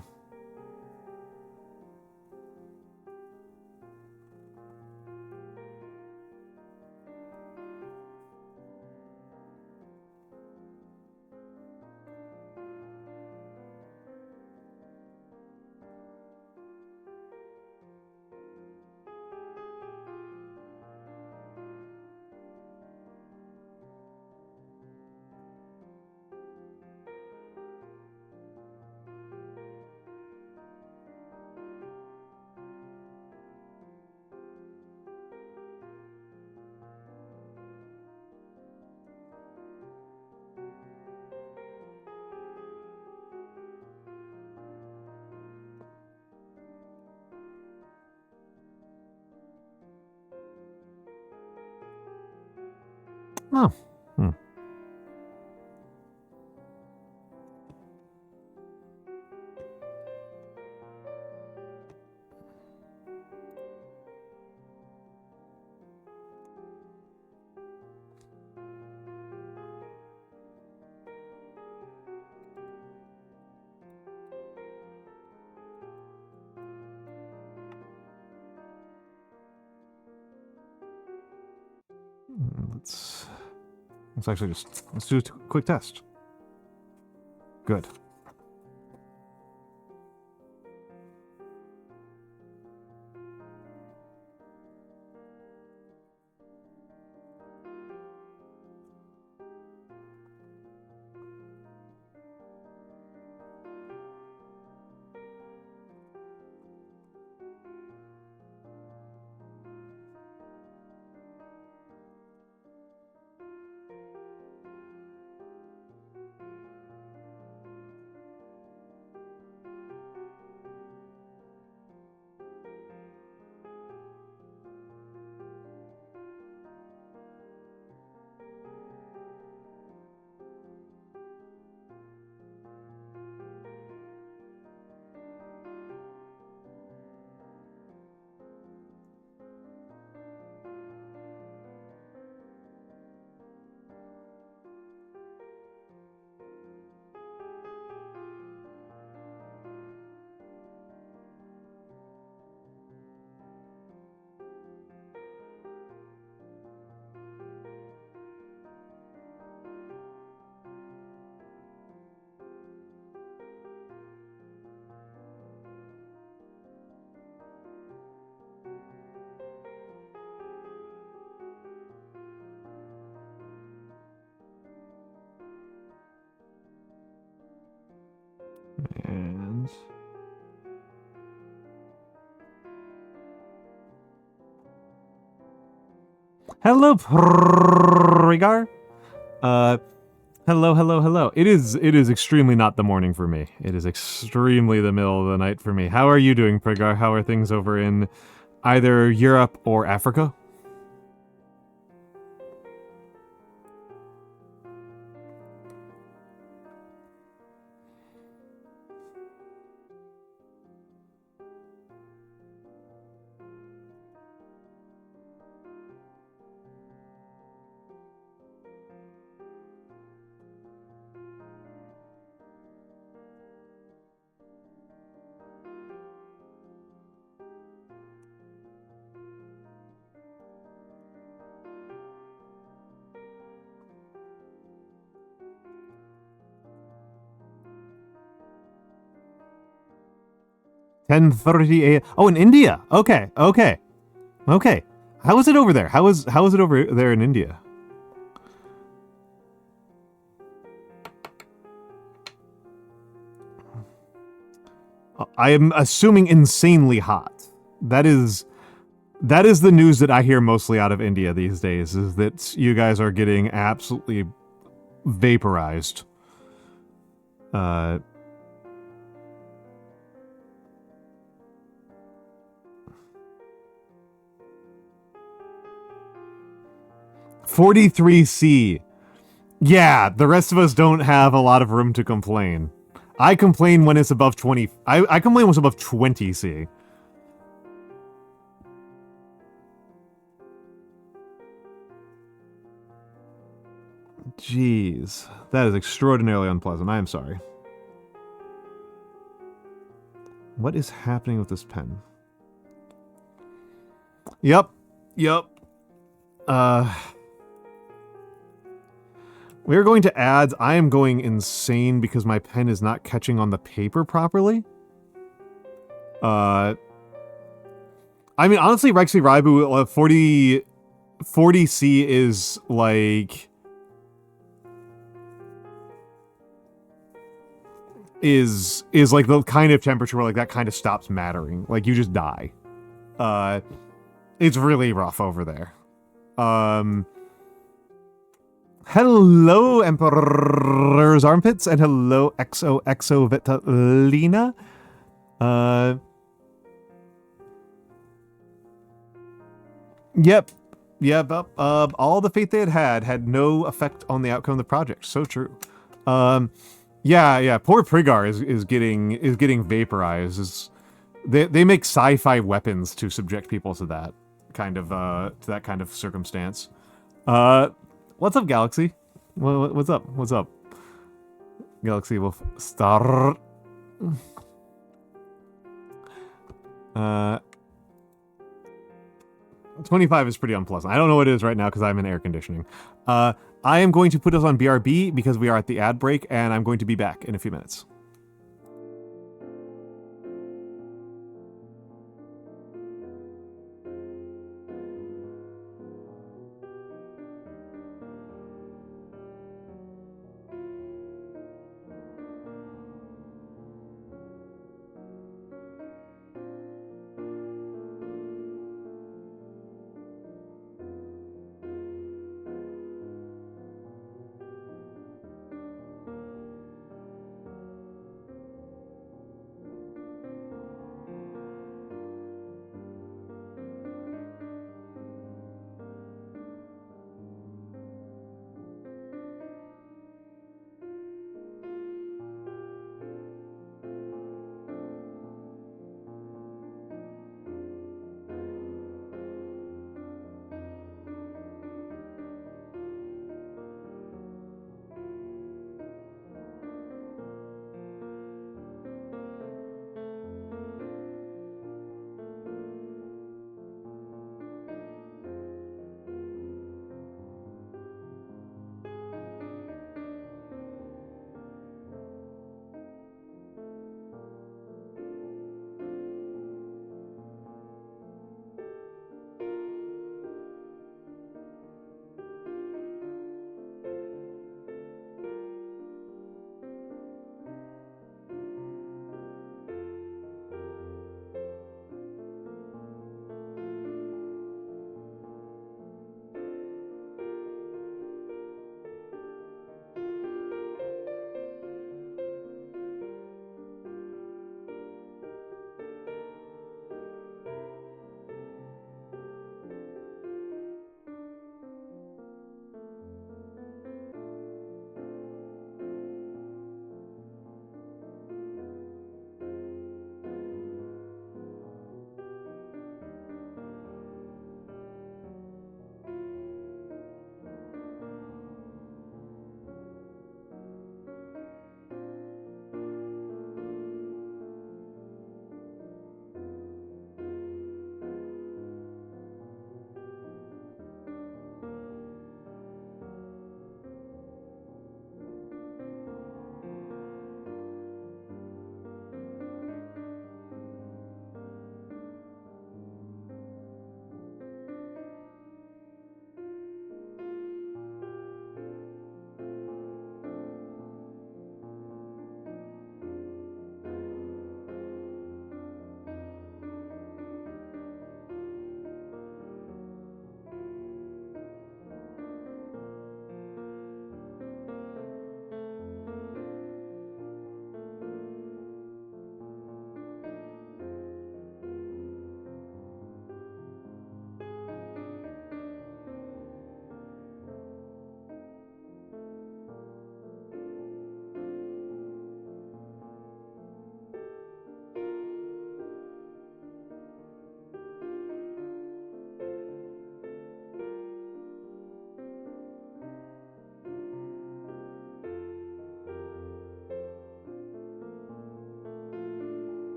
Oh. Let's do a quick test. Good. Hello, Prigar. Hello. It is extremely not the morning for me. It is extremely the middle of the night for me. How are you doing, Prigar? How are things over in either Europe or Africa? $10:30 a.m. Oh, in India. Okay. How is it over there? How is it over there in India? I am assuming insanely hot. That is the news that I hear mostly out of India these days, is that you guys are getting absolutely vaporized. 43C. Yeah, the rest of us don't have a lot of room to complain. I complain when it's above 20. I complain when it's above 20C. Jeez. That is extraordinarily unpleasant. I am sorry. What is happening with this pen? Yep. We're going to ads. I am going insane because my pen is not catching on the paper properly. I mean, honestly, Rexy Raibu 40C is like is like the kind of temperature where like that kind of stops mattering. Like you just die. It's really rough over there. Hello, Emperor's Armpits, and hello, XOXO Vitalina. Yep. All the faith they had no effect on the outcome of the project. So true. Yeah. Poor Prigar is getting vaporized. They make sci-fi weapons to subject people to that kind of circumstance. What's up, Galaxy? What's up? Galaxy Wolf Star. 25 is pretty unpleasant. I don't know what it is right now because I'm in air conditioning. I am going to put us on BRB because we are at the ad break, and I'm going to be back in a few minutes.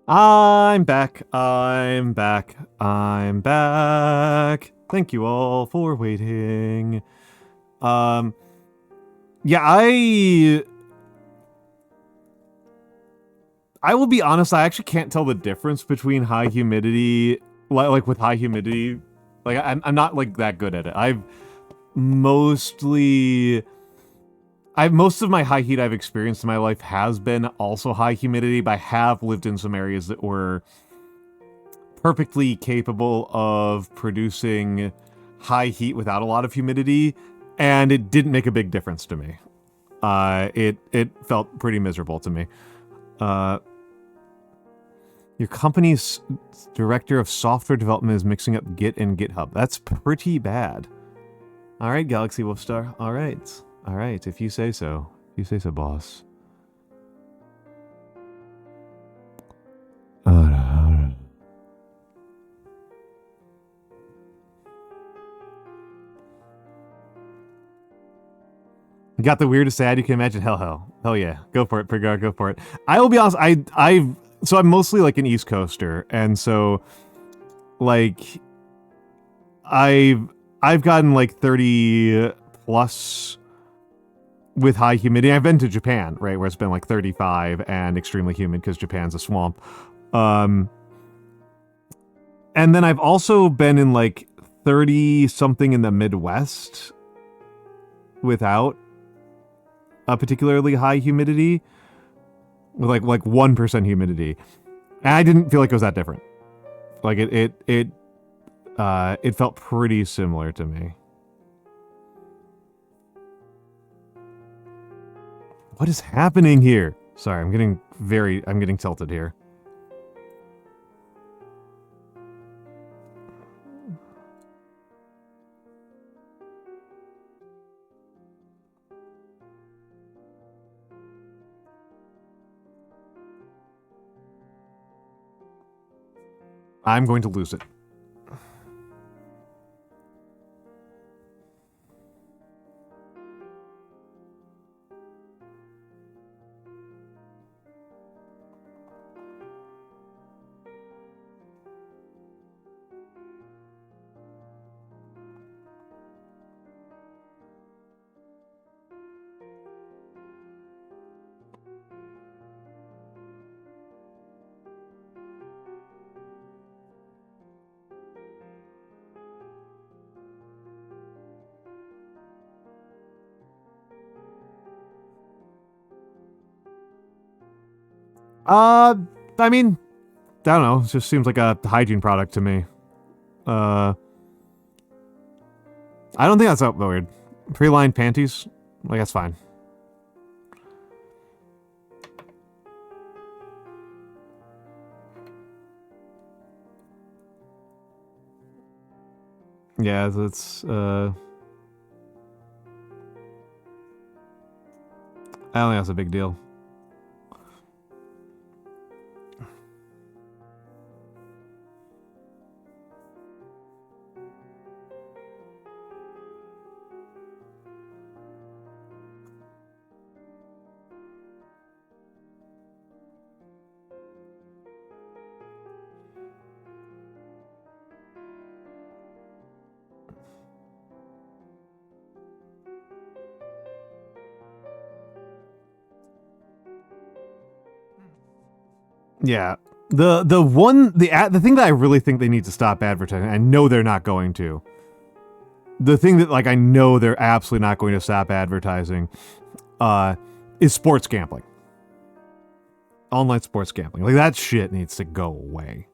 I'm back. I'm back. I'm back. Thank you all for waiting. Yeah, I will be honest, I actually can't tell the difference between high humidity, like with high humidity. Like, I'm not, like, that good at it. Most of my high heat I've experienced in my life has been also high humidity, but I have lived in some areas that were perfectly capable of producing high heat without a lot of humidity, and it didn't make a big difference to me. It felt pretty miserable to me. Your company's director of software development is mixing up Git and GitHub. That's pretty bad. All right, Galaxy Wolfstar. All right. All right, if you say so. If you say so, boss. You got the weirdest ad you can imagine. Hell yeah. Go for it, Prigar. Go for it. I will be honest. So I'm mostly like an East Coaster, and so like I've gotten like 30 plus with high humidity. I've been to Japan, right, where it's been like 35 and extremely humid because Japan's a swamp. And then I've also been in like 30 something in the Midwest without a particularly high humidity, with like 1% humidity, and I didn't feel like it was that different. Like it felt pretty similar to me. What is happening here? Sorry, I'm getting tilted here. I'm going to lose it. I mean, I don't know. It just seems like a hygiene product to me. I don't think that's that weird. Pre-lined panties? Like, that's fine. Yeah, that's, I don't think that's a big deal. Yeah. The thing that I really think they need to stop advertising, I know they're not going to. The thing that, like, I know they're absolutely not going to stop advertising, is sports gambling. Online sports gambling. Like, that shit needs to go away.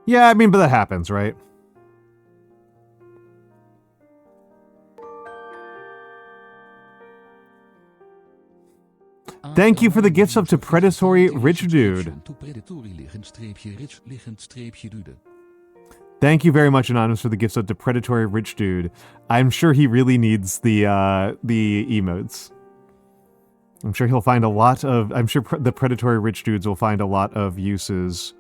Yeah, I mean, but that happens, right? Thank you for the gifts up to Predatory Rich Dude. Thank you very much, Anonymous, for the gifts up to Predatory Rich Dude. I'm sure he really needs the emotes. I'm sure he'll find a lot of... I'm sure the predatory rich dudes will find a lot of uses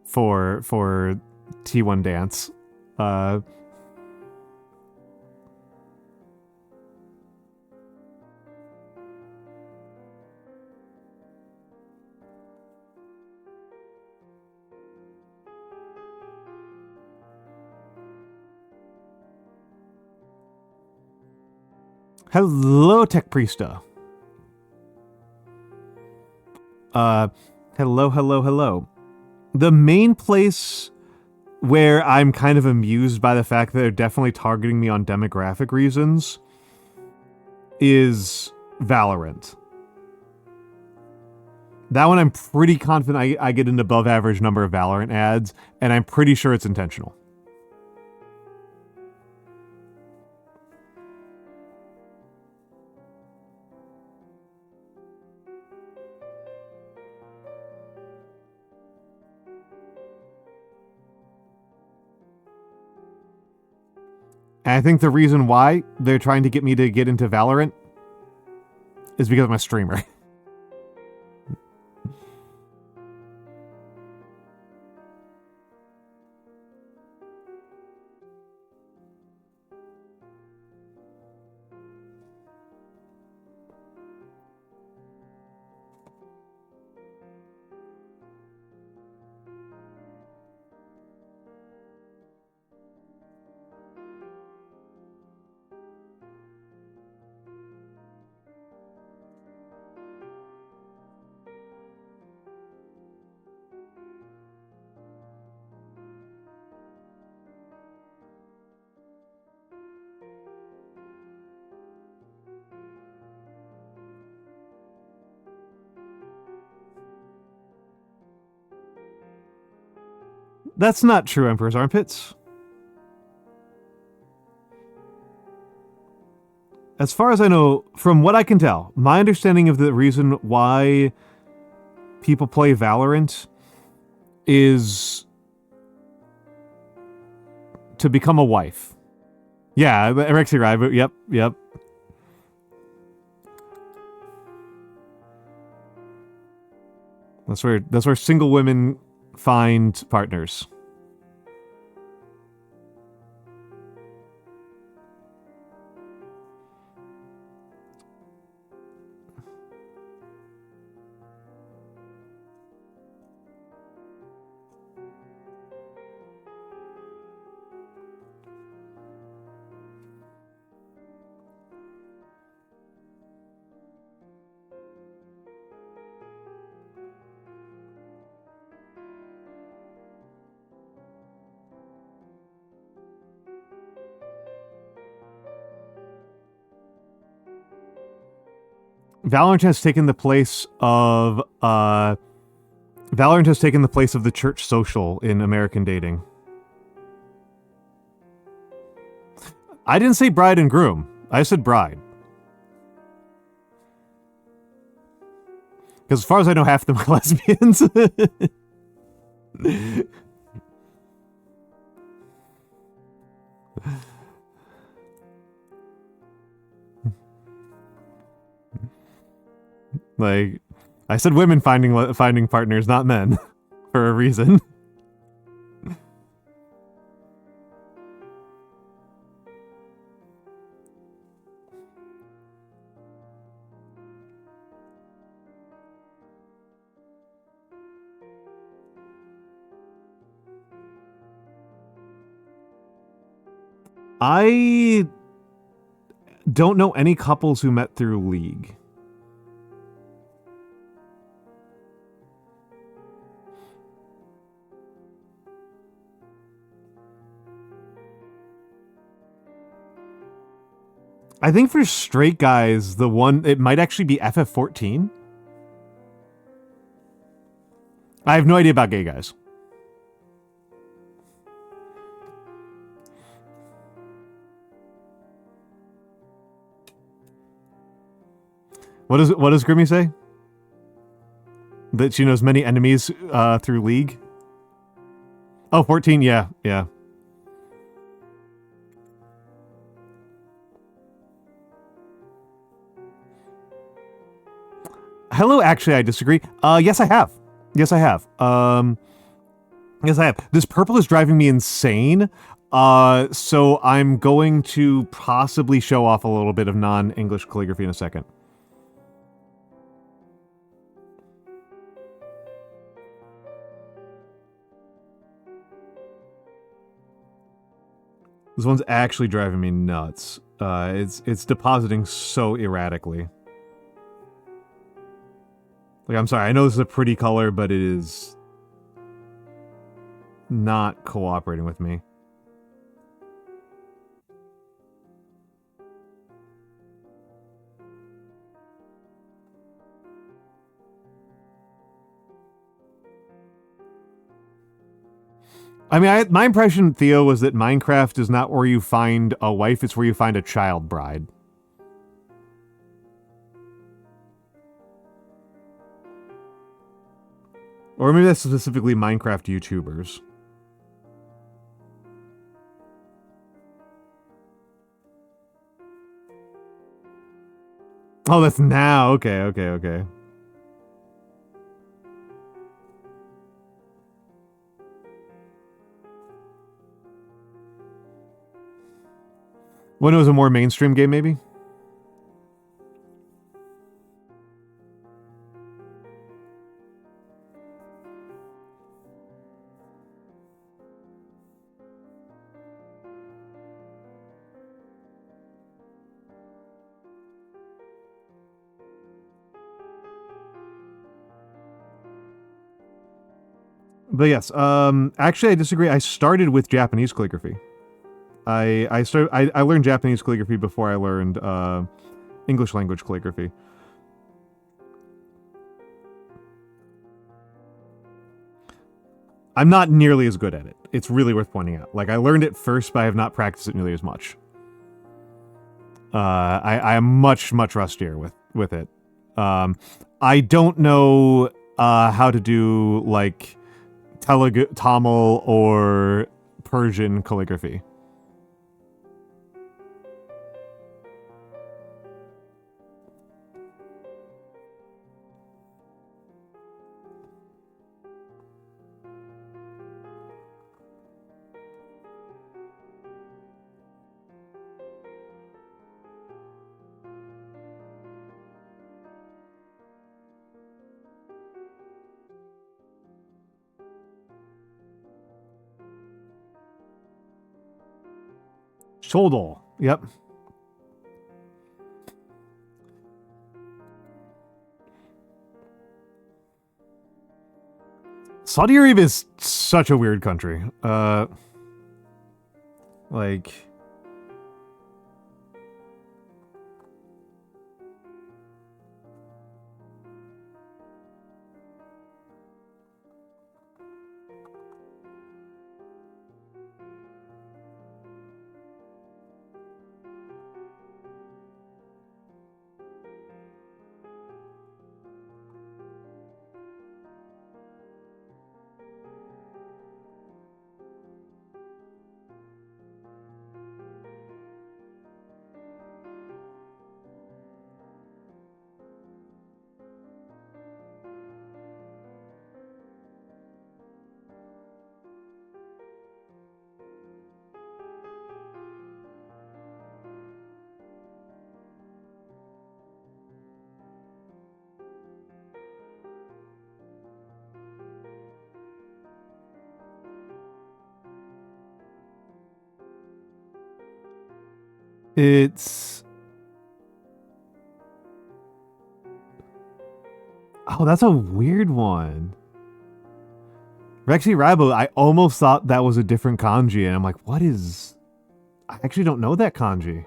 for T1 dance. Hello, Tech Priesta. Hello. The main place where I'm kind of amused by the fact that they're definitely targeting me on demographic reasons is Valorant. That one I'm pretty confident I get an above average number of Valorant ads, and I'm pretty sure it's intentional. And I think the reason why they're trying to get me to get into Valorant is because I'm a streamer. That's not true, Emperor's Armpits. As far as I know, from what I can tell, my understanding of the reason why people play Valorant is to become a wife. Yeah, Rexy Rive, yep. That's where single women find partners. Valorant has taken the place of the church social in American dating. I didn't say bride and groom. I said bride. Because as far as I know, half of them are lesbians. Like, I said women finding partners, not men. For a reason. I don't know any couples who met through League. I think for straight guys, it might actually be FF14. I have no idea about gay guys. What does Grimmy say? That she knows many enemies through League? Oh, 14, yeah. hello, actually, I disagree. Yes, I have. Yes, I have. Yes, I have. This purple is driving me insane. So I'm going to possibly show off a little bit of non-English calligraphy in a second. This one's actually driving me nuts. It's depositing so erratically. Like, I'm sorry, I know this is a pretty color, but it is not cooperating with me. I mean, my impression, Theo, was that Minecraft is not where you find a wife, it's where you find a child bride. Or maybe that's specifically Minecraft YouTubers. Oh, that's now. Okay, okay, okay. When it was a more mainstream game, maybe? But yes, actually I disagree. I started with Japanese calligraphy. I learned Japanese calligraphy before I learned English language calligraphy. I'm not nearly as good at it. It's really worth pointing out. Like, I learned it first, but I have not practiced it nearly as much. I am much rustier with it. I don't know how to do like Tamil or Persian calligraphy. Shoulder. Yep. Saudi Arabia is such a weird country. Like... It's... Oh, that's a weird one. Rexy Rabo, I almost thought that was a different kanji, and I'm like, what is... I actually don't know that kanji.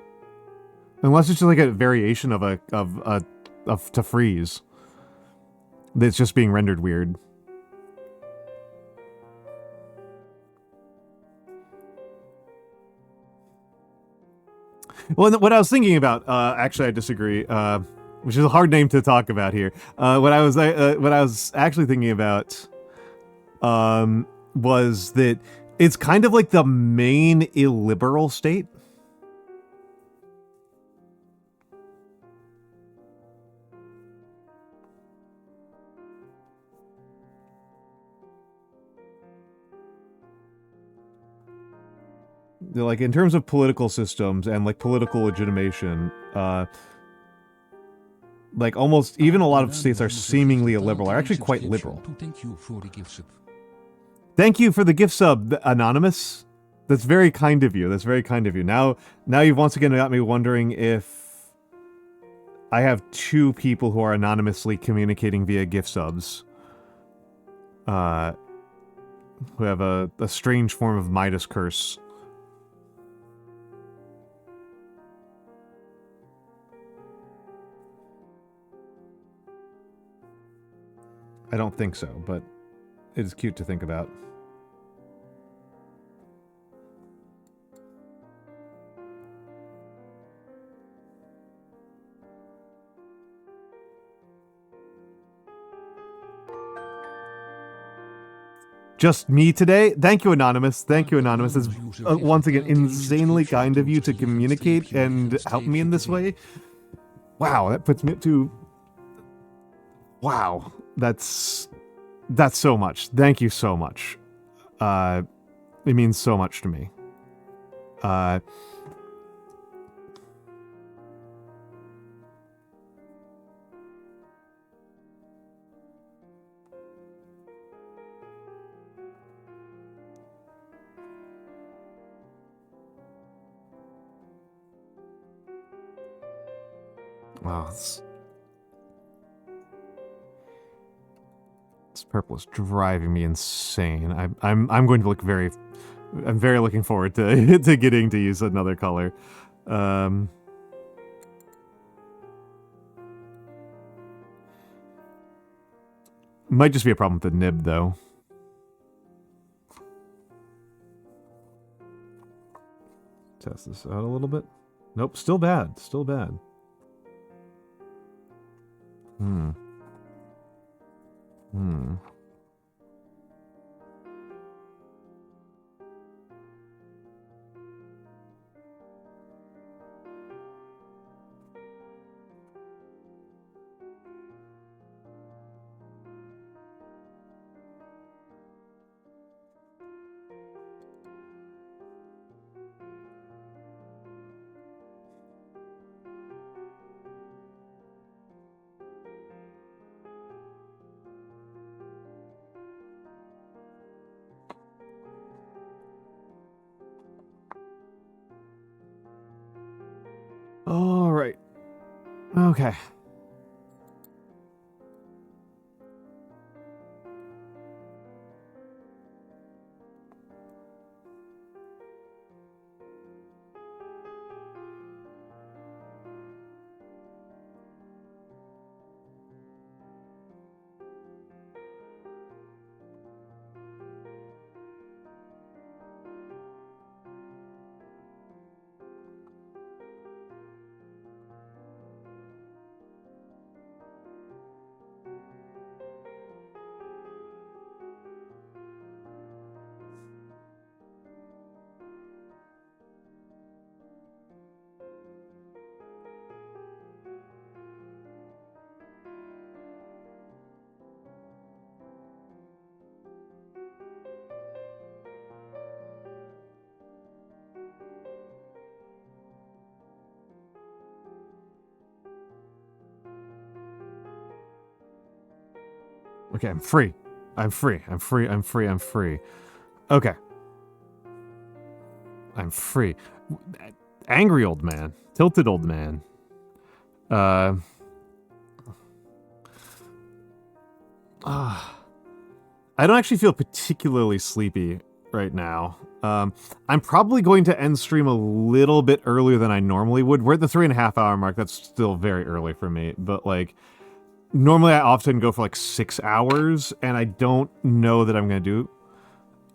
Unless it's just like a variation of to freeze. That's just being rendered weird. Well, what I was thinking about, actually, I disagree. Which is a hard name to talk about here. What I was actually thinking about, was that it's kind of like the main illiberal state. like in terms of political systems and like political legitimation, like almost even a lot of states are seemingly illiberal, are actually quite liberal. Thank you for the gift sub. Thank you for the gift sub, Anonymous. That's very kind of you. That's very kind of you. Now you've once again got me wondering if I have two people who are anonymously communicating via gift subs. Who have a strange form of Midas curse. I don't think so, but it is cute to think about. Just me today? Thank you, Anonymous. Thank you, Anonymous. It's once again insanely kind of you to communicate and help me in this way. Wow, that puts me up to... Wow, that's so much. Thank you so much. It means so much to me. Wow, this purple is driving me insane. I'm going to look very... I'm very looking forward to to getting to use another color. Might just be a problem with the nib, though. Test this out a little bit. Nope, still bad. Still bad. All right. Okay. Okay, I'm free. I'm free. I'm free. I'm free. I'm free. Okay. I'm free. Angry old man. Tilted old man. I don't actually feel particularly sleepy right now. I'm probably going to end stream a little bit earlier than I normally would. We're at the 3.5 hour mark. That's still very early for me. But, like, normally I often go for, like, 6 hours, and I don't know that I'm going to do...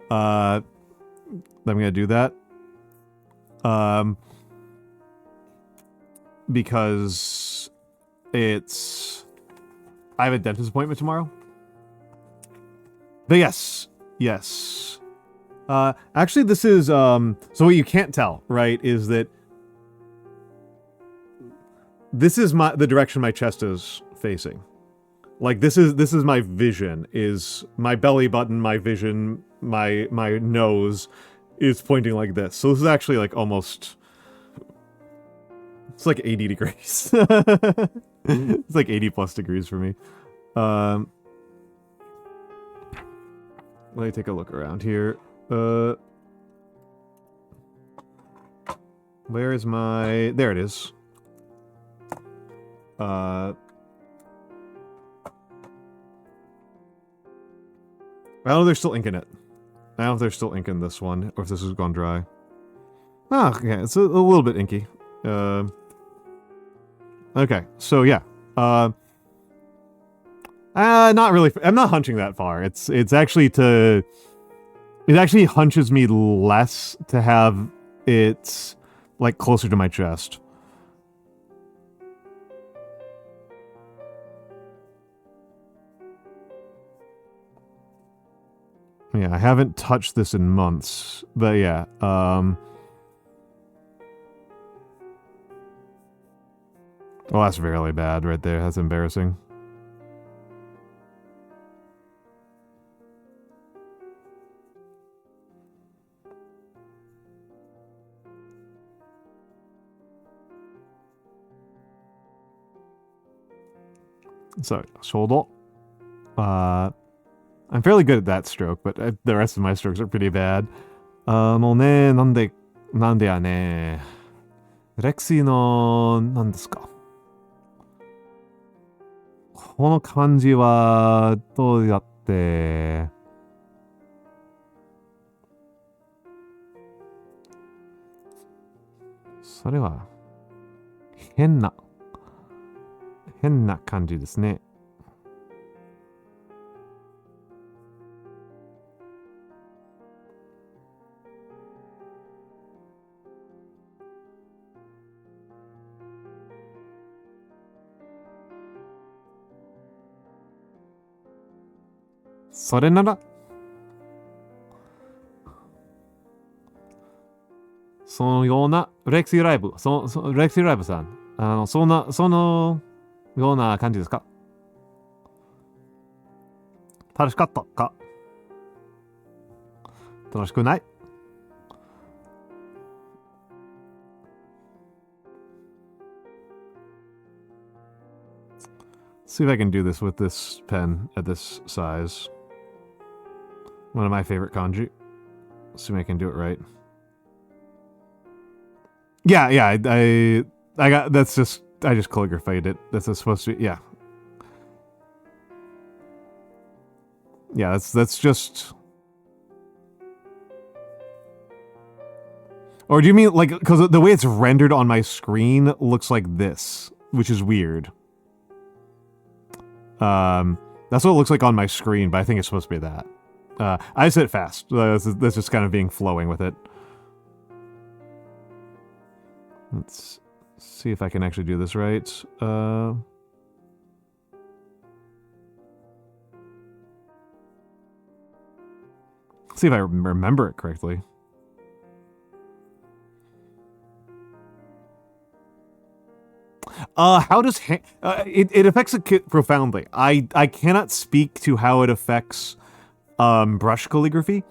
that I'm going to do that. Because it's... I have a dentist appointment tomorrow. But yes. Yes. Actually, this is, so what you can't tell, right, is that this is the direction my chest is facing. Like, this is my vision, is my belly button, my vision, my nose is pointing like this. So this is actually like almost... It's like 80 degrees. It's like 80 plus degrees for me. Let me take a look around here. Where is my... There it is. I don't know if there's still ink in it. I don't know if there's still ink in this one, or if this has gone dry. Ah, okay, it's a little bit inky. Okay, so yeah. Not really. I'm not hunching that far. It's actually to... It actually hunches me less to have it, like, closer to my chest. Yeah, I haven't touched this in months, but yeah, well, that's really bad right there. That's embarrassing. So, shoulder. I'm fairly good at that stroke, but the rest of my strokes are pretty bad. もうね、なんでやね。レクシーの、何ですか。この漢字は、どうやって、それは、変な漢字ですね。それなら、そのようなレクシーライブ、レクシーライブさん、そのような感じですか？楽しかったか？楽しくない？ See if I can do this with this pen at this size. One of my favorite kanji. See if I can do it right. Yeah, I got, that's just, I just calligraphied it. That's supposed to be, yeah. Yeah, that's just... Or do you mean, like, because the way it's rendered on my screen looks like this, which is weird. That's what it looks like on my screen, but I think it's supposed to be that. I said it fast. That's just kind of being flowing with it. Let's see if I can actually do this right. See if I remember it correctly. How does it affects it profoundly. I cannot speak to how it affects brush calligraphy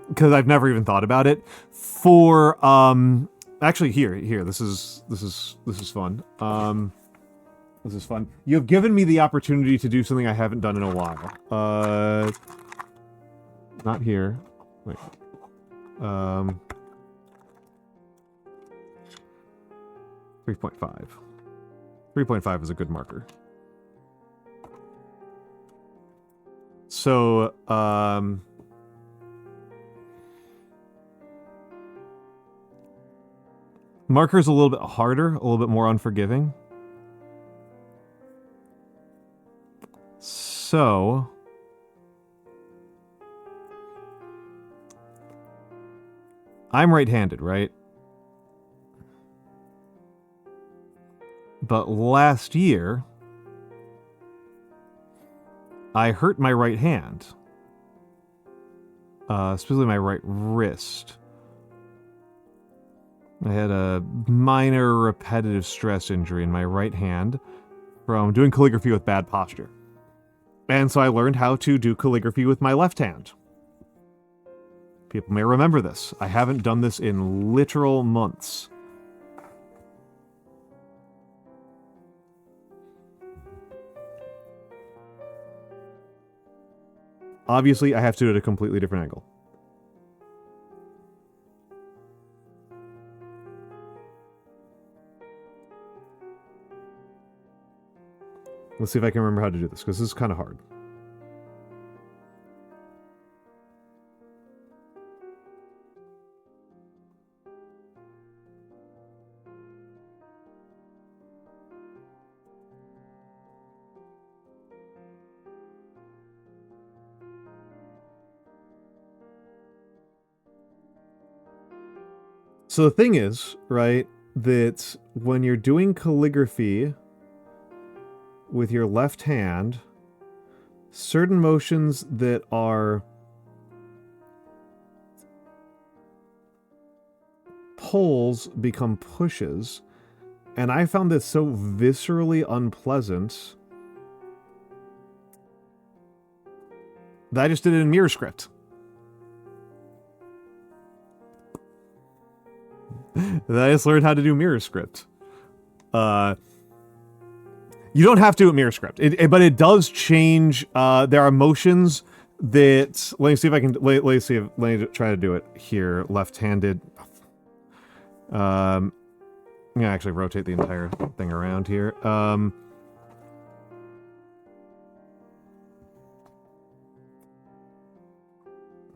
because I've never even thought about it. For actually here this is fun. This is fun. You've given me the opportunity to do something I haven't done in a while. Not here. Wait. 3.5. 3.5 is a good marker. So, marker's a little bit harder, a little bit more unforgiving. So, I'm right-handed, right? But last year, I hurt my right hand. Specifically my right wrist. I had a minor repetitive stress injury in my right hand from doing calligraphy with bad posture. And so I learned how to do calligraphy with my left hand. People may remember this. I haven't done this in literal months. Obviously, I have to do it at a completely different angle. Let's see if I can remember how to do this, because this is kind of hard. So the thing is, right, that when you're doing calligraphy with your left hand, certain motions that are pulls become pushes, and I found this so viscerally unpleasant that I just did it in mirror script. That I just learned how to do mirror script. You don't have to do mirror script, but it does change. There are motions that. Let me see if I can. Let me try to do it here. Left-handed. I'm gonna actually rotate the entire thing around here.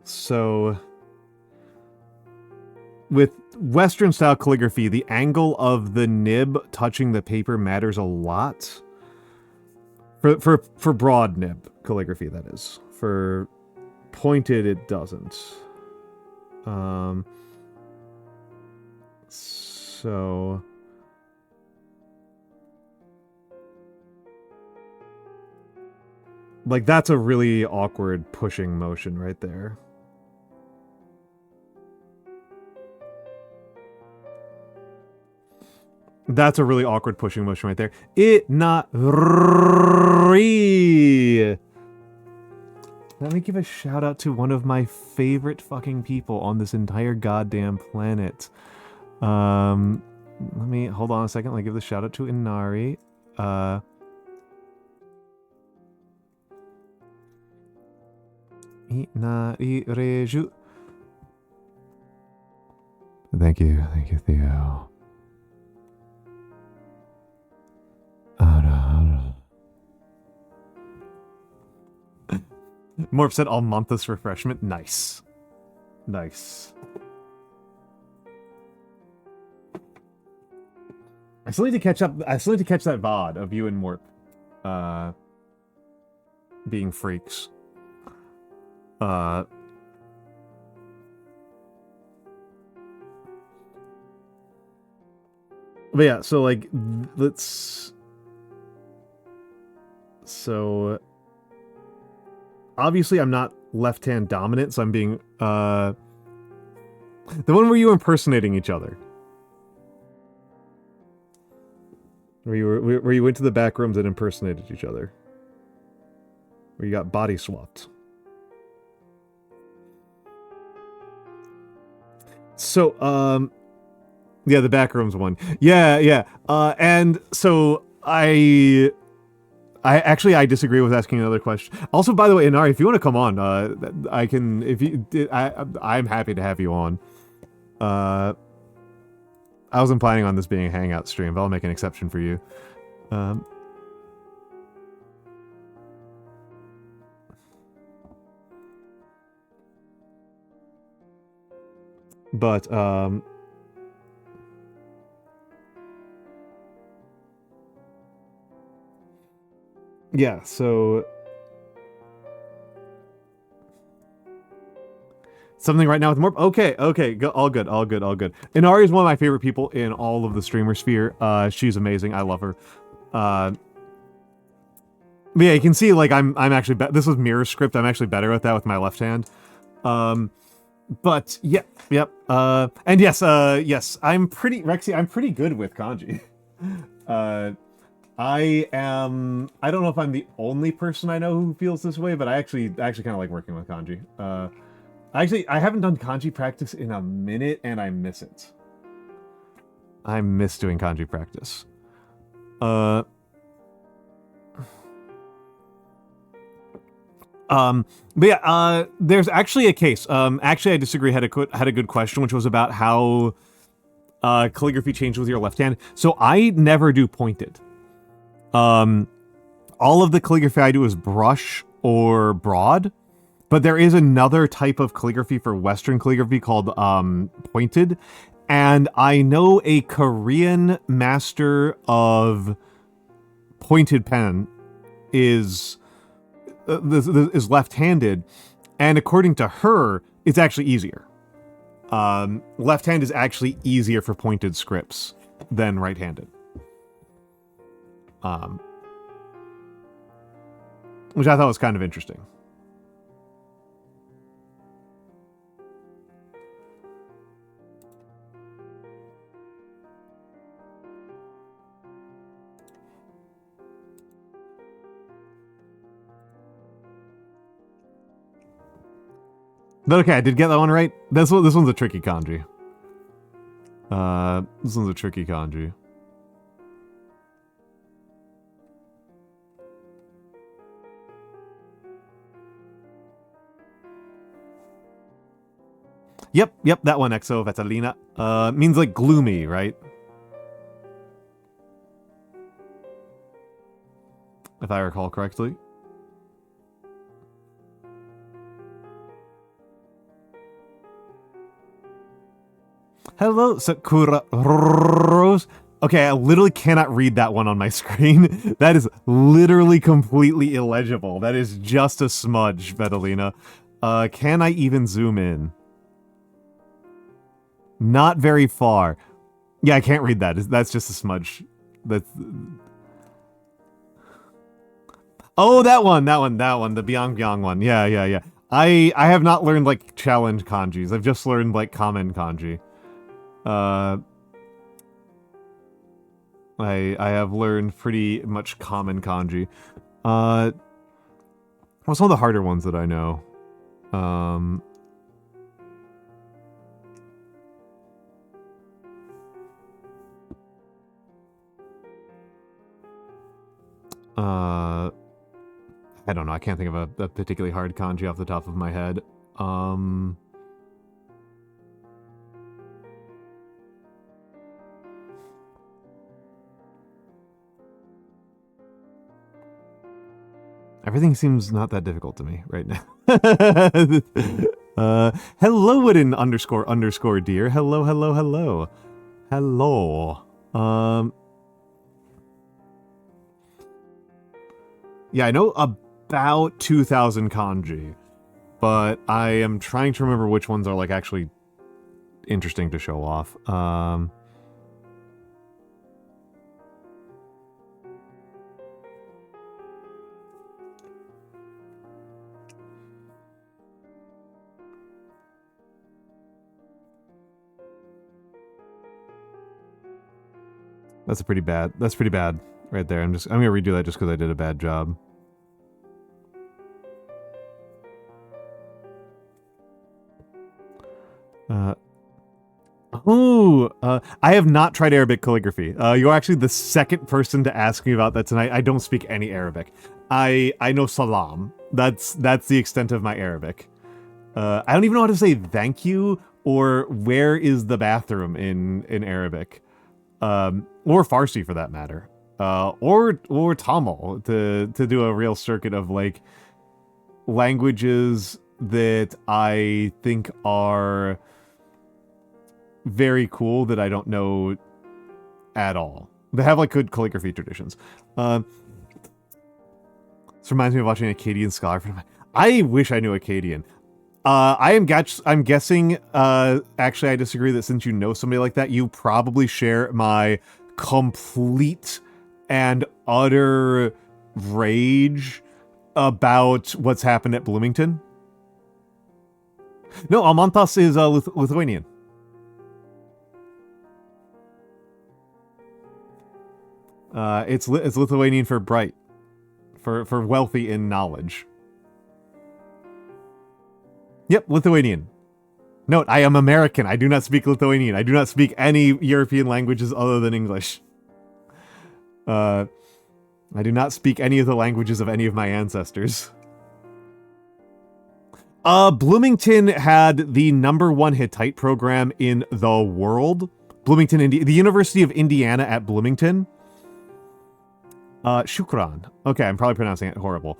So with Western style calligraphy, the angle of the nib touching the paper matters a lot. For broad nib calligraphy, that is. For pointed, it doesn't. So like that's a really awkward pushing motion right there. That's a really awkward pushing motion right there. Let me give a shout out to one of my favorite fucking people on this entire goddamn planet. Let me hold on a second. Let me give the shout out to Inari. Inari Reju. Thank you, Theo. Morph said Almantas refreshment. Nice. Nice. I still need to catch up. I still need to catch that VOD of you and Morp being freaks. But yeah, so like let's obviously I'm not left-hand dominant, so I'm being the one where you were impersonating each other. Where you went to the back rooms and impersonated each other. Where you got body swapped. So, yeah, the back rooms one. Yeah. And so I disagree with asking another question. Also, by the way, Inari, if you want to come on, I can. I'm happy to have you on. I wasn't planning on this being a hangout stream, but I'll make an exception for you. Yeah, so something right now with more. Okay, all good. Inari is one of my favorite people in all of the streamer sphere. She's amazing. I love her. But yeah, you can see like I'm actually this was mirror script. I'm actually better at that with my left hand. But yeah, yep. And yes, I'm pretty Rexy. I'm pretty good with kanji. I don't know if I'm the only person I know who feels this way, but I actually kind of like working with kanji. Actually, I haven't done kanji practice in a minute, and I miss it. I miss doing kanji practice. But yeah, there's actually a case. Actually, I disagree. Had a good question, which was about how calligraphy changed with your left hand. So I never do pointed. All of the calligraphy I do is brush or broad, but there is another type of calligraphy for Western calligraphy called pointed, and I know a Korean master of pointed pen is left-handed, and according to her, it's actually easier. Left hand is actually easier for pointed scripts than right-handed. Which I thought was kind of interesting. But okay, I did get that one right. This one's a tricky kanji. This one's a tricky kanji. Yep, that one, Exo Vetalina. Means like gloomy, right? If I recall correctly. Hello, Sakura Rose. Okay, I literally cannot read that one on my screen. That is literally completely illegible. That is just a smudge, Vetalina. Can I even zoom in? Not very far. Yeah, I can't read that. That's just a smudge. That's... Oh, that one. The Byong one. Yeah. I have not learned, like, challenge kanjis. I've just learned, like, common kanji. I have learned pretty much common kanji. What's one of the harder ones that I know? I don't know. I can't think of a particularly hard kanji off the top of my head. Everything seems not that difficult to me right now. Hello, Wooden __ dear. Hello. Yeah, I know about 2,000 kanji, but I am trying to remember which ones are, like, actually interesting to show off. That's pretty bad right there. I'm gonna redo that just because I did a bad job. I have not tried Arabic calligraphy. You're actually the second person to ask me about that tonight. I don't speak any Arabic. I know salam. That's the extent of my Arabic. I don't even know how to say thank you or where is the bathroom in Arabic. Or Farsi for that matter. Or Tamil to do a real circuit of, like, languages that I think are very cool that I don't know at all. They have, like, good calligraphy traditions. This reminds me of watching Akkadian Scholar. I wish I knew Akkadian. I'm guessing, actually I disagree that since you know somebody like that, you probably share my complete and utter rage about what's happened at Bloomington. No, Almantas is Lithuanian. It's Lithuanian for bright, for wealthy in knowledge. Yep, Lithuanian. Note, I am American. I do not speak Lithuanian. I do not speak any European languages other than English. I do not speak any of the languages of any of my ancestors. Bloomington had the #1 Hittite program in the world. Bloomington, the University of Indiana at Bloomington. Shukran. Okay, I'm probably pronouncing it horrible.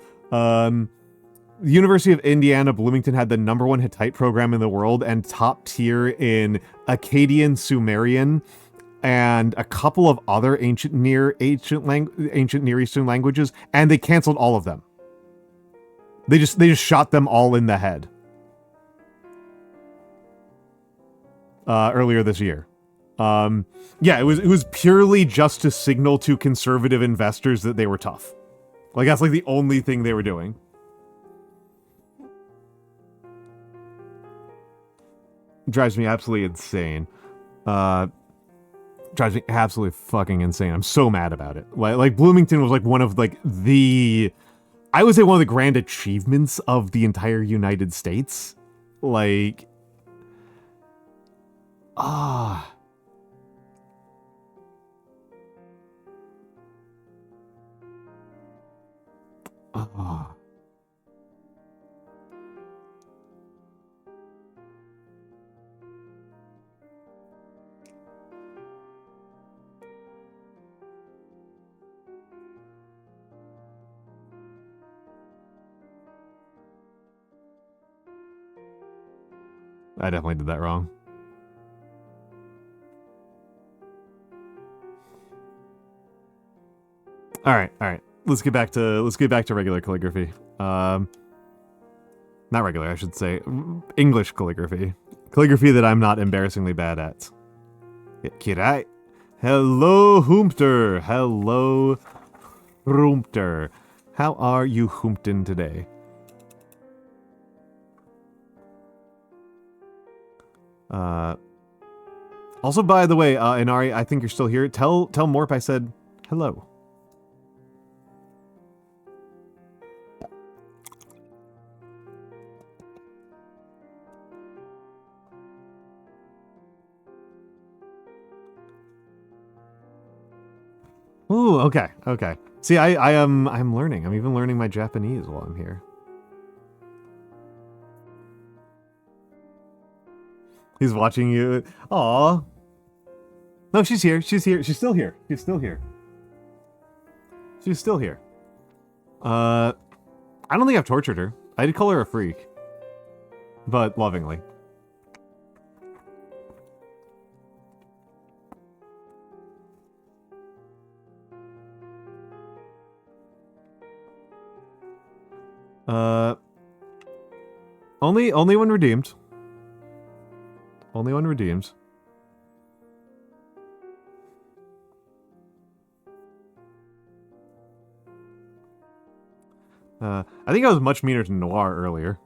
The University of Indiana, Bloomington had the #1 Hittite program in the world and top tier in Akkadian, Sumerian, and a couple of other ancient Near Eastern languages, and they canceled all of them. They just shot them all in the head. Earlier this year. Yeah, it was purely just to signal to conservative investors that they were tough. Like, that's like the only thing they were doing. Drives me absolutely insane. Drives me absolutely fucking insane. I'm so mad about it. Like Bloomington was like one of like I would say one of the grand achievements of the entire United States. Like, I definitely did that wrong. All right. Let's get back to regular calligraphy. Not regular, I should say. English calligraphy. Calligraphy that I'm not embarrassingly bad at. Kirai. Hello, Humpter. Hello, Humpter. How are you, Humpton, today? Also, by the way, Inari, I think you're still here. Tell Morp I said hello. Ooh, okay. See, I'm learning. I'm even learning my Japanese while I'm here. He's watching you. Aw. No, she's here. She's still here. I don't think I've tortured her. I did call her a freak. But lovingly. Only when redeemed. Only when redeemed. I think I was much meaner to Noir earlier.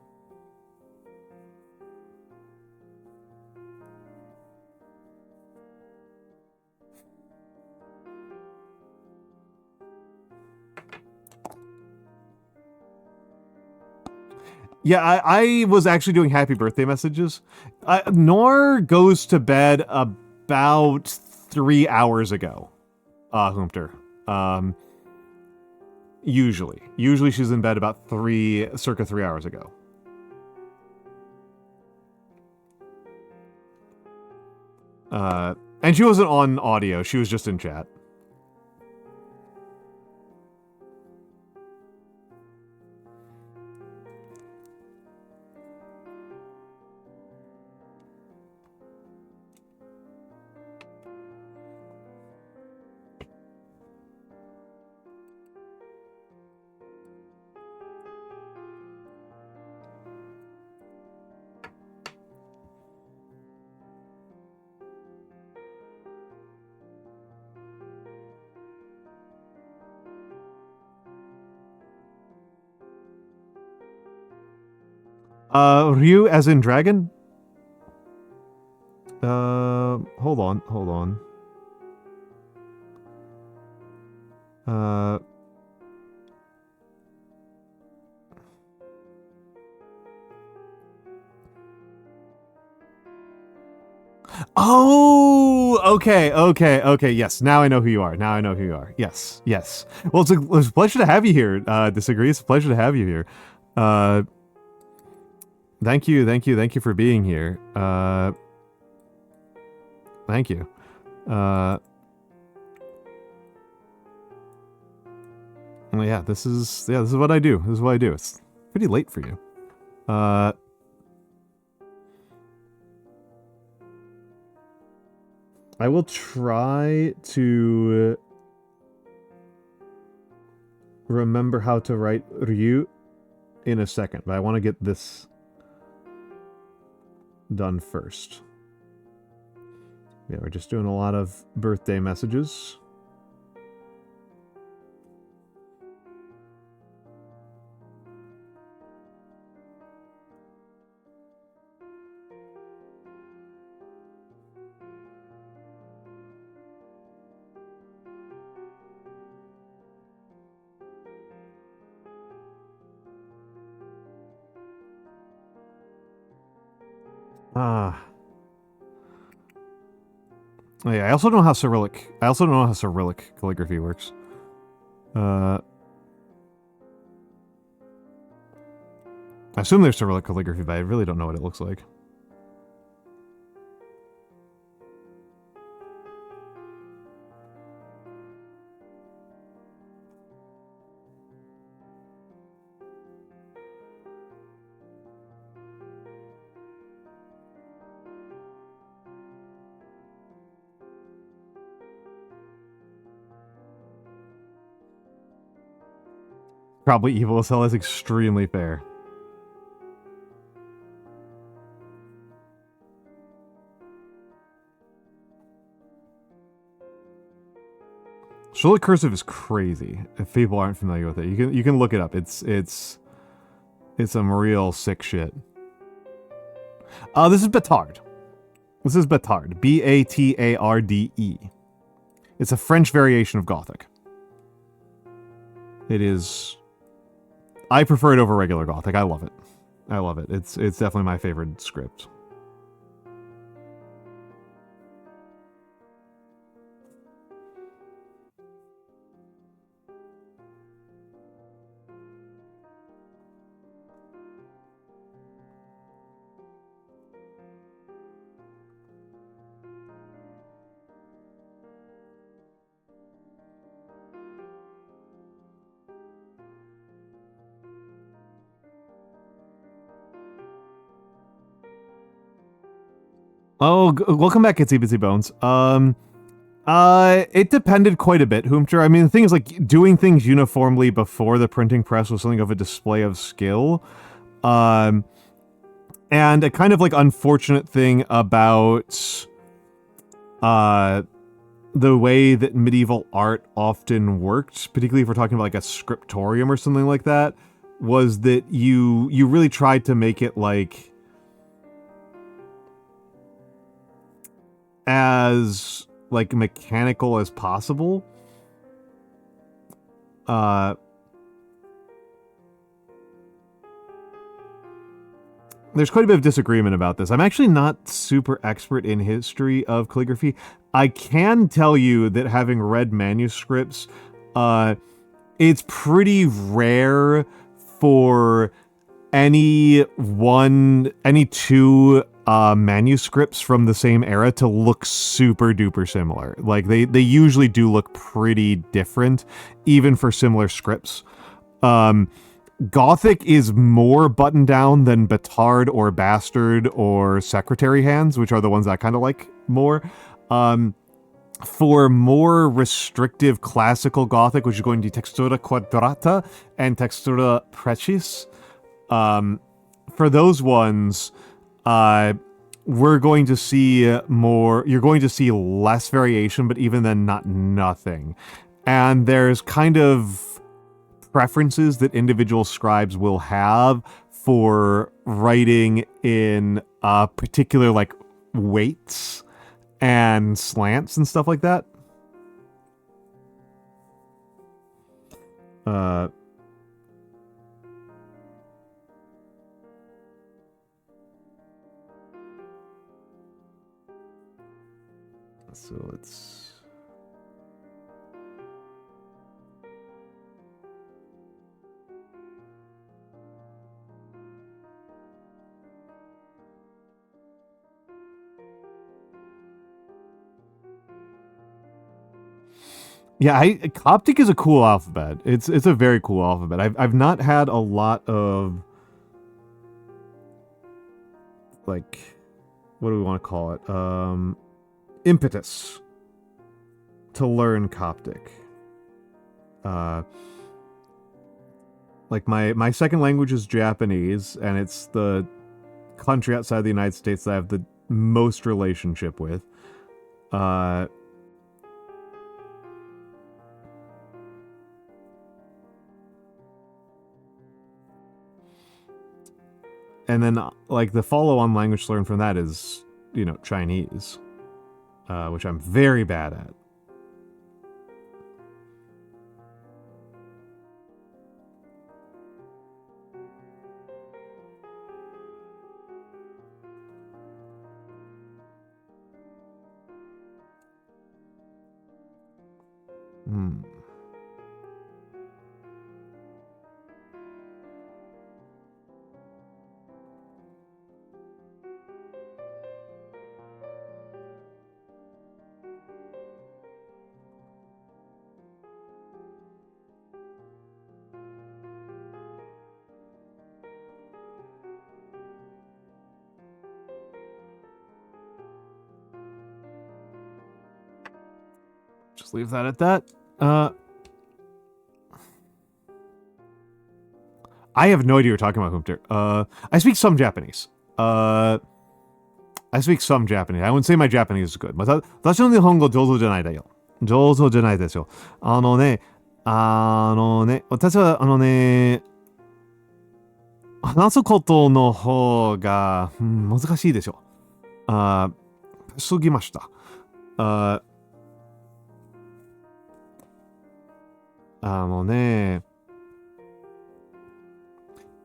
Yeah, I was actually doing happy birthday messages. Noir goes to bed about 3 hours ago. Humpter. Usually she's in bed about circa 3 hours ago. And she wasn't on audio, she was just in chat. Ryu as in dragon? Hold on. Oh, okay. Yes, now I know who you are. Yes. Well, it's a pleasure to have you here. Disagree. It's a pleasure to have you here. Thank you for being here. Thank you. Well, yeah, this is what I do. It's pretty late for you. I will try to remember how to write Ryu in a second, but I want to get this done first. Yeah, we're just doing a lot of birthday messages. Ah. Oh, yeah, I also don't know how Cyrillic calligraphy works. I assume there's Cyrillic calligraphy, but I really don't know what it looks like. Probably evil as hell is extremely fair. Cyrillic cursive is crazy. If people aren't familiar with it, you can look it up. It's some real sick shit. This is Batard. Batarde. It's a French variation of Gothic. It is. I prefer it over regular Gothic. I love it. It's definitely my favorite script. Oh, welcome back, Itsy Bitsy Bones. It depended quite a bit, Hoomter. I mean, the thing is, like, doing things uniformly before the printing press was something of a display of skill. And a kind of, like, unfortunate thing about, the way that medieval art often worked, particularly if we're talking about, like, a scriptorium or something like that, was that you really tried to make it, like, as like mechanical as possible. There's quite a bit of disagreement about this. I'm actually not super expert in history of calligraphy. I can tell you that having read manuscripts, it's pretty rare for any two manuscripts from the same era to look super duper similar. Like they usually do look pretty different, even for similar scripts. Gothic is more buttoned down than Batard or Bastard or Secretary Hands, which are the ones I kind of like more. For more restrictive classical Gothic, which is going to be Textura Quadrata and Textura Precis, for those ones, we're going to see more. You're going to see less variation, but even then, not nothing. And there's kind of preferences that individual scribes will have for writing in particular, like, weights and slants and stuff like that. So it's... Yeah, Coptic is a cool alphabet. It's a very cool alphabet. I've not had a lot of, like, what do we want to call it? Impetus to learn Coptic. Like my second language is Japanese, and it's the country outside the United States that I have the most relationship with. And then, like, the follow-on language to learn from that is, you know, Chinese, which I'm very bad at. Just leave that at that. I have no idea what you're talking about, Humter. I speak some Japanese. I speak some Japanese. I wouldn't say my Japanese is good. また、私の日本語上手じゃないだよ。上手じゃないですよ。私は、話すことの方が、難しいでしょ。過ぎました。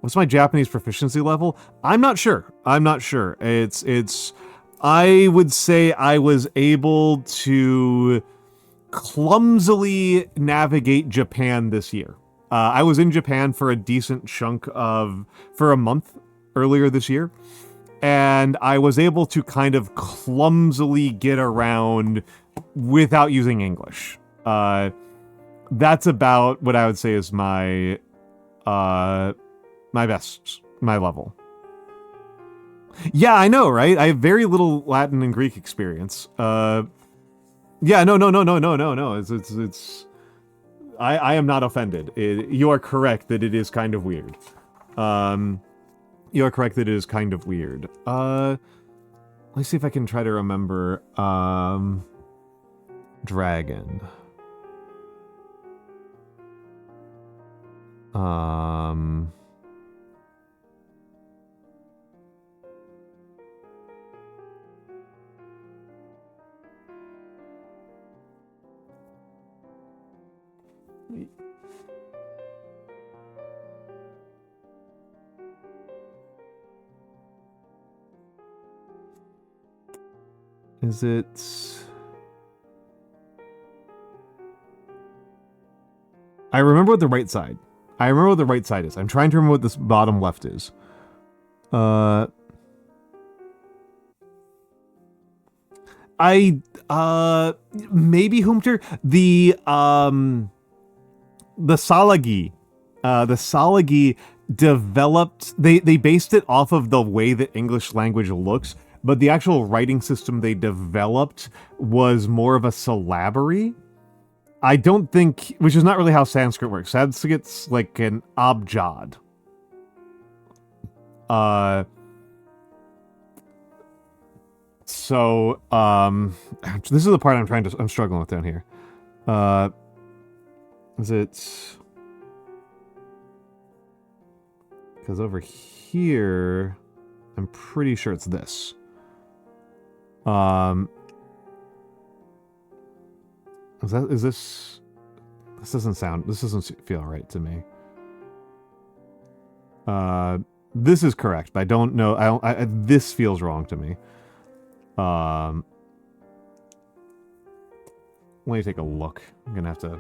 What's my Japanese proficiency level? I'm not sure. It's I would say I was able to clumsily navigate Japan this year. I was in Japan for a decent chunk for a month earlier this year, and I was able to kind of clumsily get around without using English. That's about what I would say is my my level. Yeah, I know, right? I have very little Latin and Greek experience. Yeah, no. It's I am not offended. You are correct that it is kind of weird. You are correct that it is kind of weird. Let's see if I can try to remember, dragon. Is it... I remember what the right side. I remember what the right side is. I'm trying to remember what this bottom left is. Maybe Humter, the Salagi developed, they based it off of the way that English language looks, but the actual writing system they developed was more of a syllabary. I don't think, which is not really how Sanskrit works. Sanskrit's like an abjad. So, this is the part I'm struggling with down here. Is it... Because over here, I'm pretty sure it's this. Is this... This doesn't feel right to me. This is correct, but I don't know, this feels wrong to me. Let me take a look. I'm gonna have to...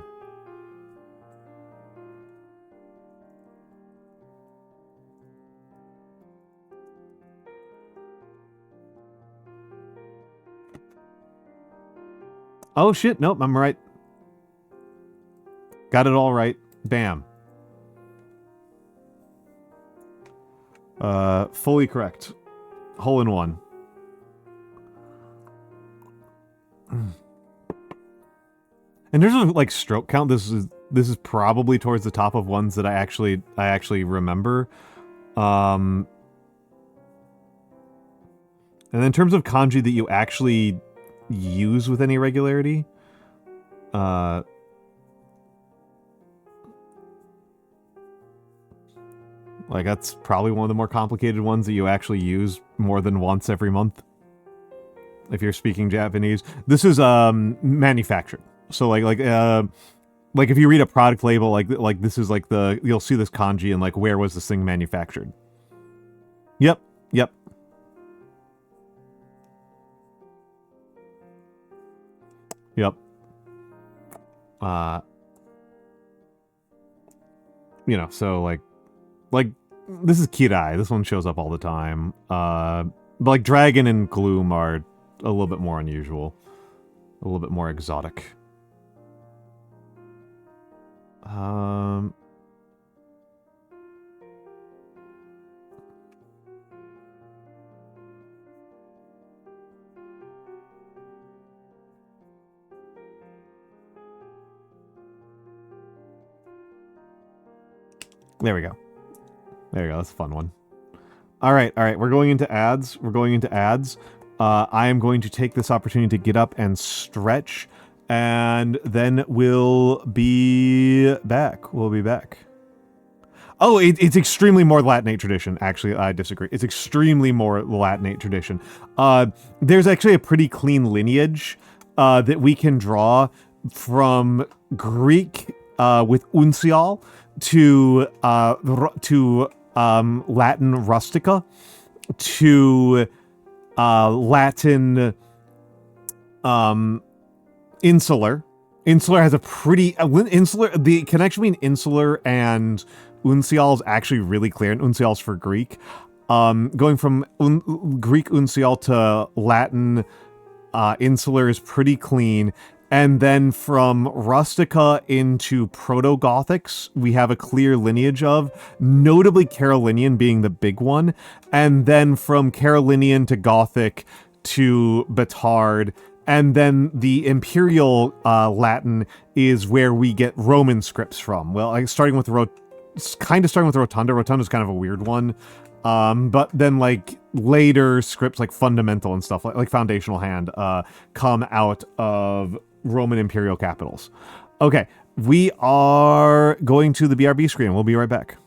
Oh shit, nope, I'm right. Got it all right. Bam. Fully correct. Hole in one. And there's a like stroke count. This is probably towards the top of ones that I actually remember. And then in terms of kanji that you actually use with any regularity, like that's probably one of the more complicated ones that you actually use more than once every month. If you're speaking Japanese, this is manufactured. So like if you read a product label, like this is like you'll see this kanji and like where was this thing manufactured. Yep. You know, so like this is Kirai. This one shows up all the time. But like Dragon and Gloom are a little bit more unusual. A little bit more exotic. There we go. That's a fun one. All right. We're going into ads. I am going to take this opportunity to get up and stretch, and then we'll be back. Oh, it's extremely more Latinate tradition. Actually, I disagree. It's extremely more Latinate tradition. There's actually a pretty clean lineage that we can draw from Greek with uncial to Latin rustica to Latin insular. Insular has a pretty the connection between insular and uncial is actually really clear, and uncial's for Greek. Going from Greek uncial to Latin insular is pretty clean. And then from Rustica into Proto-Gothics, we have a clear lineage of, notably Carolinian being the big one. And then from Carolinian to Gothic to Batard, and then the Imperial Latin is where we get Roman scripts from. Well, starting with Rotunda. Rotunda is kind of a weird one. But then like later scripts like Fundamental and stuff like Foundational Hand come out of Roman imperial capitals. Okay, we are going to the BRB screen. We'll be right back.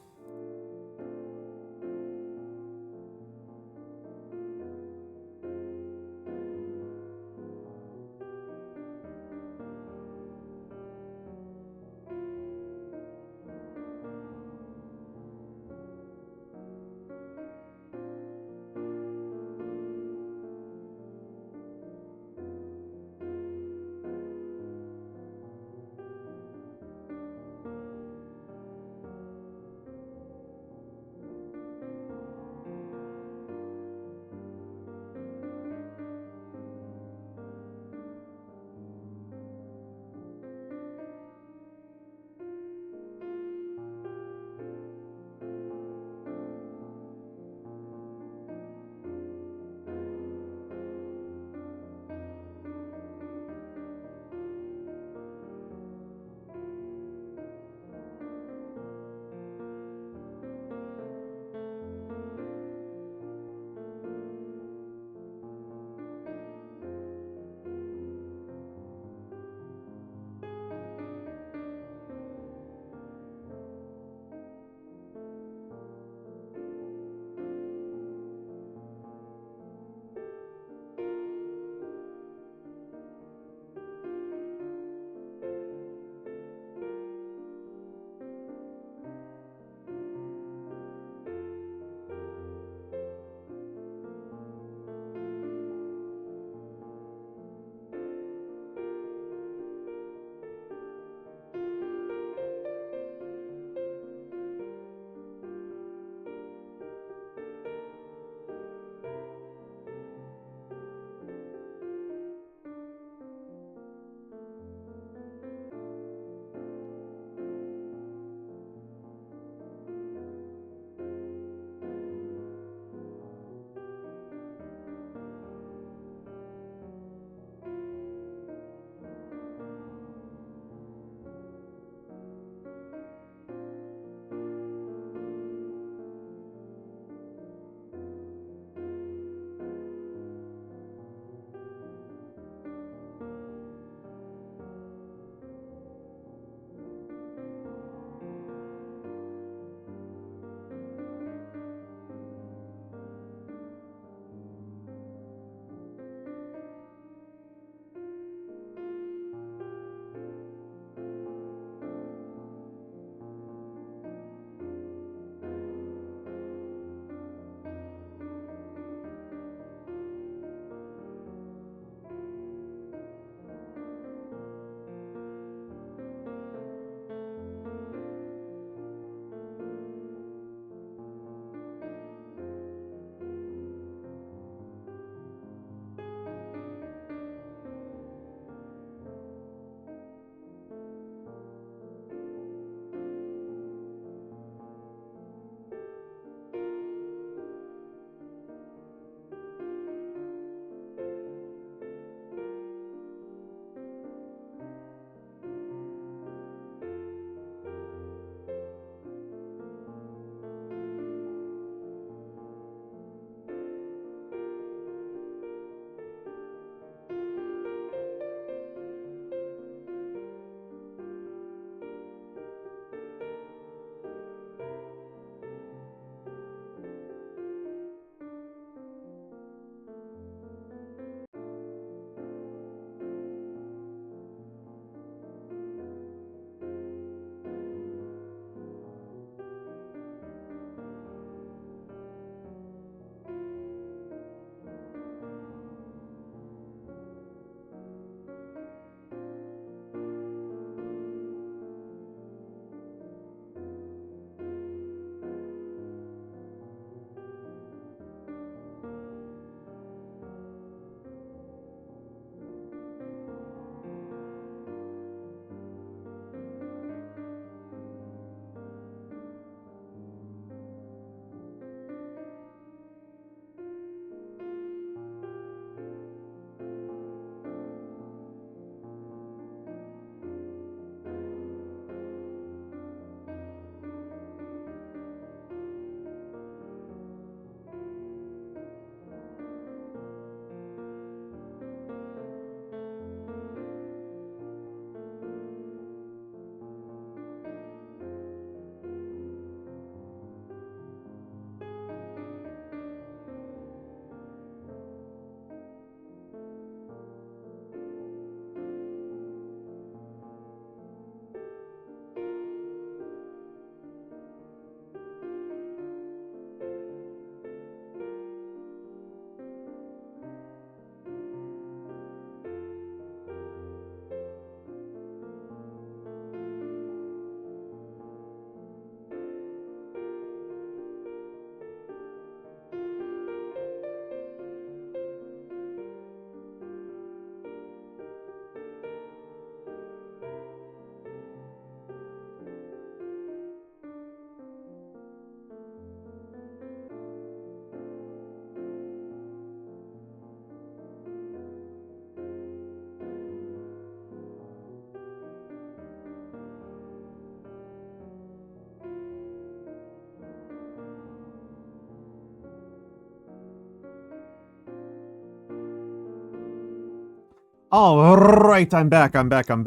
All right, I'm back. I'm back. I'm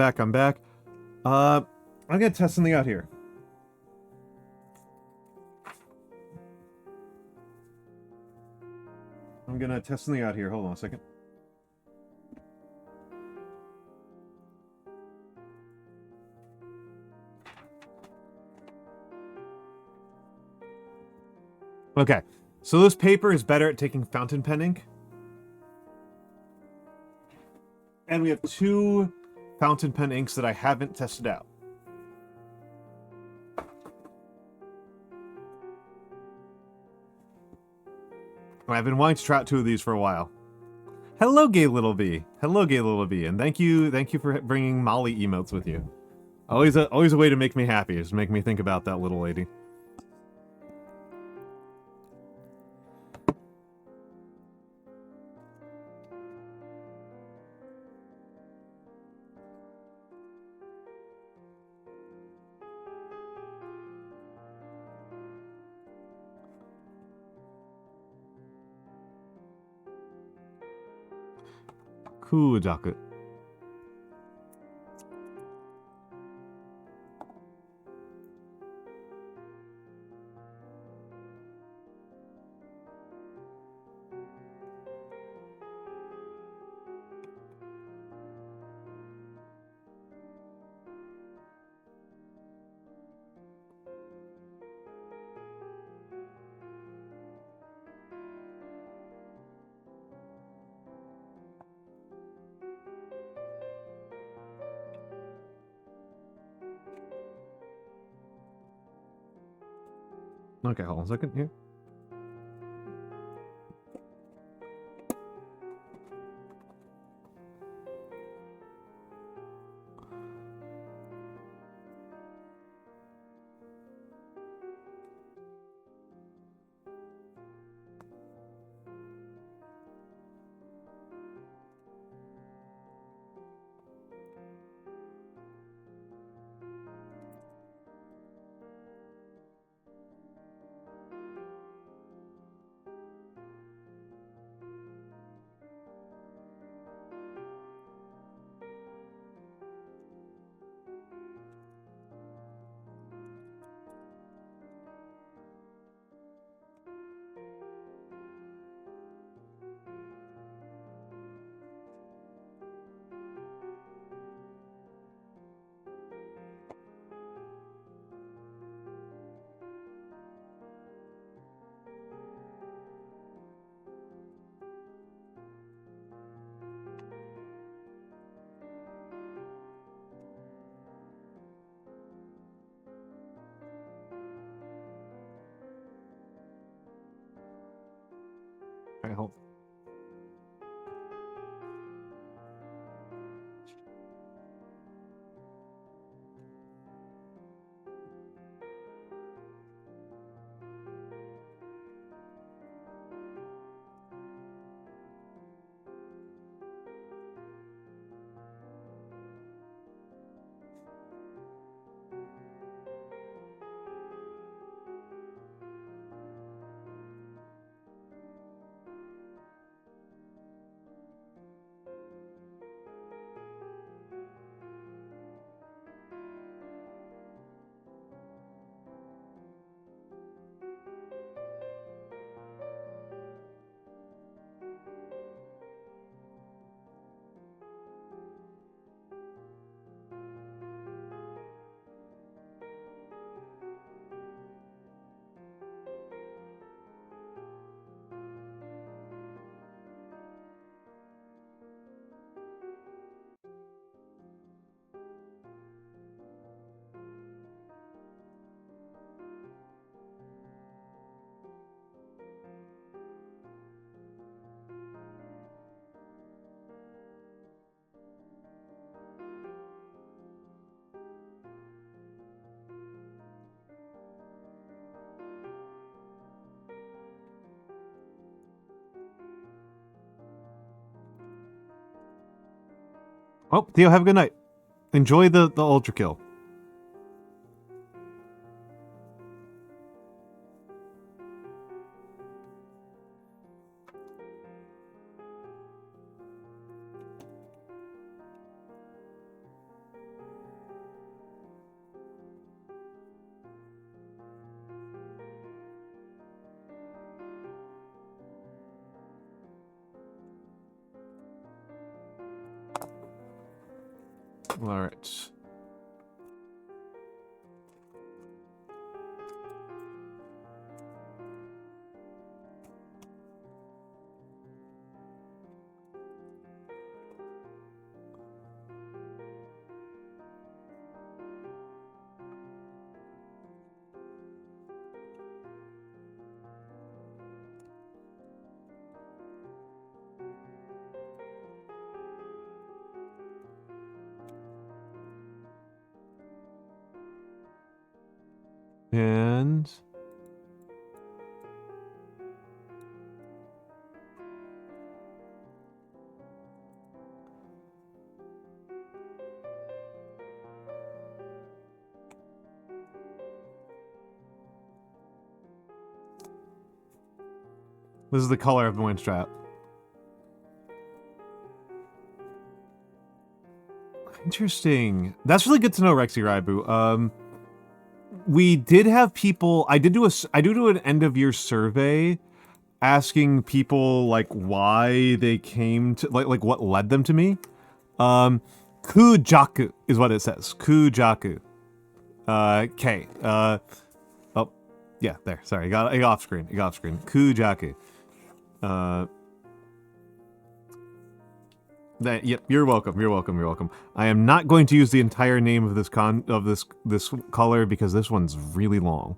gonna test something out here. Hold on a second. Okay, so this paper is better at taking fountain pen ink. And we have 2 fountain pen inks that I haven't tested out. I've been wanting to try out 2 of these for a while. Hello, Gay Little Bee. And thank you for bringing Molly emotes with you. Always a way to make me happy, just make me think about that little lady. Kujaku. Okay, hold on a second here. Alright, hold. Oh, Theo, have a good night. Enjoy the ultra kill. All right. And this is the color of the wind strap. Interesting. That's really good to know, Rexy Raibu. We did have people. I do do an end of year survey, asking people like why they came to like what led them to me. Kujaku is what it says. Kujaku. K. Oh, yeah, there. Sorry, I got off screen. Kujaku. Yep, you're welcome. I am not going to use the entire name of this color because this one's really long.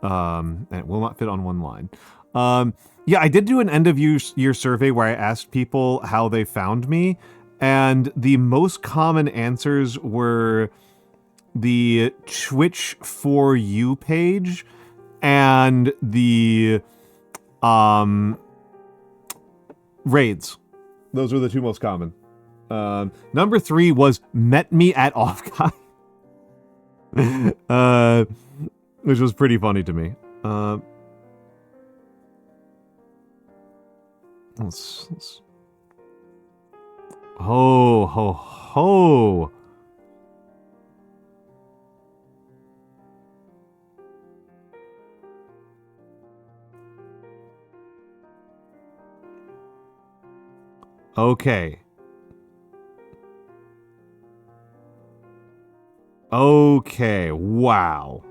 And it will not fit on one line. Yeah, I did do an end of year survey where I asked people how they found me, and the most common answers were the Twitch for You page and the raids. Those were the two most common. Number 3 was met me at Offguy. Which was pretty funny to me. Let's... Ho, ho, ho. Okay. Okay, wow.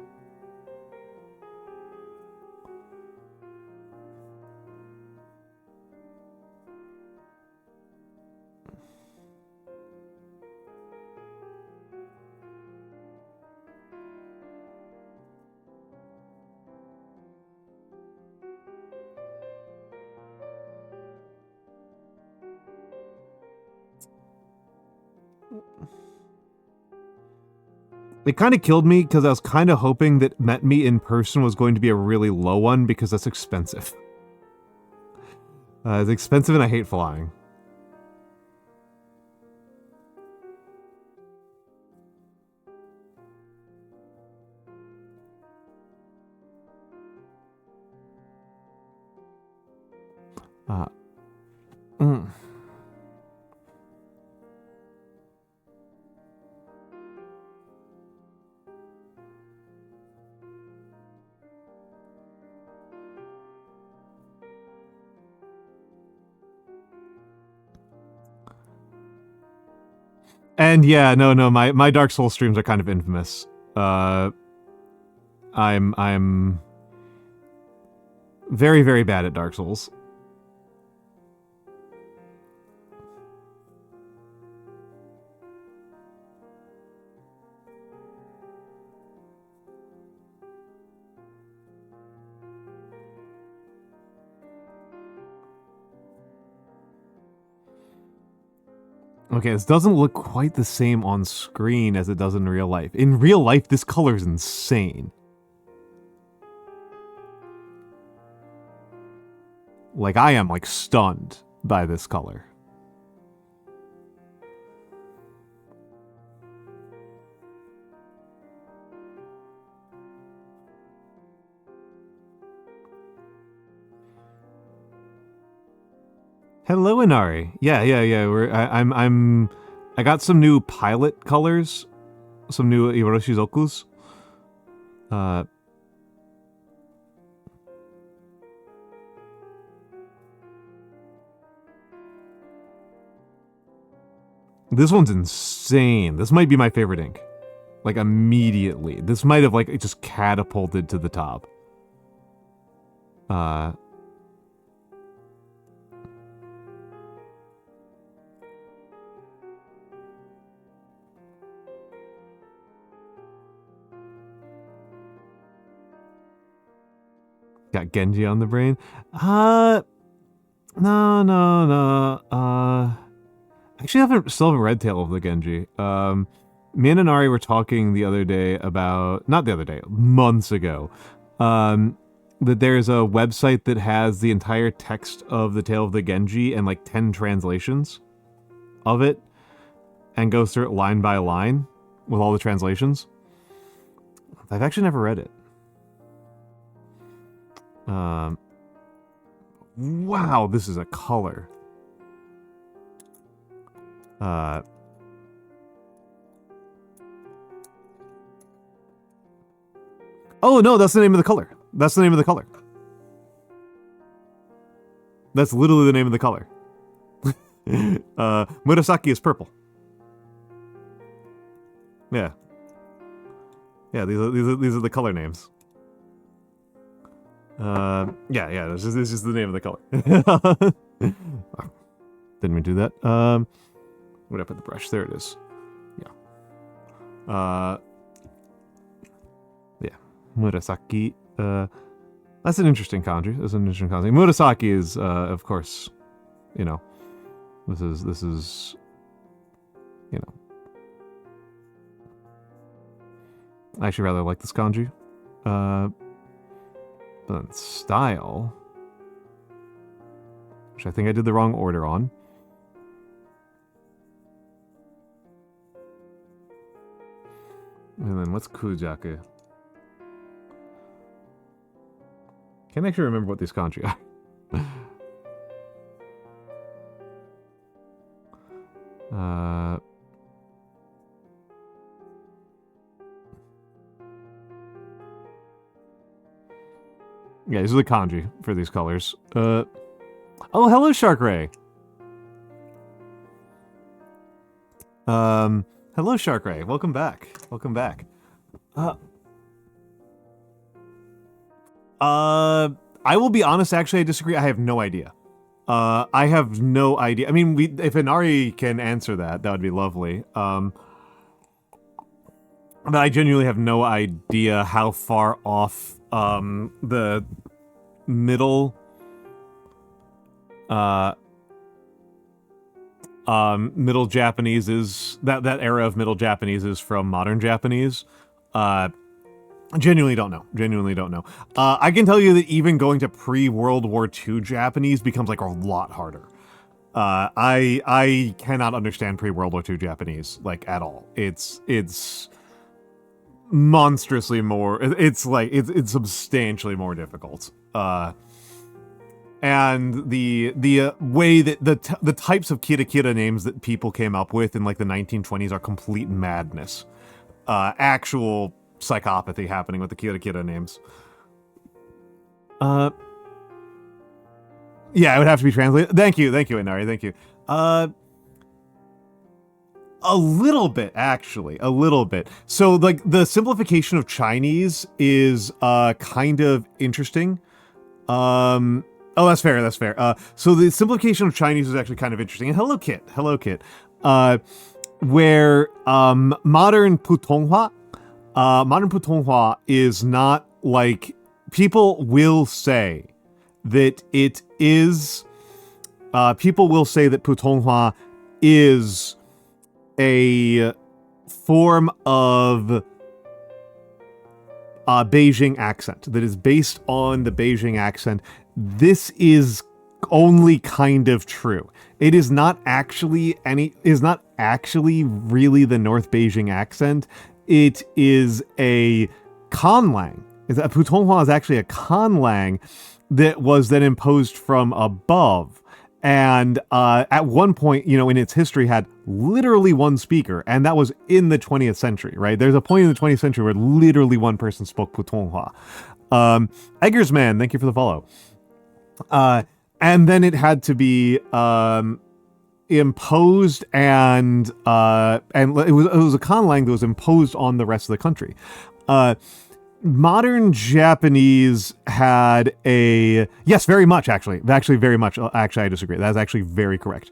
It kind of killed me because I was kind of hoping that met me in person was going to be a really low one because that's expensive. It's expensive and I hate flying. And yeah, no, my Dark Souls streams are kind of infamous. I'm very, very bad at Dark Souls. Okay, this doesn't look quite the same on screen as it does in real life. In real life, this color's insane. Like, I am, like, stunned by this color. Hello, Inari. Yeah. I got some new pilot colors, some new Iroshizokus. This one's insane. This might be my favorite ink. Like, immediately. This might have, like, just catapulted to the top. Got Genji on the brain. No. Actually, still haven't read Tale of the Genji. Me and Inari were talking the other day about, not the other day, months ago, that there's a website that has the entire text of the Tale of the Genji and like 10 translations of it, and goes through it line by line with all the translations. I've actually never read it. Wow, this is a color. Oh no, that's the name of the color. That's the name of the color. That's literally the name of the color. Murasaki is purple. Yeah. Yeah, these are the color names. Yeah, this is just the name of the color. Didn't mean to do that. Where'd I put the brush? There it is. Yeah. Yeah. Murasaki. That's an interesting kanji. Murasaki is, of course, you know, this is, you know, I actually rather like this kanji. But then style, which I think I did the wrong order on. And then what's Kujaku? Can't actually remember what these kanji are. Yeah, these are the kanji for these colors. Oh, hello, Shark Ray. Hello, Shark Ray. Welcome back. Welcome back. I will be honest, actually, I disagree. I have no idea. I have no idea. I mean, if Inari can answer that, that would be lovely. But I genuinely have no idea how far off, the middle, middle Japanese is, that era of middle Japanese is from modern Japanese. Genuinely don't know. Genuinely don't know. I can tell you that even going to pre-World War II Japanese becomes like a lot harder. I cannot understand pre-World War II Japanese, like, at all. It's monstrously more, it's substantially more difficult. And the way that the types of kira names that people came up with in like the 1920s are complete madness. Actual psychopathy happening with the kira names. Yeah, it would have to be translated. Thank you, Inari, thank you. A little bit, actually. A little bit. So, like, the simplification of Chinese is, kind of interesting. Oh, that's fair, that's fair. So the simplification of Chinese is actually kind of interesting. And hello, Kit. Where, modern Putonghua is not, like, people will say that it is, people will say that Putonghua is a form of Beijing accent that is based on the Beijing accent. This is only kind of true. It is not actually really the North Beijing accent. It is a conlang. Putonghua is actually a conlang that was then imposed from above. And at one point, you know, in its history had literally one speaker, and that was in the 20th century, right? There's a point in the 20th century where literally one person spoke Putonghua. Eggersman, thank you for the follow. And then it had to be imposed and it was a conlang that was imposed on the rest of the country. Modern Japanese had a yes, very much actually very much. Actually, I disagree. That's actually very correct.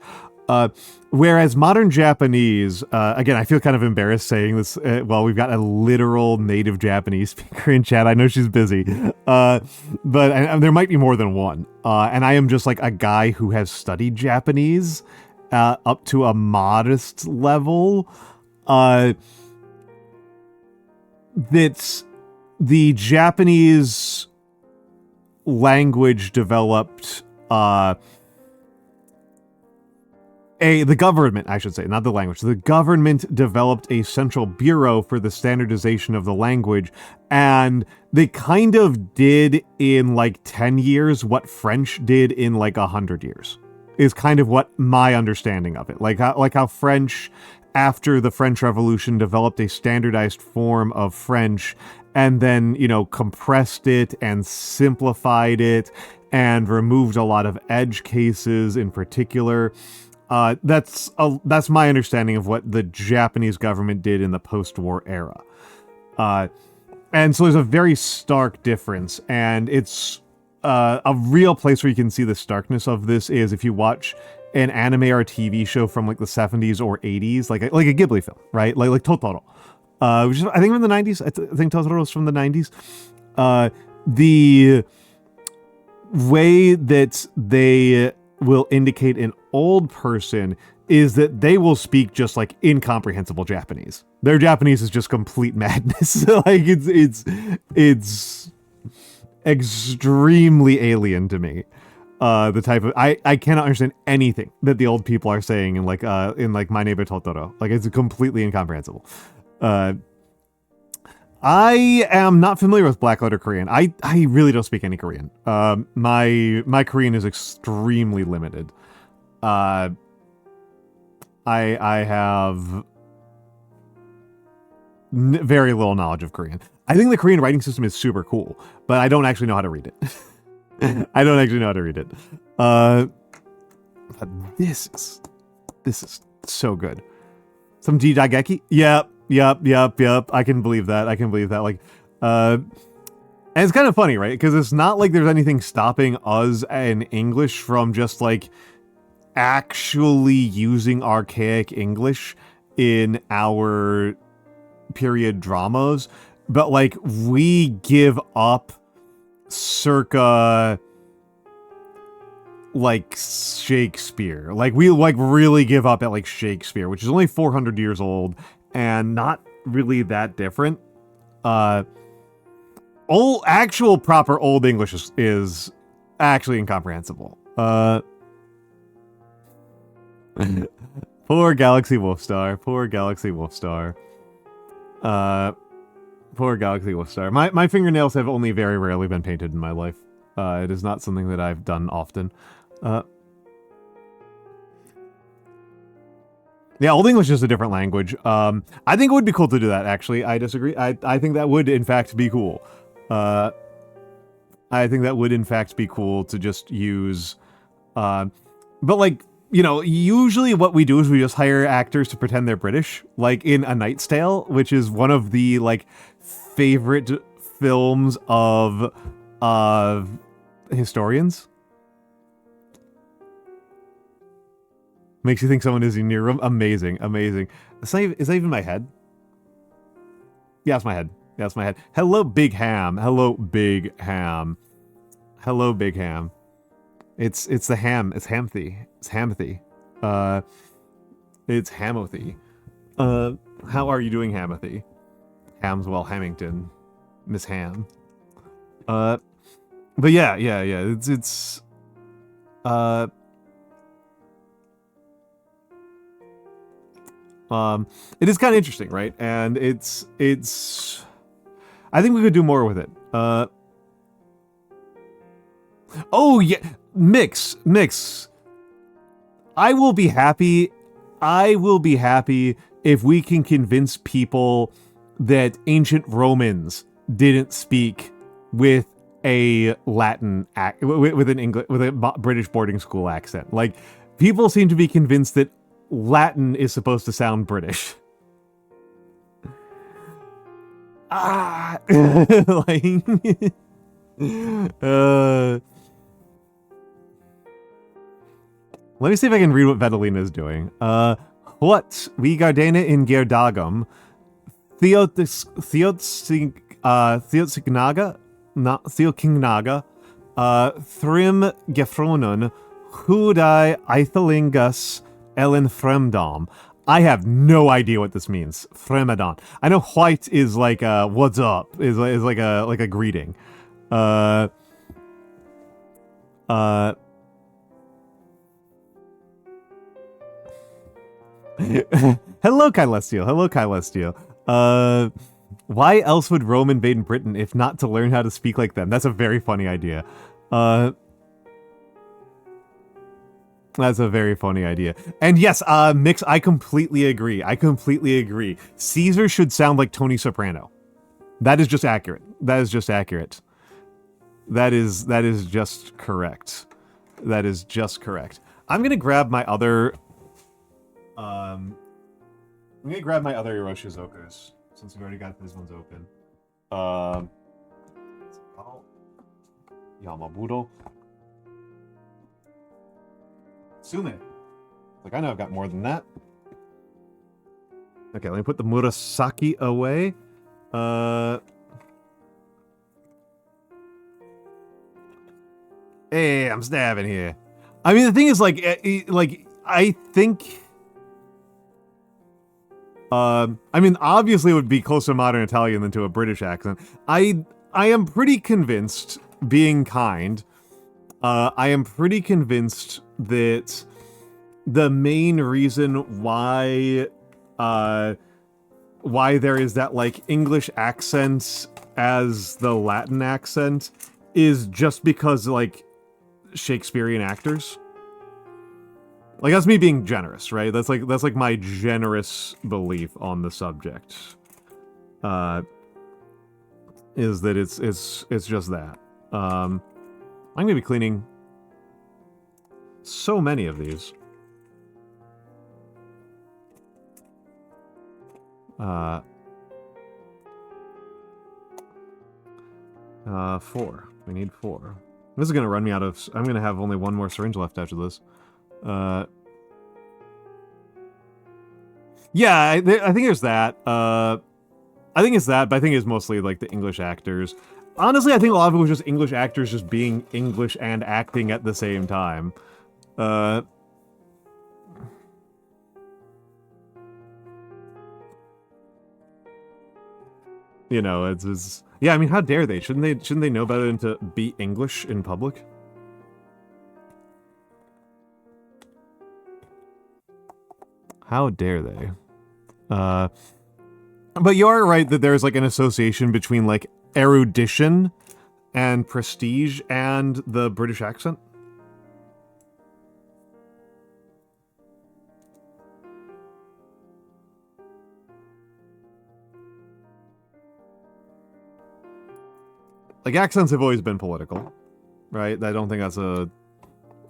Whereas modern Japanese, again, I feel kind of embarrassed saying this. Well, we've got a literal native Japanese speaker in chat. I know she's busy, but there might be more than one. And I am just like a guy who has studied Japanese up to a modest level. That's the Japanese language developed. The government, I should say, not the language. The government developed a central bureau for the standardization of the language, and they kind of did in like 10 years what French did in like 100 years, is kind of what my understanding of it. Like how French, after the French Revolution, developed a standardized form of French, and then, compressed it and simplified it, and removed a lot of edge cases in particular. That's my understanding of what the Japanese government did in the post-war era. And so there's a very stark difference, and it's a real place where you can see the starkness of this is if you watch an anime or a TV show from like the 70s or 80s, like a Ghibli film, right? Like Totoro, which is, I think, from the 90s. I think Totoro was from the 90s. The way that they will indicate an old person is that they will speak just like incomprehensible Japanese. Their Japanese is just complete madness. Like it's extremely alien to me. The type of I cannot understand anything that the old people are saying in like My Neighbor Totoro. Like, it's completely incomprehensible. I am not familiar with Black Letter Korean. I really don't speak any Korean. My Korean is extremely limited. I have very little knowledge of Korean. I think the Korean writing system is super cool, but I don't actually know how to read it. I don't actually know how to read it. But this is so good. Some Jidageki? Yep. I can believe that. Like, and it's kind of funny, right? Because it's not like there's anything stopping us in English from just like actually using archaic English in our period dramas, but like we give up circa like Shakespeare. Like, we like really give up at like Shakespeare, which is only 400 years old and not really that different. Actual proper old English is actually incomprehensible. Poor Galaxy Wolfstar. Poor Galaxy Wolfstar. My fingernails have only very rarely been painted in my life. It is not something that I've done often. Yeah, Old English is a different language. I think it would be cool to do that, actually. I disagree. I think that would, in fact, be cool. I think that would, in fact, be cool to just use... but, like, usually what we do is we just hire actors to pretend they're British. Like in A Knight's Tale, which is one of the, like, favorite films of historians. Makes you think someone is in your room. Amazing. Is that even my head? Yeah, it's my head. Hello, Big Ham. It's the ham. It's Hamthy. It's Hamothy. It's Hamothy. How are you doing, Hamothy? Hamswell Hamington. Miss Ham. But yeah. It's it is kind of interesting, right? And it's I think we could do more with it. Oh yeah, mix. I will be happy if we can convince people that ancient Romans didn't speak with a Latin with a British boarding school accent. Like, People seem to be convinced that Latin is supposed to sound British. Like, let me see if I can read what Vedalina is doing. What? We Gardena in Gerdagum. Theotsignaga? Theokingnaga. Thrim Gefronun. Hudai Eitelingus Ellen Fremdom. I have no idea what this means. Fremadon. I know white is like what's up, is like a greeting. Hello, Kylestio. Hello, Kylestio. Why else would Rome invade Britain if not to learn how to speak like them? That's a very funny idea. That's a very funny idea. And yes, Mix, I completely agree. Caesar should sound like Tony Soprano. That is just accurate. That is just correct. That is just correct. I'm gonna grab my other Iroshizukus, since we already got these ones open. Yamaburo. Sume. Like, I know I've got more than that. Okay, let me put the Murasaki away. Hey, I'm stabbing here. I mean, the thing is, like, I think... I mean, obviously it would be closer to modern Italian than to a British accent. I am pretty convinced, being kind, I am pretty convinced that the main reason why there is that, like, English accent as the Latin accent is just because, like, Shakespearean actors. Like, that's me being generous, right? That's like my generous belief on the subject. Is that it's just that. I'm gonna be cleaning so many of these. 4. We need 4. This is gonna run me out of... I'm gonna have only one more syringe left after this. Yeah, I think there's that. I think it's that, but I think it's mostly, like, the English actors. Honestly, I think a lot of it was just English actors just being English and acting at the same time. You know, it's... Yeah, I mean, how dare they? Shouldn't they know better than to be English in public? How dare they? But you are right that there's, like, an association between, like, erudition and prestige and the British accent. Like, accents have always been political, right? I don't think that's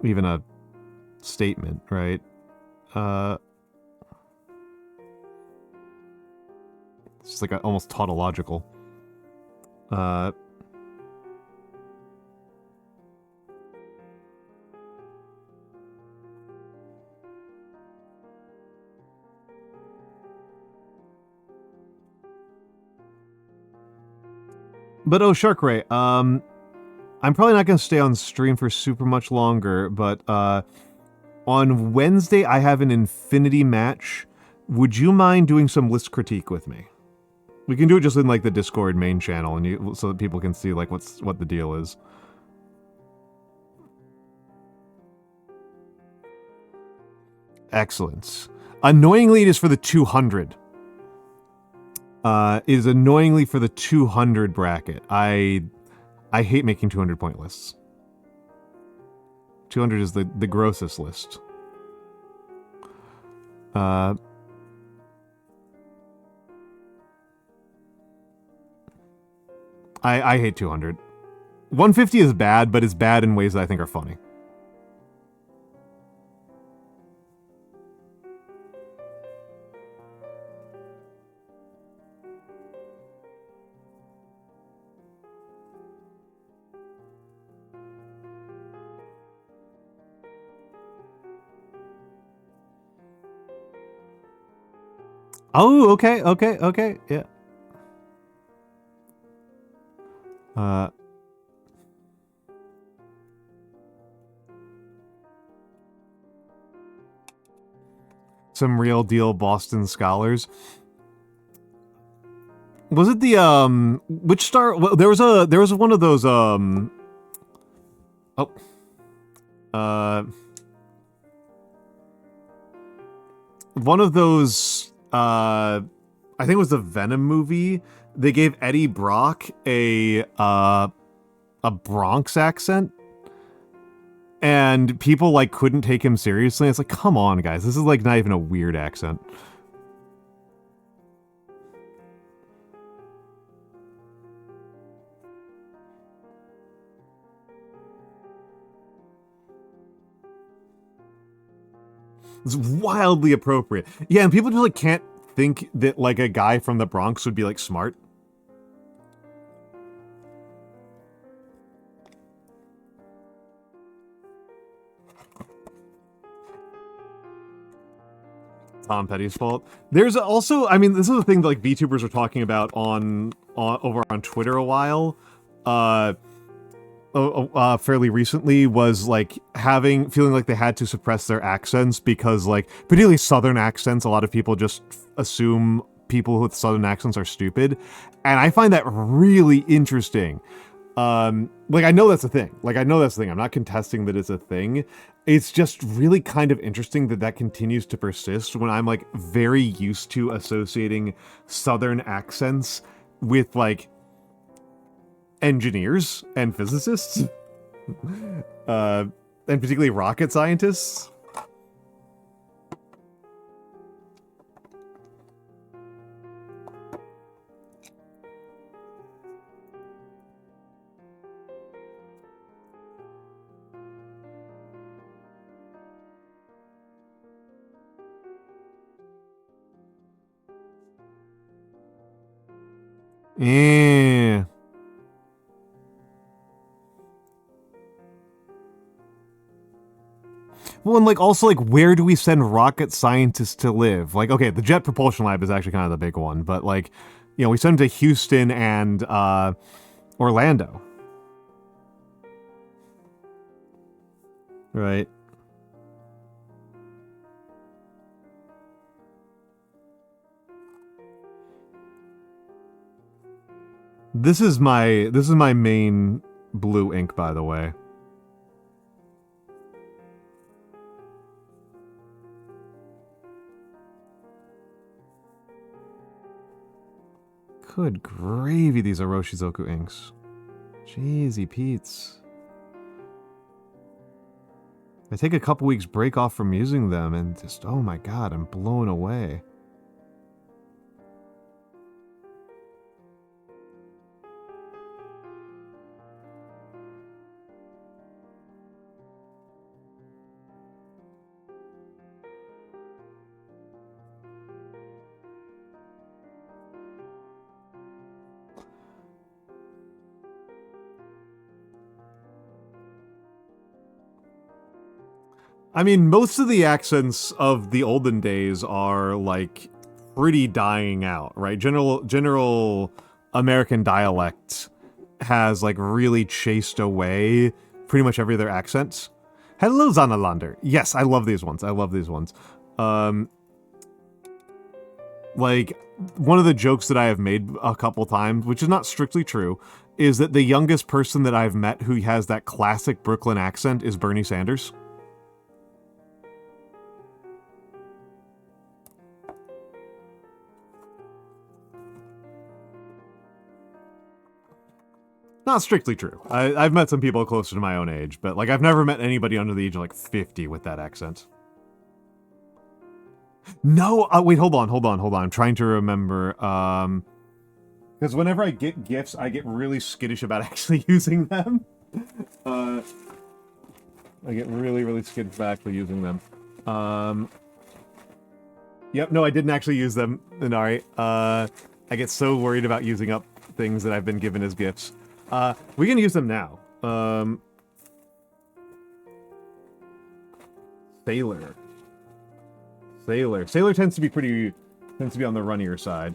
even a statement, right? It's just like almost tautological. But oh, Sharkray, I'm probably not going to stay on stream for super much longer, but on Wednesday I have an Infinity match. Would you mind doing some list critique with me? We can do it just in, like, the Discord main channel, and so that people can see, like, what the deal is. Excellent. Annoyingly, it is for the 200. It is annoyingly for the 200 bracket. I hate making 200 point lists. 200 is the grossest list. I hate 200. 150 is bad, but it's bad in ways that I think are funny. Oh, okay, yeah. Some real deal Boston scholars. Was it the which star? Well, there was one of those oh one of those I think it was the Venom movie. They gave Eddie Brock a Bronx accent, and people like couldn't take him seriously. It's like, come on, guys, this is like not even a weird accent. It's wildly appropriate. Yeah, and people just like can't think that like a guy from the Bronx would be like smart. Tom Petty's fault. There's also, I mean, this is a thing that like VTubers were talking about on over on Twitter a while, fairly recently, was like feeling like they had to suppress their accents because like particularly Southern accents, a lot of people just assume people with Southern accents are stupid, and I find that really interesting. Like I know that's a thing. I'm not contesting that it's a thing. It's just really kind of interesting that that continues to persist when I'm like very used to associating Southern accents with like engineers and physicists, and particularly rocket scientists. Yeah. Well, and like also like where do we send rocket scientists to live? Like, okay, the Jet Propulsion Lab is actually kind of the big one, but like, you know, we send them to Houston and Orlando. Right. This is my main blue ink, by the way. Good gravy, these Oroshizoku inks. Jeezy Pete's. I take a couple weeks break off from using them and just, oh my god, I'm blown away. I mean, most of the accents of the olden days are like pretty dying out, right? General American dialect has like really chased away pretty much every other accent. Hello, Zanalander. Yes, I love these ones. Like one of the jokes that I have made a couple times, which is not strictly true, is that the youngest person that I've met who has that classic Brooklyn accent is Bernie Sanders. Not strictly true. I've met some people closer to my own age, but like I've never met anybody under the age of like 50 with that accent. No, wait, hold on. I'm trying to remember. Because whenever I get gifts, I get really skittish about actually using them. I get really skittish about actually using them. Yep, no, I didn't actually use them, Inari. I get so worried about using up things that I've been given as gifts. We can use them now. Sailor tends to be pretty Tends to be on the runnier side.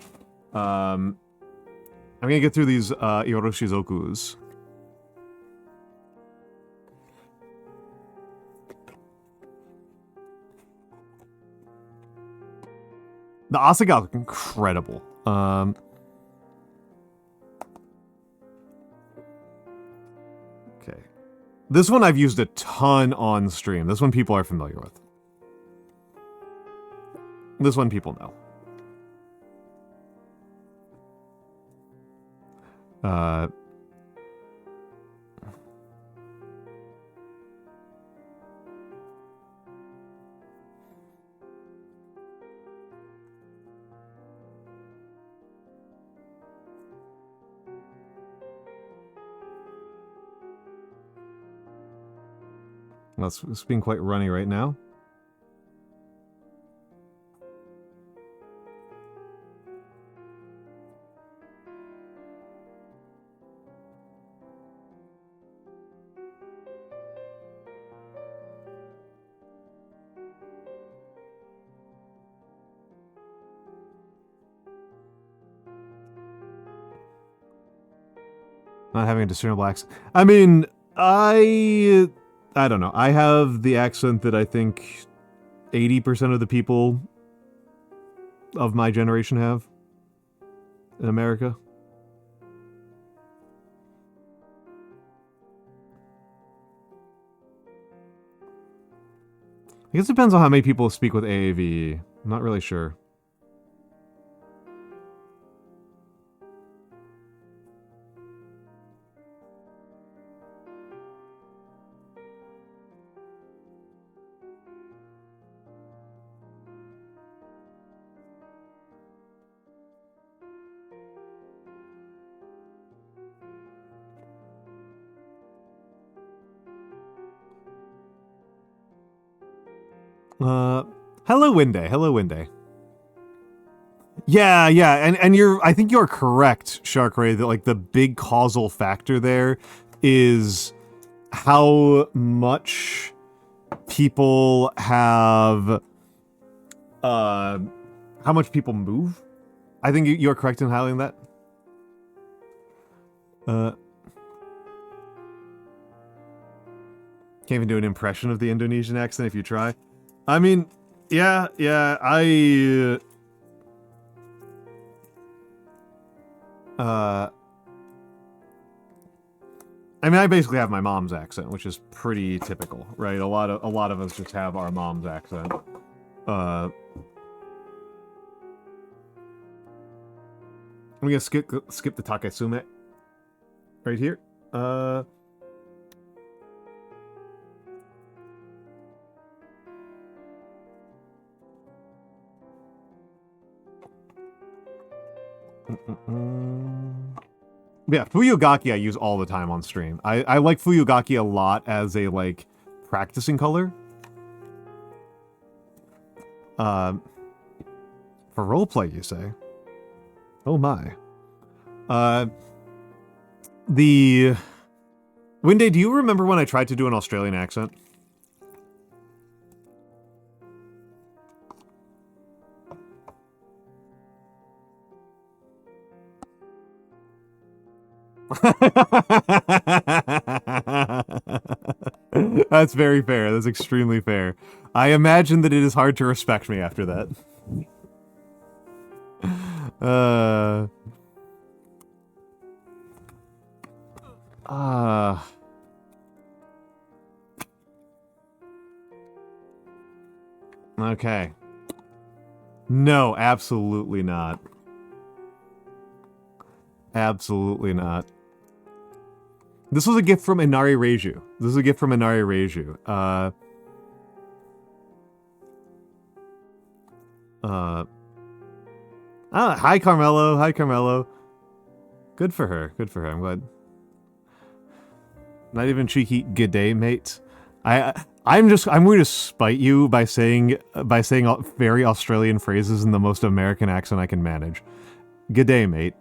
I'm gonna get through these Yoroshizokus. The Asaga look incredible. Okay. This one I've used a ton on stream. This one people are familiar with. This one people know. It's being quite runny right now. Not having a discernible accent. I mean, I don't know. I have the accent that I think 80% of the people of my generation have in America. I guess it depends on how many people speak with AAVE. I'm not really sure. Hello, Winde. Hello, Winde. Yeah, and I think you're correct, Sharkray, that like the big causal factor there is how much people have, how much people move. I think you're correct in highlighting that. Can't even do an impression of the Indonesian accent if you try. I mean, yeah, I mean, I basically have my mom's accent, which is pretty typical, right? A lot of us just have our mom's accent. I'm gonna skip the Takesume right here. Yeah, Fuyugaki I use all the time on stream. I like Fuyugaki a lot as a, like, practicing color. For roleplay, you say? Oh my. Winde, do you remember when I tried to do an Australian accent? That's very fair. That's extremely fair. I imagine that it is hard to respect me after that. Okay. No, absolutely not. Absolutely not. This was a gift from Inari Reiju. This is a gift from Inari Reiju. Hi Carmelo. Hi Carmelo. Good for her. Good for her. I'm glad. Not even cheeky good day, mate. I'm going to spite you by saying very Australian phrases in the most American accent I can manage. Good day, mate.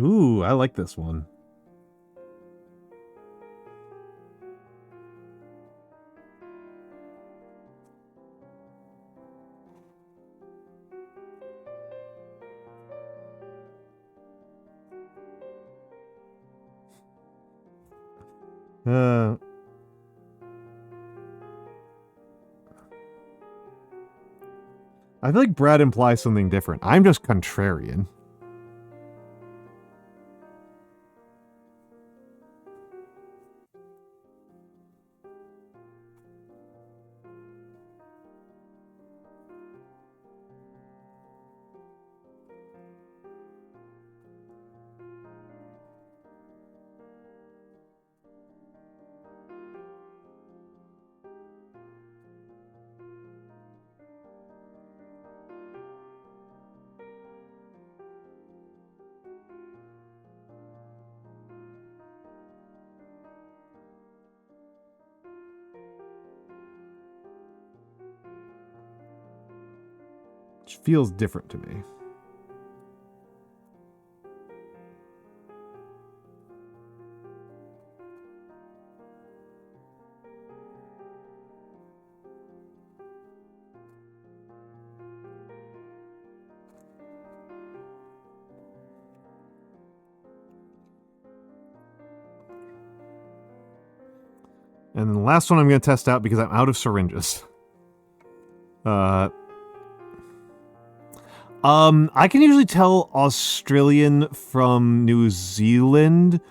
Ooh, I like this one. I feel like Brad implies something different. I'm just contrarian. Which feels different to me. And then the last one I'm going to test out because I'm out of syringes. I can usually tell Australian from New Zealand,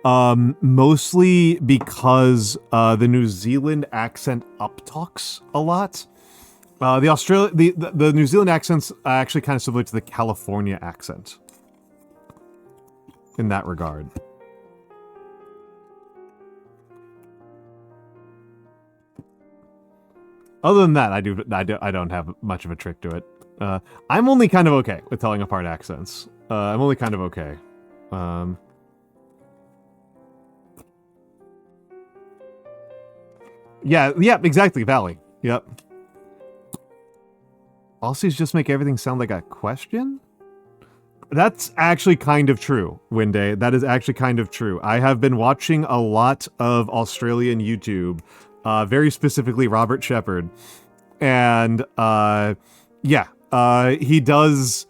mostly because the New Zealand accent uptalks a lot. The New Zealand accent's actually kind of similar to the California accent in that regard. Other than that, I don't have much of a trick to it. I'm only kind of okay with telling apart accents. I'm only kind of okay. Yeah, exactly, Valley. Yep. Aussies just make everything sound like a question? That's actually kind of true, Winday. That is actually kind of true. I have been watching a lot of Australian YouTube, very specifically Robert Shepherd. And, he does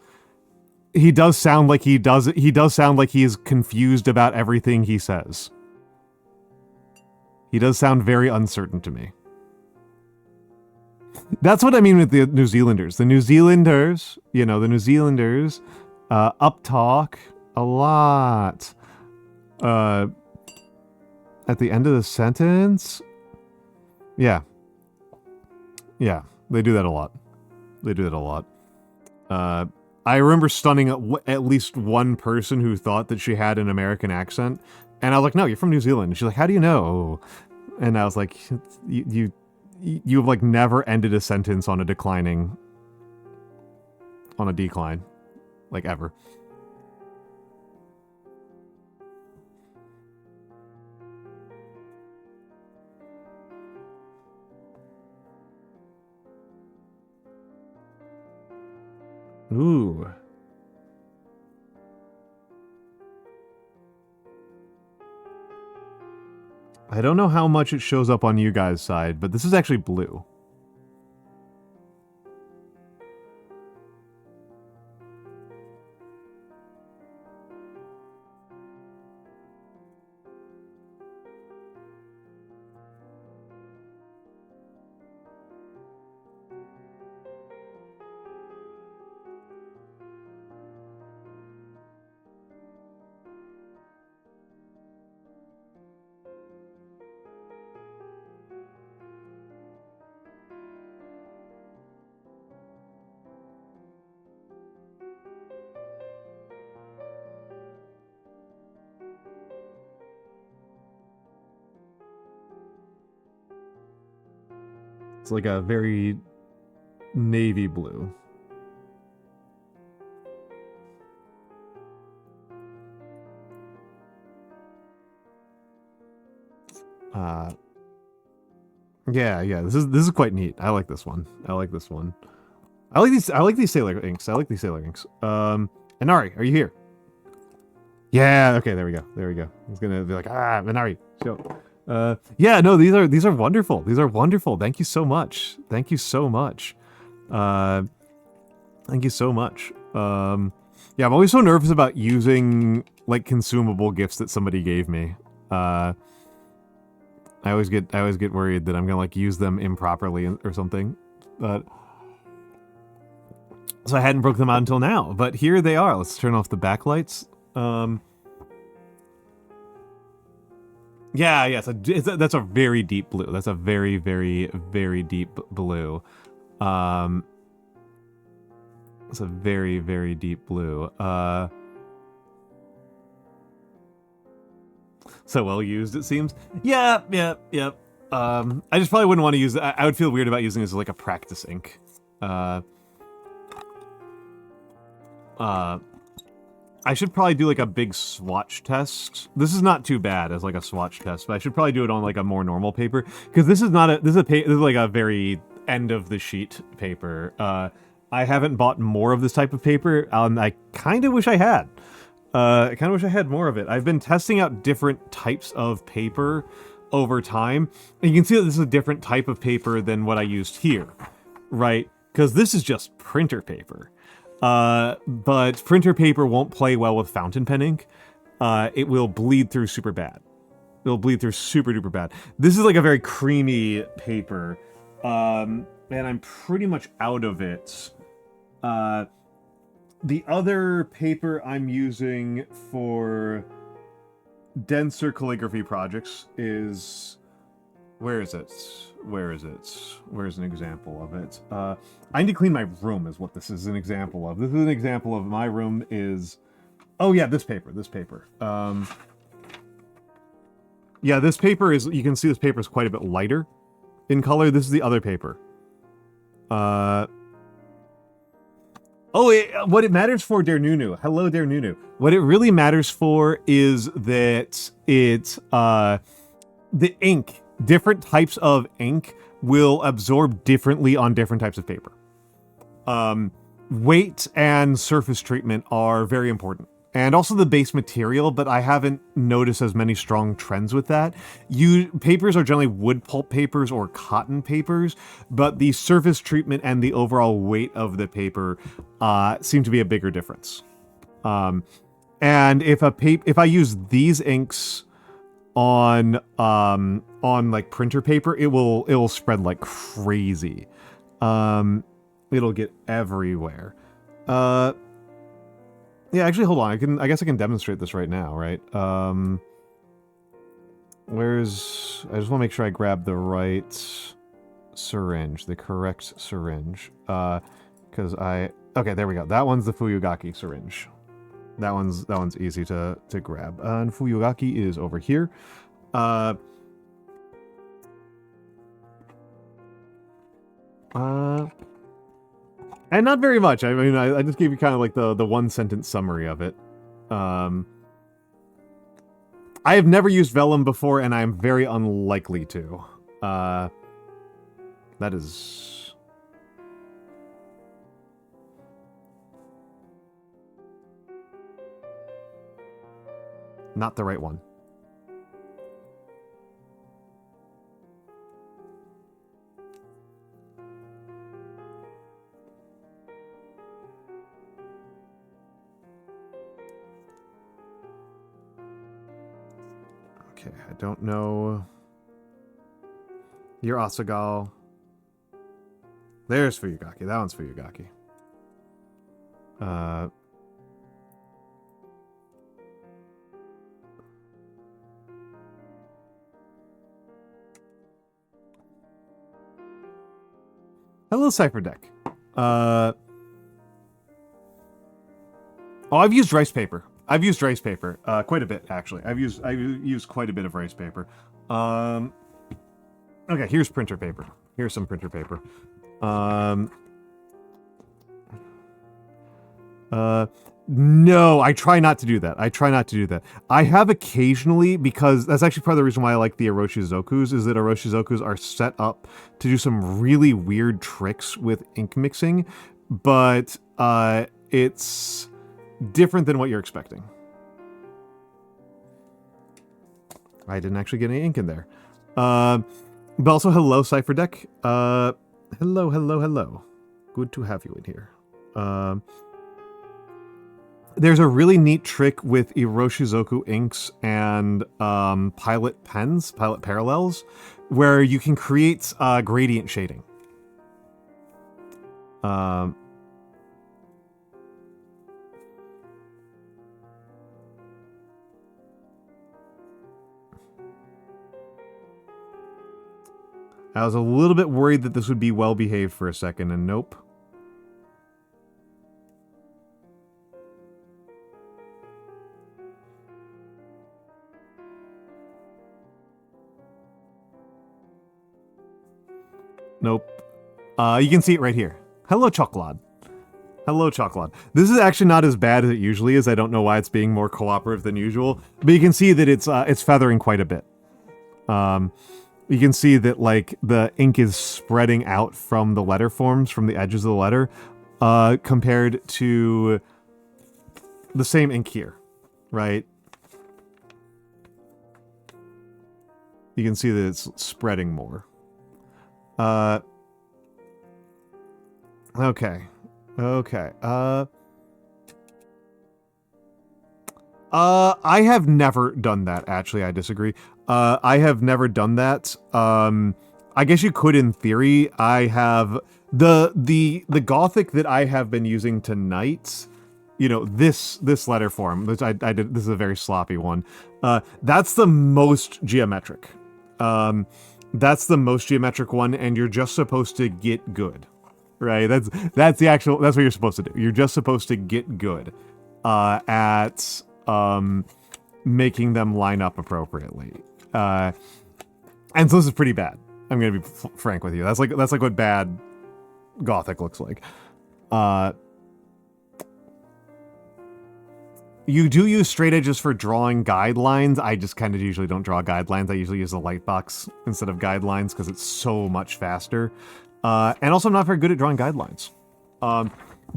sound like he does sound like he is confused about everything he says. He does sound very uncertain to me. That's what I mean with the New Zealanders. The New Zealanders, uptalk a lot. At the end of the sentence? Yeah. Yeah, they do that a lot. I remember stunning at least one person who thought that she had an American accent. And I was like, no, you're from New Zealand. And she's like, how do you know? And I was like, you've like never ended a sentence on a decline. Like ever. Ooh. I don't know how much it shows up on you guys' side, but this is actually blue. It's like a very navy blue. Yeah. This is quite neat. I like this one. I like these sailor inks. Inari, are you here? Yeah, okay, there we go. There we go. I was gonna be like, Minari, yeah, no, these are wonderful. These are wonderful. Thank you so much. Thank you so much. Thank you so much. Yeah, I'm always so nervous about using like consumable gifts that somebody gave me. I always get worried that I'm gonna like use them improperly or something. But so I hadn't broke them out until now. But here they are. Let's turn off the backlights. Yeah, that's a very deep blue. That's a very, very, very deep blue. It's a very, very deep blue. So well used, it seems. Yeah. I just probably wouldn't want to use it. I would feel weird about using it as like a practice ink. I should probably do like a big swatch test. This is not too bad as like a swatch test, but I should probably do it on like a more normal paper because this is like a very end of the sheet paper. I haven't bought more of this type of paper. I kind of wish I had. I kind of wish I had more of it. I've been testing out different types of paper over time, and you can see that this is a different type of paper than what I used here, right? Because this is just printer paper. But printer paper won't play well with fountain pen ink. It will bleed through super bad. It'll bleed through super duper bad. This is like a very creamy paper, and I'm pretty much out of it. The other paper I'm using for denser calligraphy projects is... Where is it? Where's an example of it? I need to clean my room is what this is an example of. This is an example of my room is... Oh yeah, this paper. Yeah, this paper is... You can see this paper is quite a bit lighter in color. This is the other paper. What it matters for, Der Nunu. Hello, Der Nunu. What it really matters for is that the ink, different types of ink will absorb differently on different types of paper. Weight and surface treatment are very important. And also the base material, but I haven't noticed as many strong trends with that. Papers are generally wood pulp papers or cotton papers, but the surface treatment and the overall weight of the paper seem to be a bigger difference. And if I use these inks on like printer paper, it'll spread like crazy. It'll get everywhere. Yeah, actually, hold on. I guess I can demonstrate this right now, right? I just want to make sure I grab the right syringe, the correct syringe. Okay, there we go. That one's the Fuyugaki syringe. That one's easy to grab. And Fuyugaki is over here. And not very much. I mean, I just gave you kind of like the one-sentence summary of it. I have never used vellum before, and I am very unlikely to. That is... not the right one. Okay, I don't know. You're Asagal. There's Fuyugaki. That one's Fuyugaki. Hello, Cypher Deck. Oh, I've used rice paper. I've used rice paper quite a bit, actually. I've used quite a bit of rice paper. Okay, here's printer paper. Here's some printer paper. No, I try not to do that. I have occasionally, because that's actually part of the reason why I like the Oroshizokus, is that Oroshizokus are set up to do some really weird tricks with ink mixing, but it's different than what you're expecting. I didn't actually get any ink in there. But also, hello, Cypher Deck. Hello. Good to have you in here. There's a really neat trick with Iroshizoku inks and Pilot pens, Pilot parallels, where you can create gradient shading. I was a little bit worried that this would be well behaved for a second, and nope. Nope. You can see it right here. Hello, Chocolate. Hello, Chocolate. This is actually not as bad as it usually is. I don't know why it's being more cooperative than usual, but you can see that it's feathering quite a bit. You can see that, like, the ink is spreading out from the letter forms, from the edges of the letter, compared to the same ink here, right? You can see that it's spreading more. Okay. I have never done that, actually. I disagree. I have never done that. I guess you could in theory. I have the Gothic that I have been using tonight, you know, this letter form, which I did, this is a very sloppy one. That's the most geometric. That's the most geometric one, and you're just supposed to get good. Right? That's what you're supposed to do. You're just supposed to get good at making them line up appropriately. And so this is pretty bad. I'm gonna be frank with you. That's like what bad Gothic looks like. You do use straight edges for drawing guidelines. I just kind of usually don't draw guidelines. I usually use a lightbox instead of guidelines because it's so much faster. And also I'm not very good at drawing guidelines.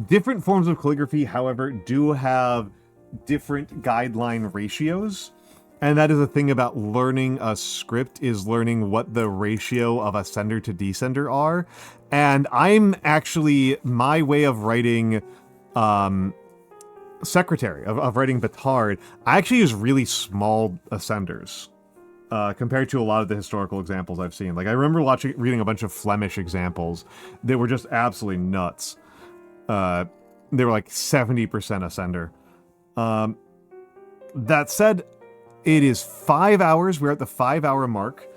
Different forms of calligraphy, however, do have different guideline ratios. And that is the thing about learning a script, is learning what the ratio of ascender to descender are. And I'm actually, my way of writing secretary, of writing Batard, I actually use really small ascenders. Compared to a lot of the historical examples I've seen. Like, I remember reading a bunch of Flemish examples that were just absolutely nuts. They were like 70% ascender. That said, it is 5 hours. We're at the 5-hour mark.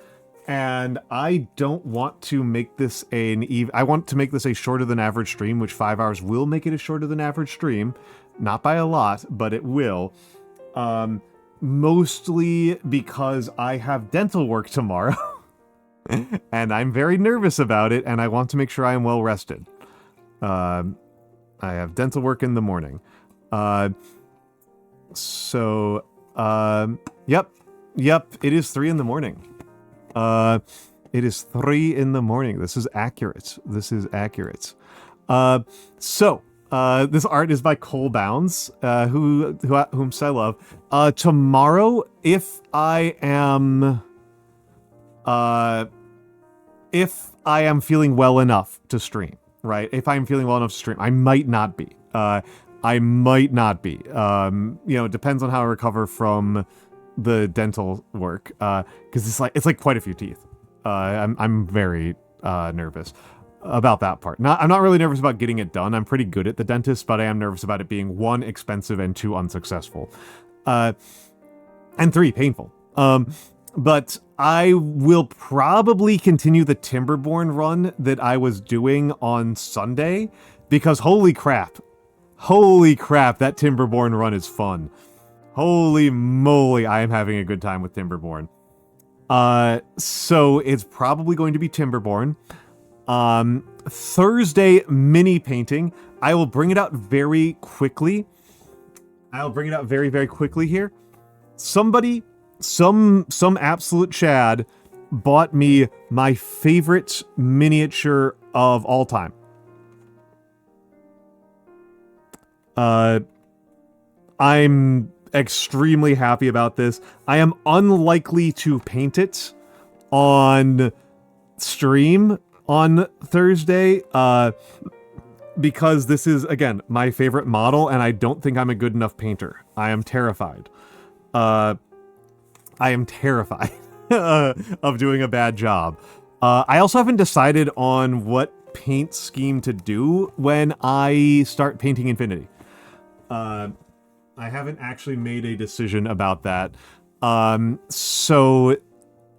And I don't want to make this I want to make this a shorter than average stream, which 5 hours will make it a shorter than average stream. Not by a lot, but it will. Mostly because I have dental work tomorrow. And I'm very nervous about it, and I want to make sure I am well rested. I have dental work in the morning. Yep, it is 3 in the morning. It is 3 in the morning. This is accurate. This art is by Cole Bounds, whom I love. Tomorrow, if I am feeling well enough to stream, right? If I'm feeling well enough to stream, I might not be. It depends on how I recover from the dental work, because it's like quite a few teeth. I'm very nervous about that part. I'm not really nervous about getting it done. I'm pretty good at the dentist, but I am nervous about it being 1, expensive, and 2, unsuccessful. And 3, painful. But I will probably continue the Timberborn run that I was doing on Sunday, because holy crap, that Timberborn run is fun. Holy moly, I am having a good time with Timberborn. So it's probably going to be Timberborn. Thursday, mini painting. I will bring it out very quickly. Very quickly here. Somebody, some absolute Chad bought me my favorite miniature of all time. I'm extremely happy about this. I am unlikely to paint it on stream on Thursday, because this is, again, my favorite model, and I don't think I'm a good enough painter. I am terrified. I am terrified of doing a bad job. I also haven't decided on what paint scheme to do when I start painting Infinity. I haven't actually made a decision about that. So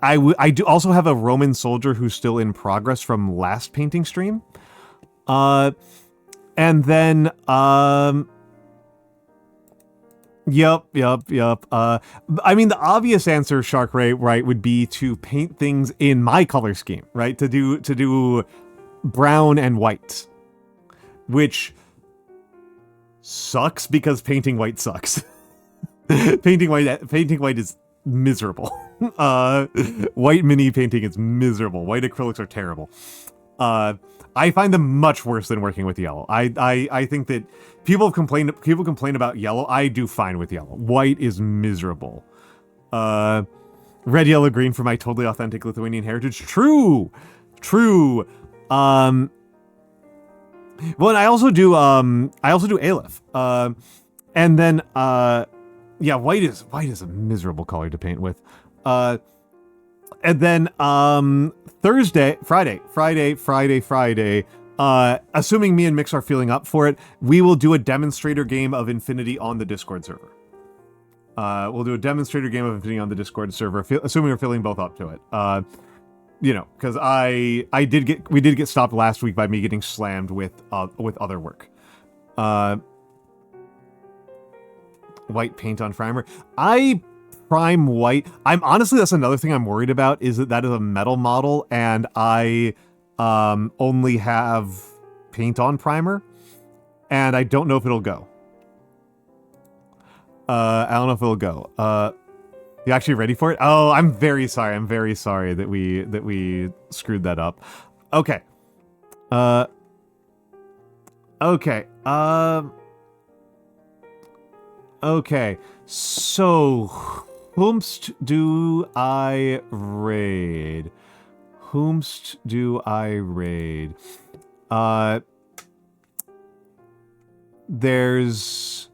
I do also have a Roman soldier who's still in progress from last painting stream. And then, Yep. I mean, the obvious answer, Shark Ray, right, would be to paint things in my color scheme, right? To do brown and white, which sucks because painting white sucks. painting white is miserable. White mini painting is miserable. White acrylics are terrible. I find them much worse than working with yellow. I think that people complain about yellow. I do fine with yellow. White is miserable. Red, yellow, green for my totally authentic Lithuanian heritage. True. Well, and I also do Aleph. And then yeah, white is a miserable color to paint with. And then Friday, assuming me and Mix are feeling up for it, we will do a demonstrator game of Infinity on the Discord server. We'll do a demonstrator game of Infinity on the Discord server, assuming we're feeling both up to it. You know, because we did get stopped last week by me getting slammed with other work. White paint on primer. I prime white. Honestly, that's another thing I'm worried about, is that is a metal model, and I only have paint on primer, and I don't know if it'll go. I don't know if it'll go. You actually ready for it? Oh, I'm very sorry. I'm very sorry that we screwed that up. Okay. Okay. Okay. So, whomst do I raid? There's...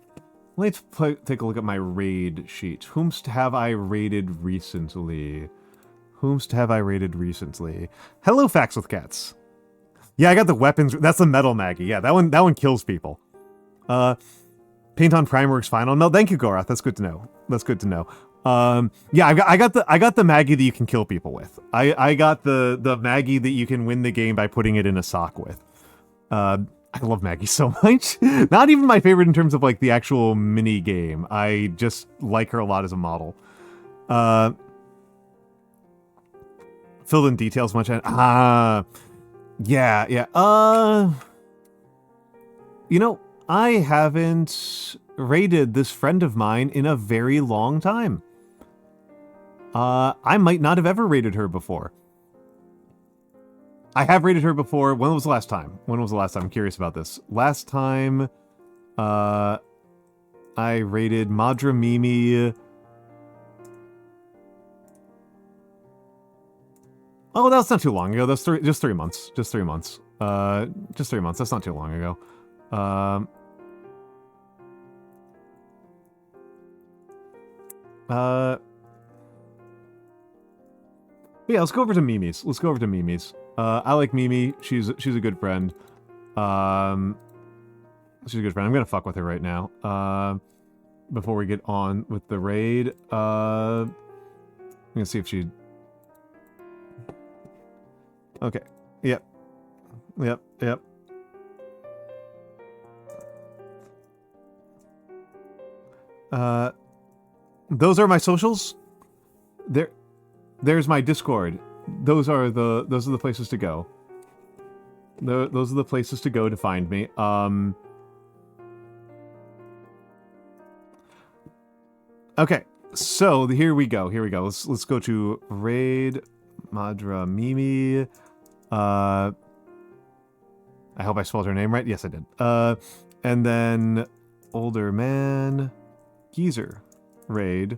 Let's take a look at my raid sheet. Whomst have I raided recently? Hello, Facts with Cats. Yeah, I got the weapons. That's the metal Maggie. Yeah, that one kills people. Paint on primer works fine. Oh no, thank you, Gorath. That's good to know. Yeah, I got the Maggie that you can kill people with. I got the Maggie that you can win the game by putting it in a sock with. I love Maggie so much. Not even my favorite in terms of like the actual mini game. I just like her a lot as a model. Filled in details much. Yeah. You know, I haven't raided this friend of mine in a very long time. I might not have ever raided her before. I have raided her before. When was the last time? I'm curious about this. Last time, I raided Madra Mimi. Oh, that's not too long ago. That's just 3 months. Just 3 months. That's not too long ago. Yeah, let's go over to Mimi's. I like Mimi. She's a good friend. She's a good friend. I'm gonna fuck with her right now. Before we get on with the raid. I'm gonna see if she... Okay. Yep. Those are my socials. There's my Discord. Those are the places to go. Those are the places to go to find me. Okay, so here we go. Let's go to raid Madra Mimi. I hope I spelled her name right. Yes, I did. And then older man Geezer. raid.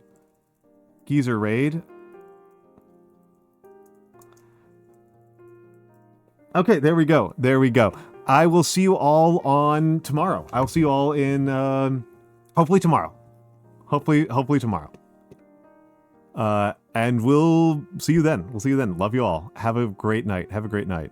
Geezer raid. Okay, there we go. There we go. I will see you all on tomorrow. I'll see you all in, hopefully tomorrow. Hopefully tomorrow. And we'll see you then. We'll see you then. Love you all. Have a great night. Have a great night.